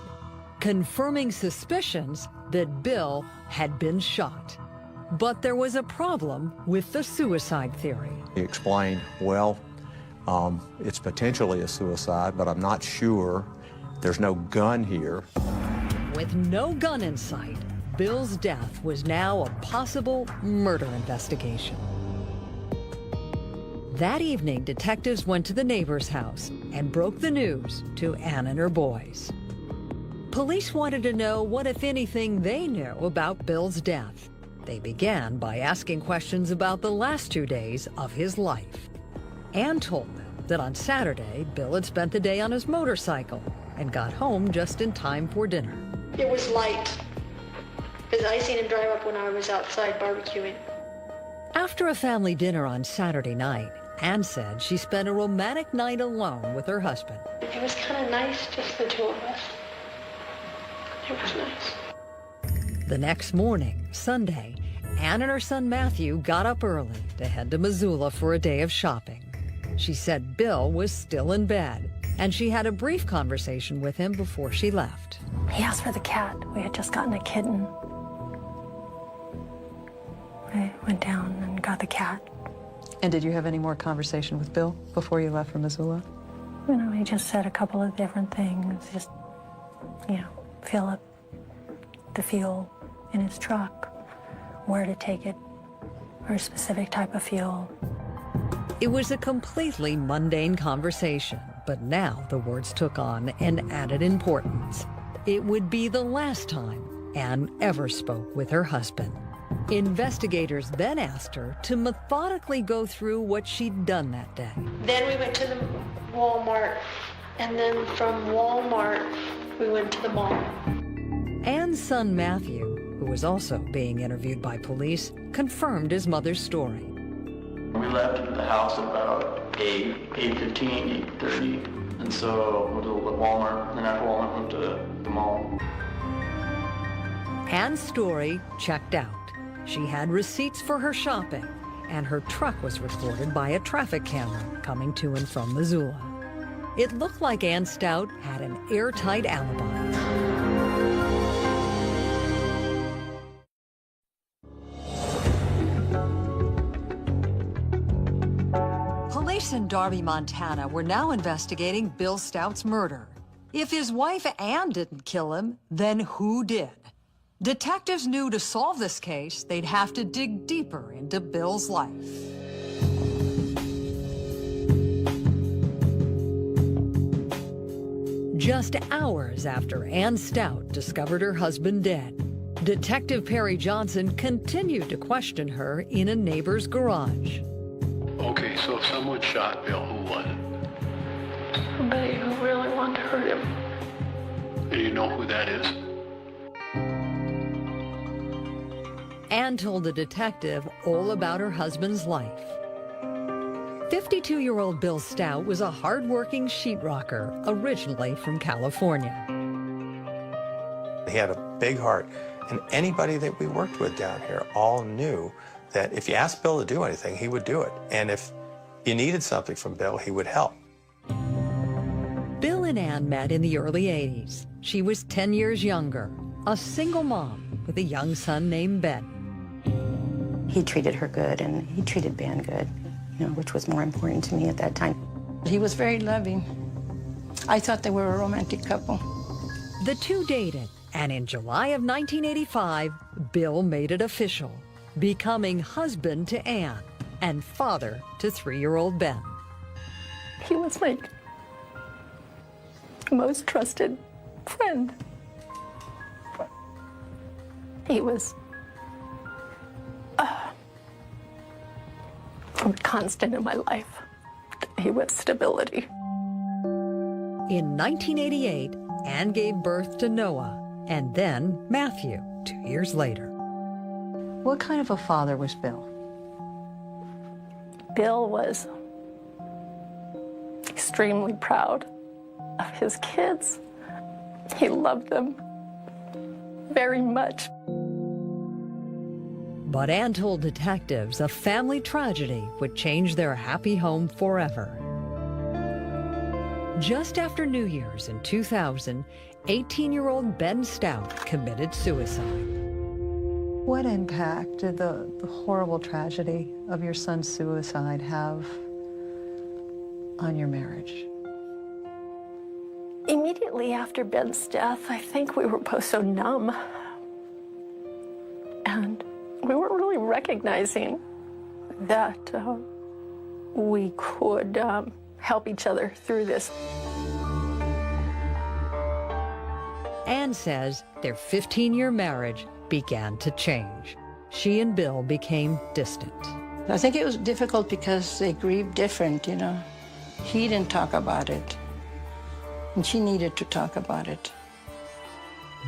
confirming suspicions that Bill had been shot. But there was a problem with the suicide theory. He explained, well, it's potentially a suicide, but I'm not sure. There's no gun here. With no gun in sight, Bill's death was now a possible murder investigation. That evening, detectives went to the neighbor's house and broke the news to Ann and her boys. Police wanted to know what, if anything, they knew about Bill's death. They began by asking questions about the last 2 days of his life. Ann told them that on Saturday, Bill had spent the day on his motorcycle and got home just in time for dinner. It was light, because I seen him drive up when I was outside barbecuing. After a family dinner on Saturday night, Ann said she spent a romantic night alone with her husband. It was kind of nice, just the two of us. It was nice. The next morning, Sunday, Ann and her son Matthew got up early to head to Missoula for a day of shopping. She said Bill was still in bed, and she had a brief conversation with him before she left. He asked for the cat. We had just gotten a kitten. I went down and got the cat. And did you have any more conversation with Bill before you left for Missoula? You know, he just said a couple of different things. Just, you know, fill up the fuel in his truck, where to take it, or a specific type of fuel. It was a completely mundane conversation, but now the words took on an added importance. It would be the last time Ann ever spoke with her husband. Investigators then asked her to methodically go through what she'd done that day. Then we went to the Walmart, and then from Walmart, we went to the mall. Ann's son Matthew, who was also being interviewed by police, confirmed his mother's story. We left the house at about 8:15, 8:30, and so went to Walmart, and then after Walmart went to the mall. Ann's story checked out. She had receipts for her shopping, and her truck was recorded by a traffic camera coming to and from Missoula. It looked like Ann Stout had an airtight alibi. Police in Darby, Montana were now investigating Bill Stout's murder. If his wife Ann didn't kill him, then who did? Detectives knew to solve this case, they'd have to dig deeper into Bill's life. Just hours after Ann Stout discovered her husband dead, Detective Perry Johnson continued to question her in a neighbor's garage. Okay, so if someone shot Bill, who was it? Somebody who really wanted to hurt him. Do you know who that is? Ann told the detective all about her husband's life. 52-year-old Bill Stout was a hard-working sheetrocker, originally from California. He had a big heart, and anybody that we worked with down here all knew that if you asked Bill to do anything, he would do it. And if you needed something from Bill, he would help. Bill and Ann met in the early 80s. She was 10 years younger, a single mom with a young son named Ben. He treated her good, and he treated Ben good, you know, which was more important to me at that time. He was very loving. I thought they were a romantic couple. The two dated, and in July of 1985, Bill made it official, becoming husband to Ann and father to 3-year-old Ben. He was my most trusted friend. He was a constant in my life. He was stability. In 1988, Ann gave birth to Noah and then Matthew 2 years later. What kind of a father was Bill? Bill was extremely proud of his kids. He loved them very much. But Ann told detectives a family tragedy would change their happy home forever. Just after New Year's in 2000, 18-year-old Ben Stout committed suicide. What impact did the horrible tragedy of your son's suicide have on your marriage? Immediately after Ben's death, I think we were both so numb. And we weren't really recognizing that we could help each other through this. Ann says their 15-year marriage began to change. She and Bill became distant. I think it was difficult because they grieved different, you know. He didn't talk about it, and she needed to talk about it.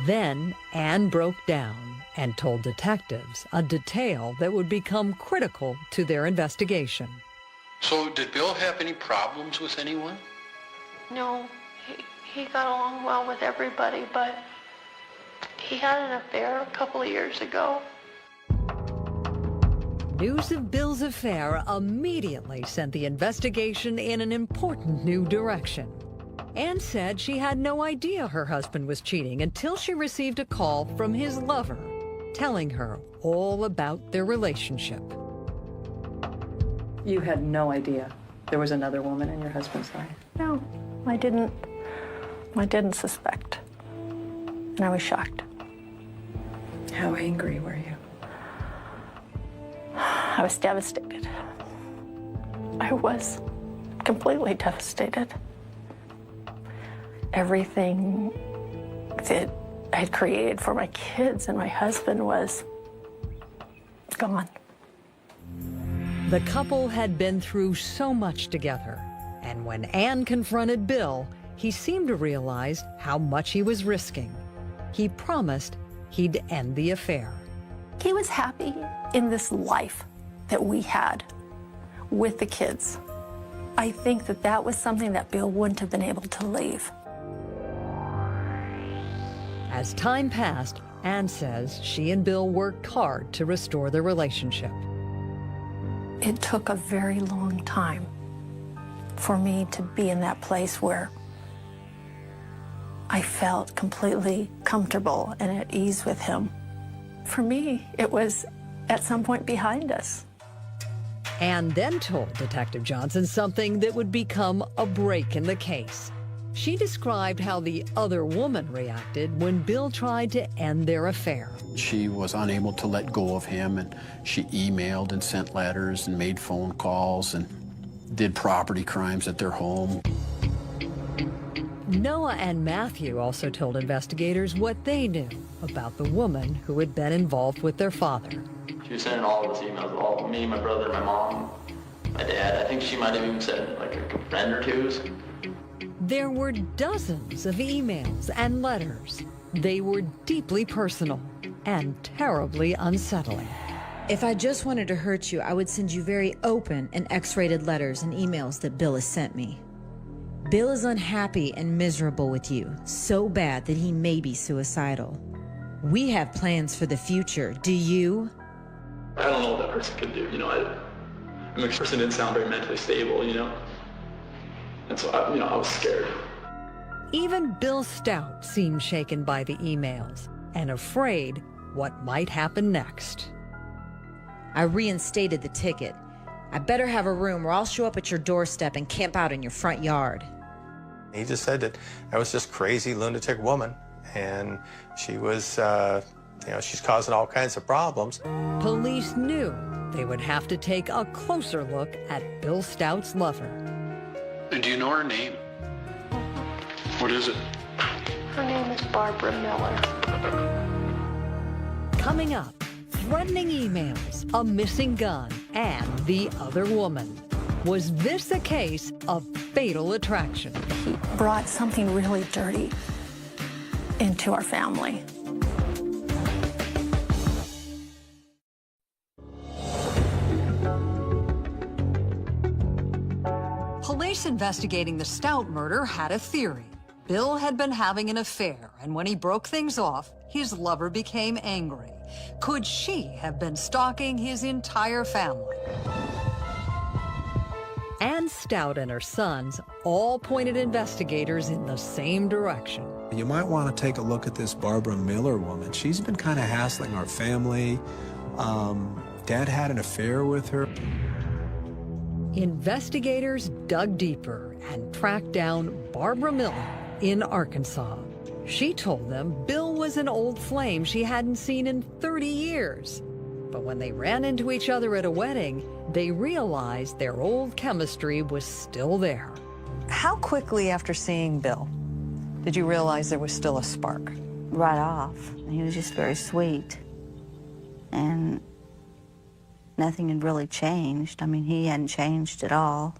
Then Ann broke down and told detectives a detail that would become critical to their investigation. So did Bill have any problems with anyone? No, he got along well with everybody, but he had an affair a couple of years ago. News of Bill's affair immediately sent the investigation in an important new direction. Ann said she had no idea her husband was cheating until she received a call from his lover, telling her all about their relationship. You had no idea there was another woman in your husband's life? No, I didn't suspect, and I was shocked. How angry were you? I was devastated. I was completely devastated. Everything that I had created for my kids and my husband was gone. The couple had been through so much together, and when Ann confronted Bill, he seemed to realize how much he was risking. He promised he'd end the affair. He was happy in this life that we had with the kids. I think that that was something that Bill wouldn't have been able to leave. As time passed, Ann says she and Bill worked hard to restore their relationship. It took a very long time for me to be in that place where I felt completely comfortable and at ease with him. For me, it was at some point behind us. Ann then told Detective Johnson something that would become a break in the case. She described how the other woman reacted when Bill tried to end their affair. She was unable to let go of him, and she emailed and sent letters and made phone calls and did property crimes at their home. Noah and Matthew also told investigators what they knew about the woman who had been involved with their father. She was sending all of us emails, all me, my brother, my mom, my dad. I think she might have even sent like a friend or two's. There were dozens of emails and letters. They were deeply personal and terribly unsettling. If I just wanted to hurt you, I would send you very open and X-rated letters and emails that Bill has sent me. Bill is unhappy and miserable with you, so bad that he may be suicidal. We have plans for the future. Do you? I don't know what that person could do. You know, I mean, the person didn't sound very mentally stable, you know. And so, I was scared. Even Bill Stout seemed shaken by the emails and afraid what might happen next. I reinstated the ticket. I better have a room or I'll show up at your doorstep and camp out in your front yard. He just said that I was just crazy lunatic woman, and she was, she's causing all kinds of problems. Police knew they would have to take a closer look at Bill Stout's lover. And do you know her name? What is it? Her name is Barbara Miller. Coming up, threatening emails, a missing gun, and the other woman. Was this a case of fatal attraction? He brought something really dirty into our family. Police investigating the Stout murder had a theory. Bill had been having an affair, and when he broke things off, his lover became angry. Could she have been stalking his entire family? Ann Stout and her sons all pointed investigators in the same direction. You might want to take a look at this Barbara Miller woman. She's been kind of hassling our family. Dad had an affair with her. Investigators dug deeper and tracked down Barbara Miller in Arkansas. She told them Bill was an old flame she hadn't seen in 30 years. But when they ran into each other at a wedding, they realized their old chemistry was still there. How quickly after seeing Bill did you realize there was still a spark? Right off. He was just very sweet. And nothing had really changed. I mean, he hadn't changed at all.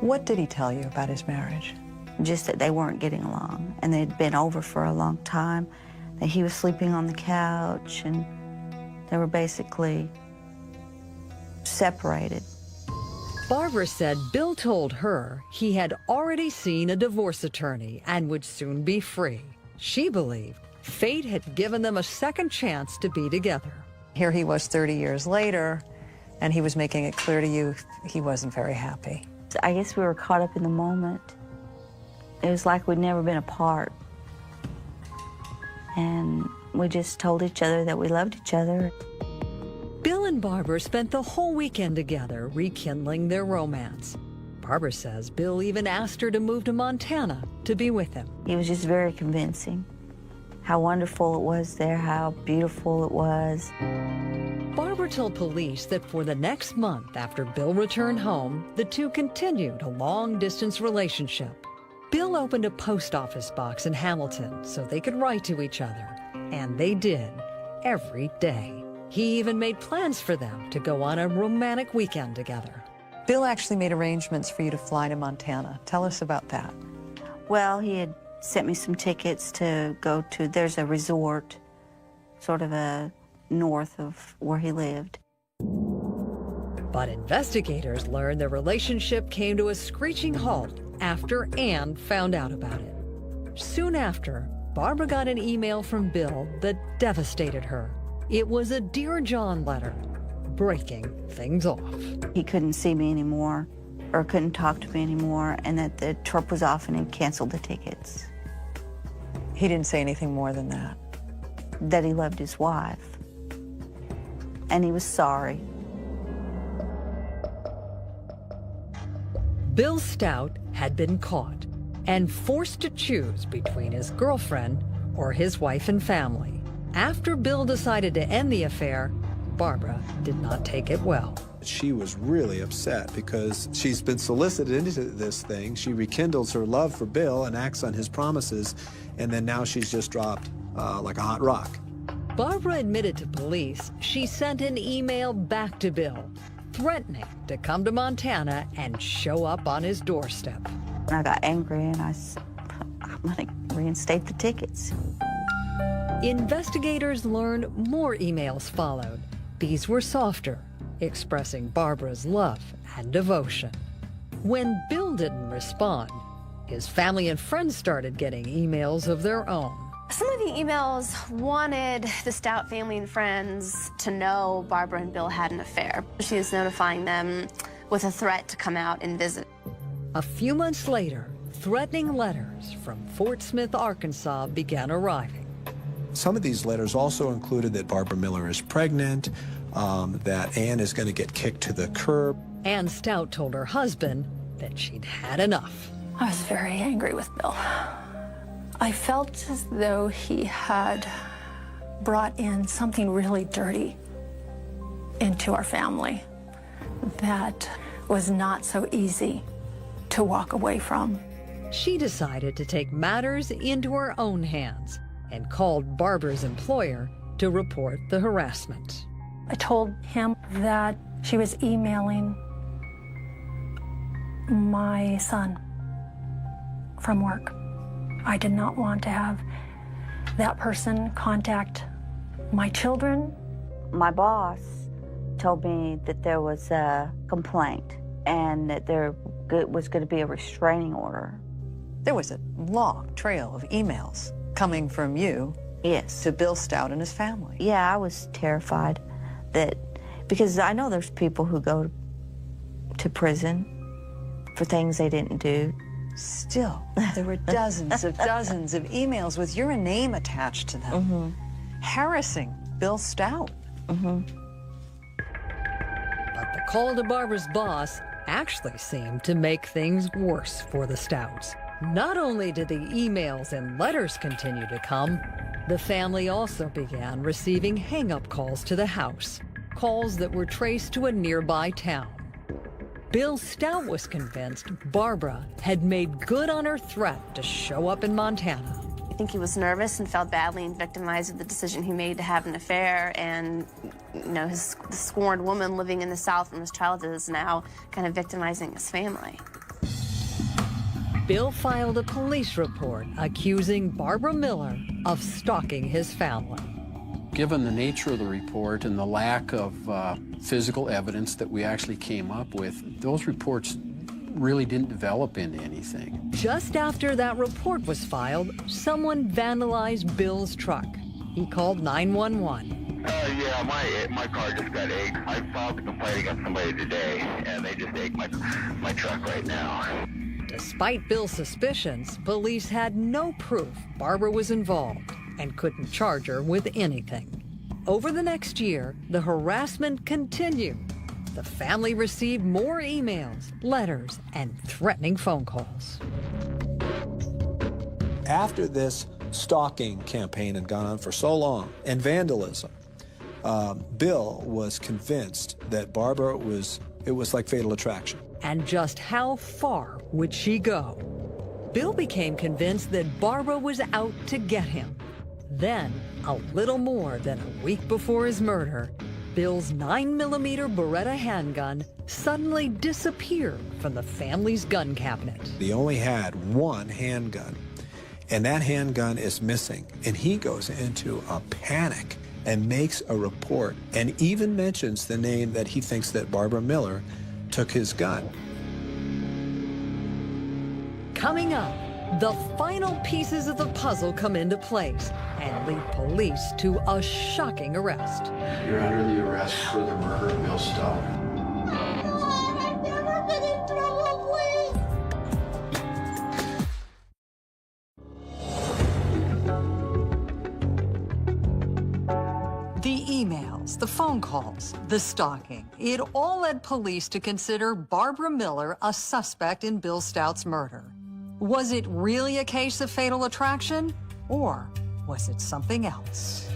What did he tell you about his marriage? Just that they weren't getting along, and they'd been over for a long time, that he was sleeping on the couch, and they were basically separated. Barbara said Bill told her he had already seen a divorce attorney and would soon be free. She believed fate had given them a second chance to be together. Here he was 30 years later, and he was making it clear to you he wasn't very happy. I guess we were caught up in the moment. It was like we'd never been apart. And we just told each other that we loved each other. Bill and Barbara spent the whole weekend together, rekindling their romance. Barbara says Bill even asked her to move to Montana to be with him. He was just very convincing. How wonderful it was there, how beautiful it was. Barbara told police that for the next month after Bill returned home, the two continued a long-distance relationship. Bill opened a post office box in Hamilton so they could write to each other, and they did, every day. He even made plans for them to go on a romantic weekend together. Bill actually made arrangements for you to fly to Montana. Tell us about that. Well, he had sent me some tickets to go to, there's a resort, sort of a north of where he lived. But investigators learned the relationship came to a screeching halt after Ann found out about it. Soon after, Barbara got an email from Bill that devastated her. It was a Dear John letter, breaking things off. He couldn't see me anymore, or couldn't talk to me anymore, and that the trip was off and he canceled the tickets. He didn't say anything more than that? That he loved his wife. And he was sorry. Bill Stout had been caught and forced to choose between his girlfriend or his wife and family. After Bill decided to end the affair, Barbara did not take it well. She was really upset because she's been solicited into this thing. She rekindles her love for Bill and acts on his promises, and then now she's just dropped like a hot rock. Barbara admitted to police she sent an email back to Bill, threatening to come to Montana and show up on his doorstep. I got angry and I said, I'm going to reinstate the tickets. Investigators learned more emails followed. These were softer, expressing Barbara's love and devotion. When Bill didn't respond, his family and friends started getting emails of their own. Some of the emails wanted the Stout family and friends to know Barbara and Bill had an affair. She was notifying them with a threat to come out and visit. A few months later, threatening letters from Fort Smith, Arkansas began arriving. Some of these letters also included that Barbara Miller is pregnant, that Ann is going to get kicked to the curb. Ann Stout told her husband that she'd had enough. I was very angry with Bill. I felt as though he had brought in something really dirty into our family that was not so easy to walk away from. She decided to take matters into her own hands and called Barbara's employer to report the harassment. I told him that she was emailing my son from work. I did not want to have that person contact my children. My boss told me that there was a complaint and that there was going to be a restraining order. There was a long trail of emails coming from you, yes, to Bill Stout and his family. Yeah, I was terrified that, because I know there's people who go to prison for things they didn't do. Still, there were dozens of emails with your name attached to them, harassing Bill Stout. But the call to Barbara's boss actually seemed to make things worse for the Stouts. Not only did the emails and letters continue to come, The family also began receiving hang-up calls to the house, calls that were traced to a nearby town. Bill Stout was convinced Barbara had made good on her threat to show up in Montana. I think he was nervous and felt badly and victimized of the decision he made to have an affair, and the scorned woman living in the South from his childhood is now kind of victimizing his family. Bill filed a police report accusing Barbara Miller of stalking his family. Given the nature of the report and the lack of physical evidence that we actually came up with, those reports really didn't develop into anything. Just after that report was filed, someone vandalized Bill's truck. He called 911. Yeah, my car just got egged. I filed a complaint against somebody today, and they just egged my truck right now. Despite Bill's suspicions, police had no proof Barbara was involved and couldn't charge her with anything. Over the next year, the harassment continued. The family received more emails, letters, and threatening phone calls. After this stalking campaign had gone on for so long, and vandalism, Bill was convinced that Barbara it was like fatal attraction. And just how far would she go? Bill became convinced that Barbara was out to get him. Then, a little more than a week before his murder, Bill's 9mm Beretta handgun suddenly disappeared from the family's gun cabinet. He only had one handgun, and that handgun is missing. And he goes into a panic and makes a report and even mentions the name that he thinks that Barbara Miller took his gun. Coming up, the final pieces of the puzzle come into place and lead police to a shocking arrest. You're under the arrest for the murder of Bill Stout. I've never been in trouble, please. The emails, the phone calls, the stalking, it all led police to consider Barbara Miller a suspect in Bill Stout's murder. Was it really a case of fatal attraction, or was it something else?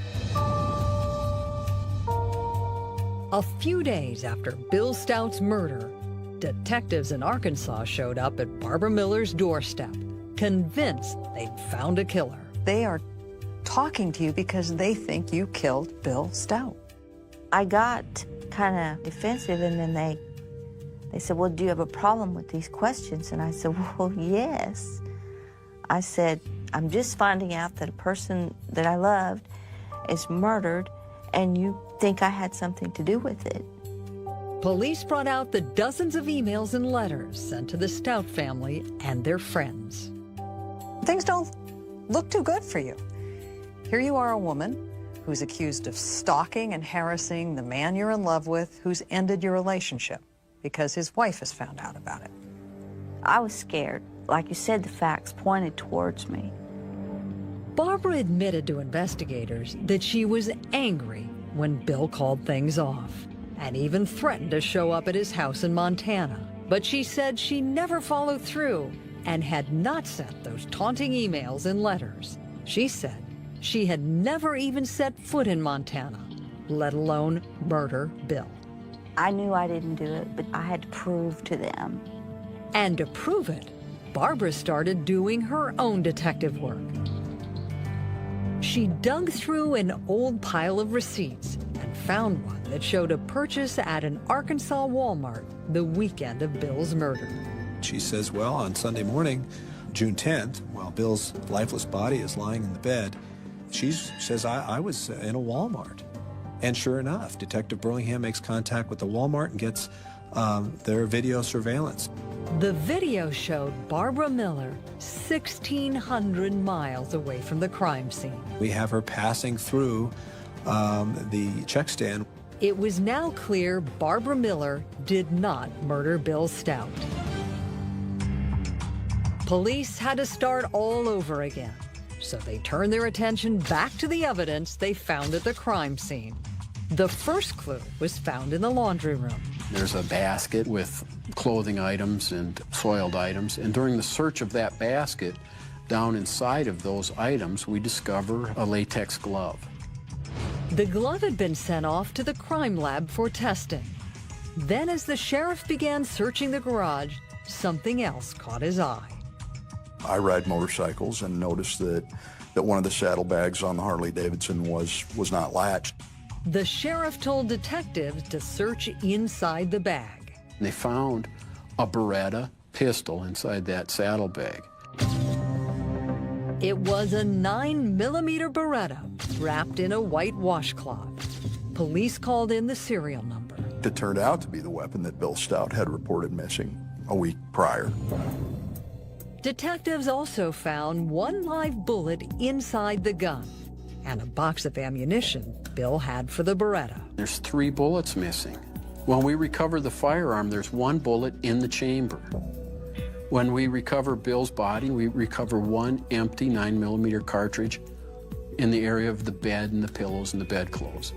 A few days after Bill Stout's murder, detectives in Arkansas showed up at Barbara Miller's doorstep, convinced they'd found a killer. They are talking to you because they think you killed Bill Stout. I got kind of defensive, and then they said, well, do you have a problem with these questions? And I said, well, yes. I said, I'm just finding out that a person that I loved is murdered, and you think I had something to do with it. Police brought out the dozens of emails and letters sent to the Stout family and their friends. Things don't look too good for you. Here you are, a woman who's accused of stalking and harassing the man you're in love with, who's ended your relationship because his wife has found out about it. I was scared. Like you said, the facts pointed towards me. Barbara admitted to investigators that she was angry when Bill called things off and even threatened to show up at his house in Montana. But she said she never followed through and had not sent those taunting emails and letters. She said she had never even set foot in Montana, let alone murder Bill. I knew I didn't do it, but I had to prove to them. And to prove it, Barbara started doing her own detective work. She dug through an old pile of receipts and found one that showed a purchase at an Arkansas Walmart the weekend of Bill's murder. She says, well, on Sunday morning, June 10th, while Bill's lifeless body is lying in the bed, she says, I was in a Walmart. And sure enough, Detective Burlingham makes contact with the Walmart and gets their video surveillance. The video showed Barbara Miller 1,600 miles away from the crime scene. We have her passing through the check stand. It was now clear Barbara Miller did not murder Bill Stout. Police had to start all over again, so they turned their attention back to the evidence they found at the crime scene. The first clue was found in the laundry room. There's a basket with clothing items and soiled items, and during the search of that basket, Down inside of those items, we discover a latex glove. The glove had been sent off to the crime lab for testing. Then, as the sheriff began searching the garage, something else caught his eye. I ride motorcycles and noticed that one of the saddlebags on the Harley-Davidson was not latched. The sheriff told detectives to search inside the bag. They found a Beretta pistol inside that saddlebag. It was a 9mm Beretta wrapped in a white washcloth. Police called in the serial number. It turned out to be the weapon that Bill Stout had reported missing a week prior. Detectives also found one live bullet inside the gun and a box of ammunition Bill had for the Beretta. There's 3 bullets missing. When we recover the firearm, there's 1 bullet in the chamber. When we recover Bill's body, we recover 1 empty 9mm cartridge in the area of the bed and the pillows and the bedclothes.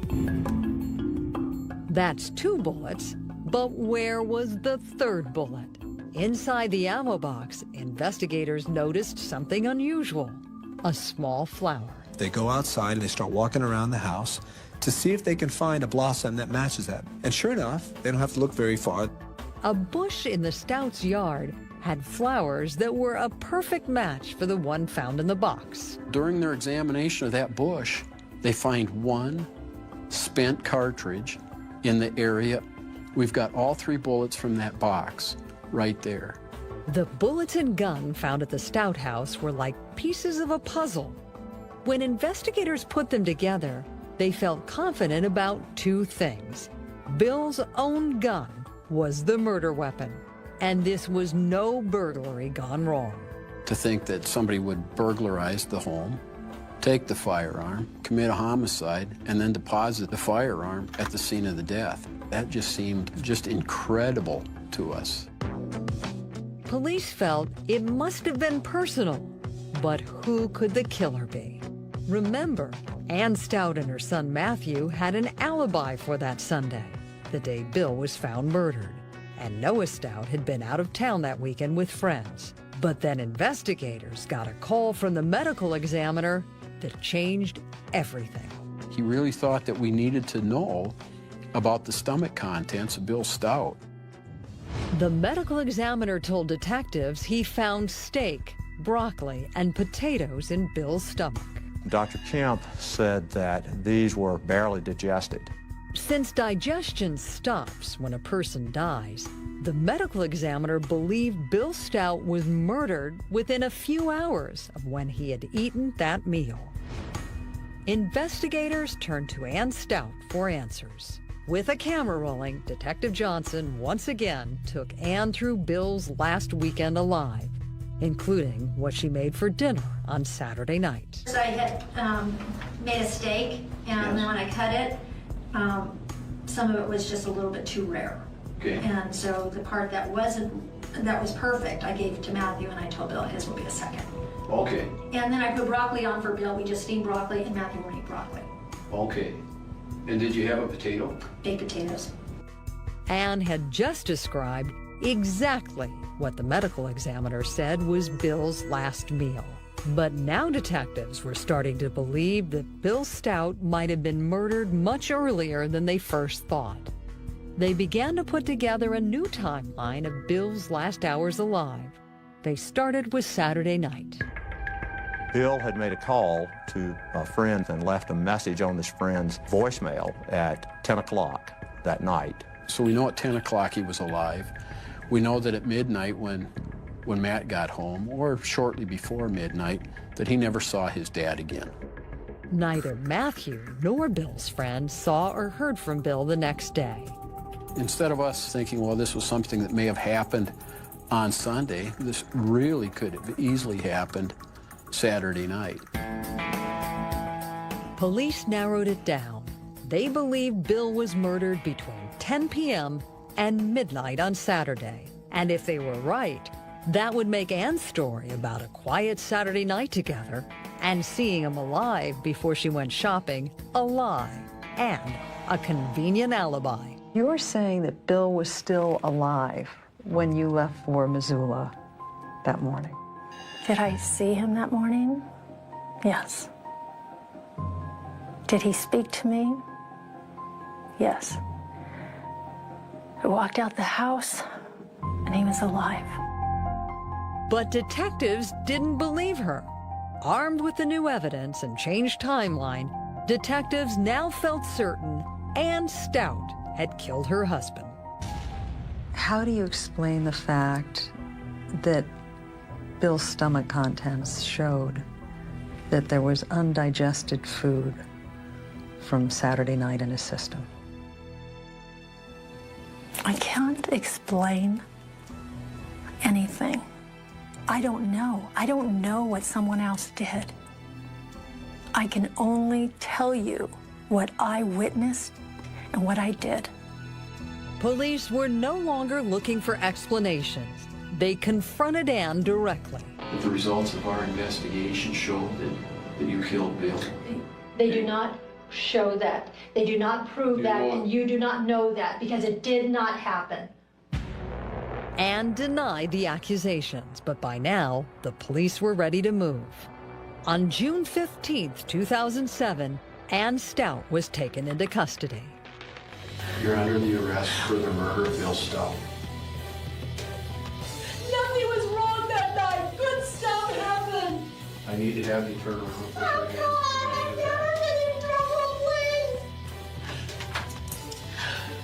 That's 2 bullets, but where was the 3rd bullet? Inside the ammo box, investigators noticed something unusual, a small flower. They go outside and they start walking around the house to see if they can find a blossom that matches that. And sure enough, they don't have to look very far. A bush in the Stouts' yard had flowers that were a perfect match for the one found in the box. During their examination of that bush, they find 1 spent cartridge in the area. We've got all 3 bullets from that box right there. The bullets and gun found at the Stout house were like pieces of a puzzle. When investigators put them together, they felt confident about 2 things. Bill's own gun was the murder weapon, and this was no burglary gone wrong. To think that somebody would burglarize the home, take the firearm, commit a homicide, and then deposit the firearm at the scene of the death, that just seemed just incredible to us. Police felt it must have been personal, but who could the killer be? Remember, Ann Stout and her son Matthew had an alibi for that Sunday, the day Bill was found murdered. And Noah Stout had been out of town that weekend with friends. But then investigators got a call from the medical examiner that changed everything. He really thought that we needed to know about the stomach contents of Bill Stout. The medical examiner told detectives he found steak, broccoli, and potatoes in Bill's stomach. Dr. Kemp said that these were barely digested. Since digestion stops when a person dies, the medical examiner believed Bill Stout was murdered within a few hours of when he had eaten that meal. Investigators turned to Ann Stout for answers. With a camera rolling, Detective Johnson once again took Ann through Bill's last weekend alive, including what she made for dinner on Saturday night. So I had made a steak, and then when I cut it, some of it was just a little bit too rare. Okay. And so the part that was perfect, I gave to Matthew, and I told Bill his will be a second. Okay. And then I put broccoli on for Bill. We just steamed broccoli, and Matthew won't eat broccoli. Okay. And did you have a potato? Baked potatoes. Ann had just described exactly what the medical examiner said was Bill's last meal. But now detectives were starting to believe that Bill Stout might have been murdered much earlier than they first thought. They began to put together a new timeline of Bill's last hours alive. They started with Saturday night. Bill had made a call to a friend and left a message on this friend's voicemail at 10 o'clock that night. So we know at 10 o'clock he was alive. We know that at midnight when Matt got home, or shortly before midnight, that he never saw his dad again. Neither Matthew nor Bill's friend saw or heard from Bill the next day. Instead of us thinking, well, this was something that may have happened on Sunday, this really could have easily happened Saturday night. Police narrowed it down. They believe Bill was murdered between 10 p.m. and midnight on Saturday. And if they were right, that would make Ann's story about a quiet Saturday night together and seeing him alive before she went shopping a lie and a convenient alibi. You're saying that Bill was still alive when you left for Missoula that morning? Did I see him that morning? Yes. Did he speak to me? Yes. I walked out the house, and he was alive. But detectives didn't believe her. Armed with the new evidence and changed timeline, detectives now felt certain Ann Stout had killed her husband. How do you explain the fact that Bill's stomach contents showed that there was undigested food from Saturday night in his system? I can't explain anything. I don't know. I don't know what someone else did. I can only tell you what I witnessed and what I did. Police were no longer looking for explanations. They confronted Ann directly. But the results of our investigation show that you killed Bill. They do not show that. They do not prove that, and you do not know that because it did not happen. Ann denied the accusations, but by now, the police were ready to move. On June 15th, 2007, Ann Stout was taken into custody. You're under the arrest for the murder of Bill Stout. Nothing was wrong that night. Good stuff happened. I need to have you turn around. Put your hands I've never been in trouble, please.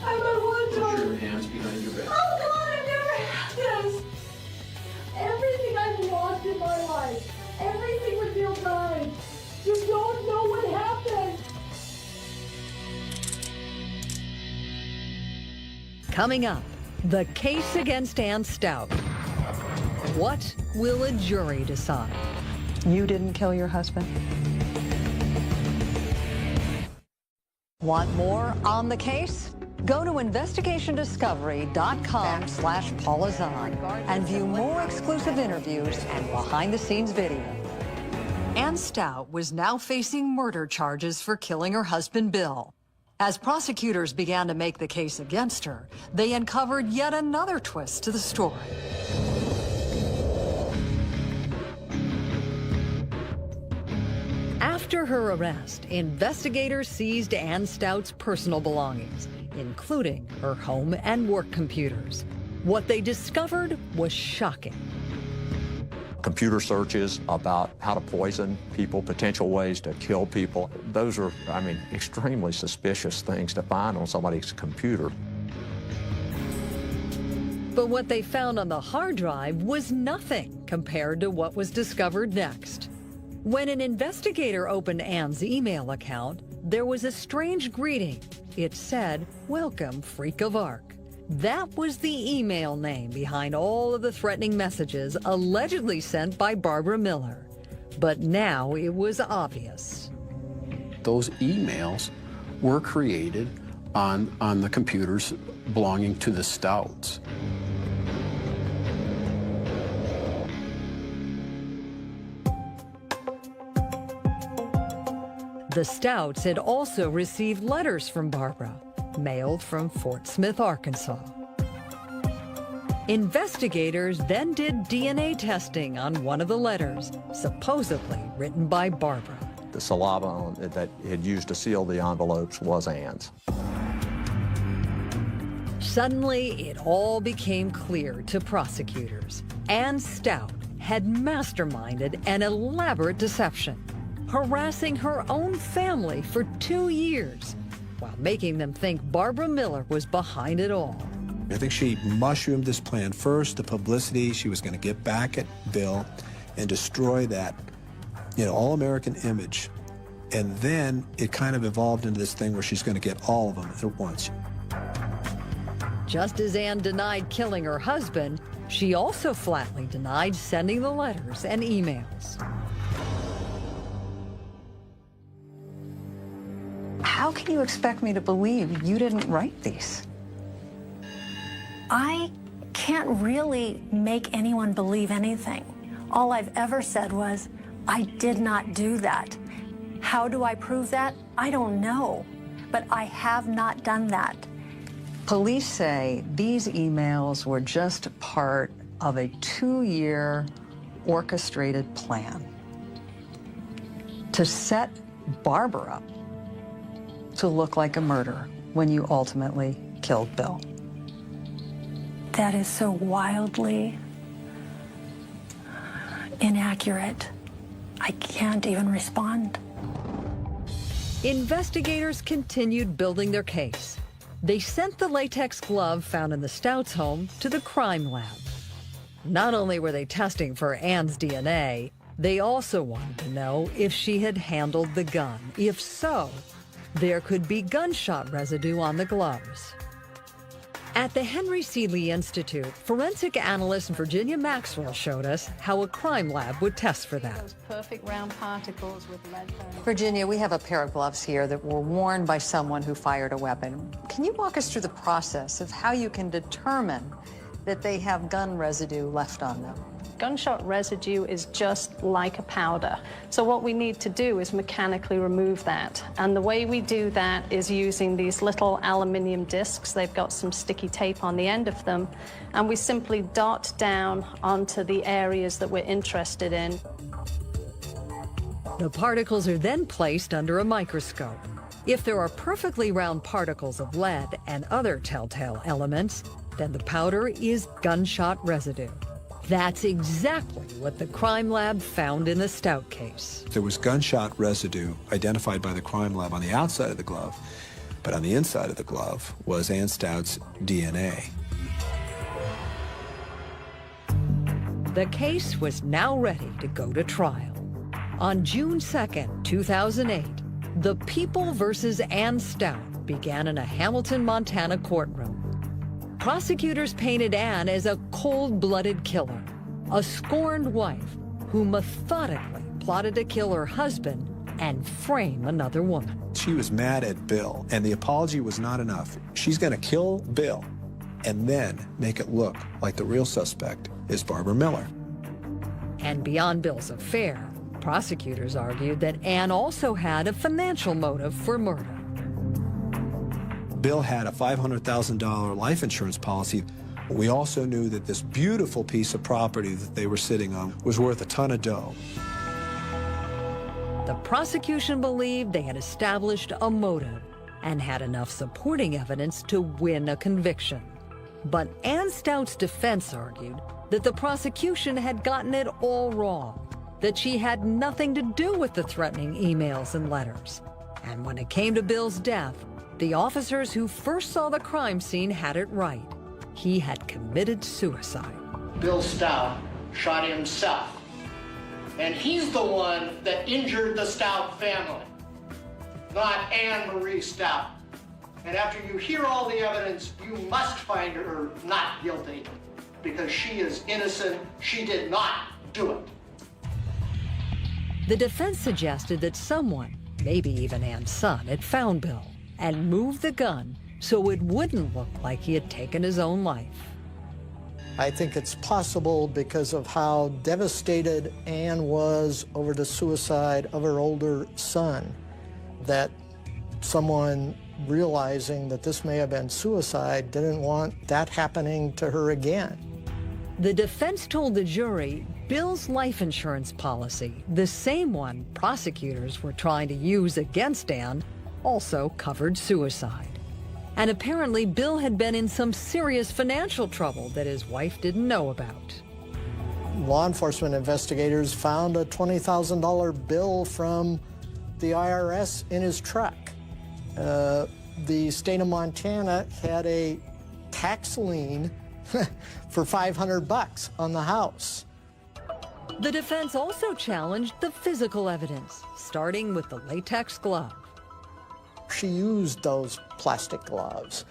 I'm a wood Put your hands behind your back. Oh God, I've never had this. Everything I've lost in my life, everything with Bill died. You don't know what happened. Coming up, the case against Ann Stout. What will a jury decide? You didn't kill your husband? Want more on the case? Go to investigationdiscovery.com/Paula Zahn and view more exclusive interviews and behind-the-scenes video. Ann Stout was now facing murder charges for killing her husband, Bill. As prosecutors began to make the case against her, they uncovered yet another twist to the story. After her arrest, investigators seized Ann Stout's personal belongings, including her home and work computers. What they discovered was shocking. Computer searches about how to poison people, potential ways to kill people. Those are, I mean, extremely suspicious things to find on somebody's computer. But what they found on the hard drive was nothing compared to what was discovered next. When an investigator opened Ann's email account, there was a strange greeting. It said, "Welcome, Freak of Arc." That was the email name behind all of the threatening messages allegedly sent by Barbara Miller. But now it was obvious. Those emails were created on the computers belonging to the Stouts. The Stouts had also received letters from Barbara, mailed from Fort Smith, Arkansas. Investigators then did DNA testing on one of the letters, supposedly written by Barbara. The saliva that had used to seal the envelopes was Ann's. Suddenly, it all became clear to prosecutors. Ann Stout had masterminded an elaborate deception, harassing her own family for 2 years, while making them think Barbara Miller was behind it all. I think she mushroomed this plan. First, the publicity. She was going to get back at Bill and destroy that, all-American image. And then it kind of evolved into this thing where she's going to get all of them at once. Just as Ann denied killing her husband, she also flatly denied sending the letters and emails. How can you expect me to believe you didn't write these? I can't really make anyone believe anything. All I've ever said was, I did not do that. How do I prove that? I don't know, but I have not done that. Police say these emails were just part of a 2-year orchestrated plan to set Barbara up to look like a murderer when you ultimately killed Bill? That is so wildly inaccurate. I can't even respond. Investigators continued building their case. They sent the latex glove found in the Stouts home to the crime lab. Not only were they testing for Ann's DNA, they also wanted to know if she had handled the gun. If so, there could be gunshot residue on the gloves. At the Henry C. Lee Institute, forensic analyst Virginia Maxwell showed us how a crime lab would test for that. Those perfect round particles with lead. Virginia, we have a pair of gloves here that were worn by someone who fired a weapon. Can you walk us through the process of how you can determine that they have gun residue left on them? Gunshot residue is just like a powder. So what we need to do is mechanically remove that. And the way we do that is using these little aluminium discs. They've got some sticky tape on the end of them. And we simply dot down onto the areas that we're interested in. The particles are then placed under a microscope. If there are perfectly round particles of lead and other telltale elements, then the powder is gunshot residue. That's exactly what the crime lab found in the Stout case. There was gunshot residue identified by the crime lab on the outside of the glove, but on the inside of the glove was Ann Stout's DNA. The case was now ready to go to trial. On June 2nd, 2008, the People versus Ann Stout began in a Hamilton, Montana courtroom. Prosecutors painted Ann as a cold-blooded killer, a scorned wife who methodically plotted to kill her husband and frame another woman. She was mad at Bill, and the apology was not enough. She's going to kill Bill and then make it look like the real suspect is Barbara Miller. And beyond Bill's affair, prosecutors argued that Ann also had a financial motive for murder. Bill had a $500,000 life insurance policy. We also knew that this beautiful piece of property that they were sitting on was worth a ton of dough. The prosecution believed they had established a motive and had enough supporting evidence to win a conviction. But Ann Stout's defense argued that the prosecution had gotten it all wrong, that she had nothing to do with the threatening emails and letters. And when it came to Bill's death, the officers who first saw the crime scene had it right. He had committed suicide. Bill Stout shot himself. And he's the one that injured the Stout family, not Anne Marie Stout. And after you hear all the evidence, you must find her not guilty because she is innocent. She did not do it. The defense suggested that someone, maybe even Ann's son, had found Bill and moved the gun so it wouldn't look like he had taken his own life. I think it's possible because of how devastated Anne was over the suicide of her older son, that someone realizing that this may have been suicide didn't want that happening to her again. The defense told the jury Bill's life insurance policy, the same one prosecutors were trying to use against Anne, also covered suicide. And apparently Bill had been in some serious financial trouble that his wife didn't know about. Law enforcement investigators found a $20,000 bill from the IRS in his truck. The state of Montana had a tax lien for $500 on the house. The defense also challenged the physical evidence, starting with the latex glove. She used those plastic gloves.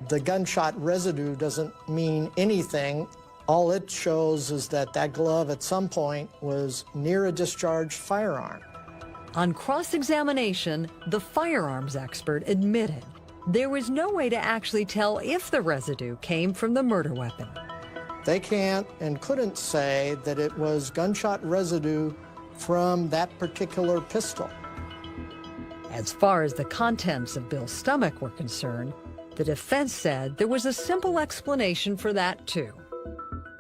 The gunshot residue doesn't mean anything. All it shows is that that glove at some point was near a discharged firearm. On cross-examination, the firearms expert admitted there was no way to actually tell if the residue came from the murder weapon. They can't and couldn't say that it was gunshot residue from that particular pistol. As far as the contents of Bill's stomach were concerned, the defense said there was a simple explanation for that, too.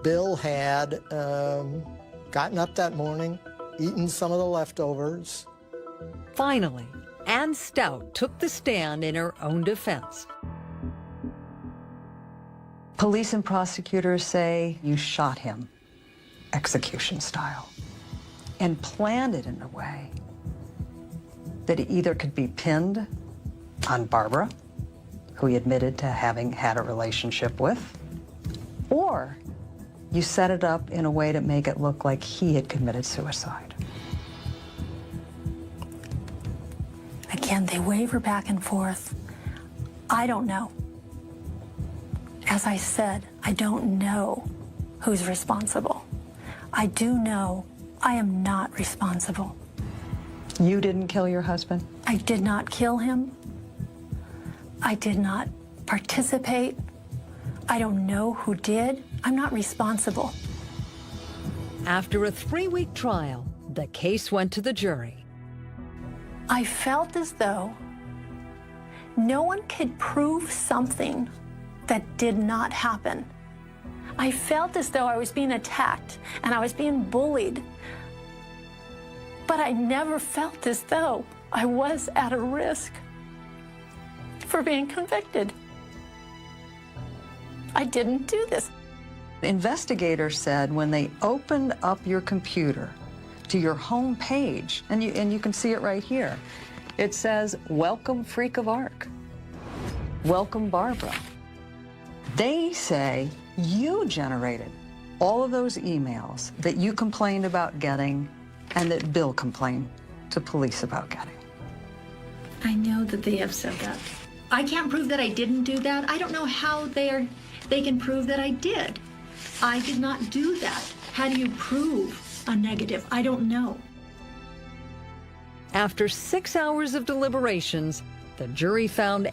Bill had gotten up that morning, eaten some of the leftovers. Finally, Ann Stout took the stand in her own defense. Police and prosecutors say you shot him, execution style, and planned it in a way that he either could be pinned on Barbara, who he admitted to having had a relationship with, or you set it up in a way to make it look like he had committed suicide. Again, they waver back and forth. I don't know. As I said, I don't know who's responsible. I do know I am not responsible. You didn't kill your husband? I did not kill him. I did not participate. I don't know who did. I'm not responsible. After a 3-week trial, the case went to the jury. I felt as though no one could prove something that did not happen. I felt as though I was being attacked and I was being bullied. But I never felt as though I was at a risk for being convicted. I didn't do this. Investigators said when they opened up your computer to your home page, and you can see it right here, it says, "Welcome, Freak of Arc. Welcome, Barbara." They say you generated all of those emails that you complained about getting and that Bill complained to police about getting. I know that they have said that. I can't prove that I didn't do that. I don't know how they can prove that I did. I did not do that. How do you prove a negative? I don't know. After 6 hours of deliberations, the jury found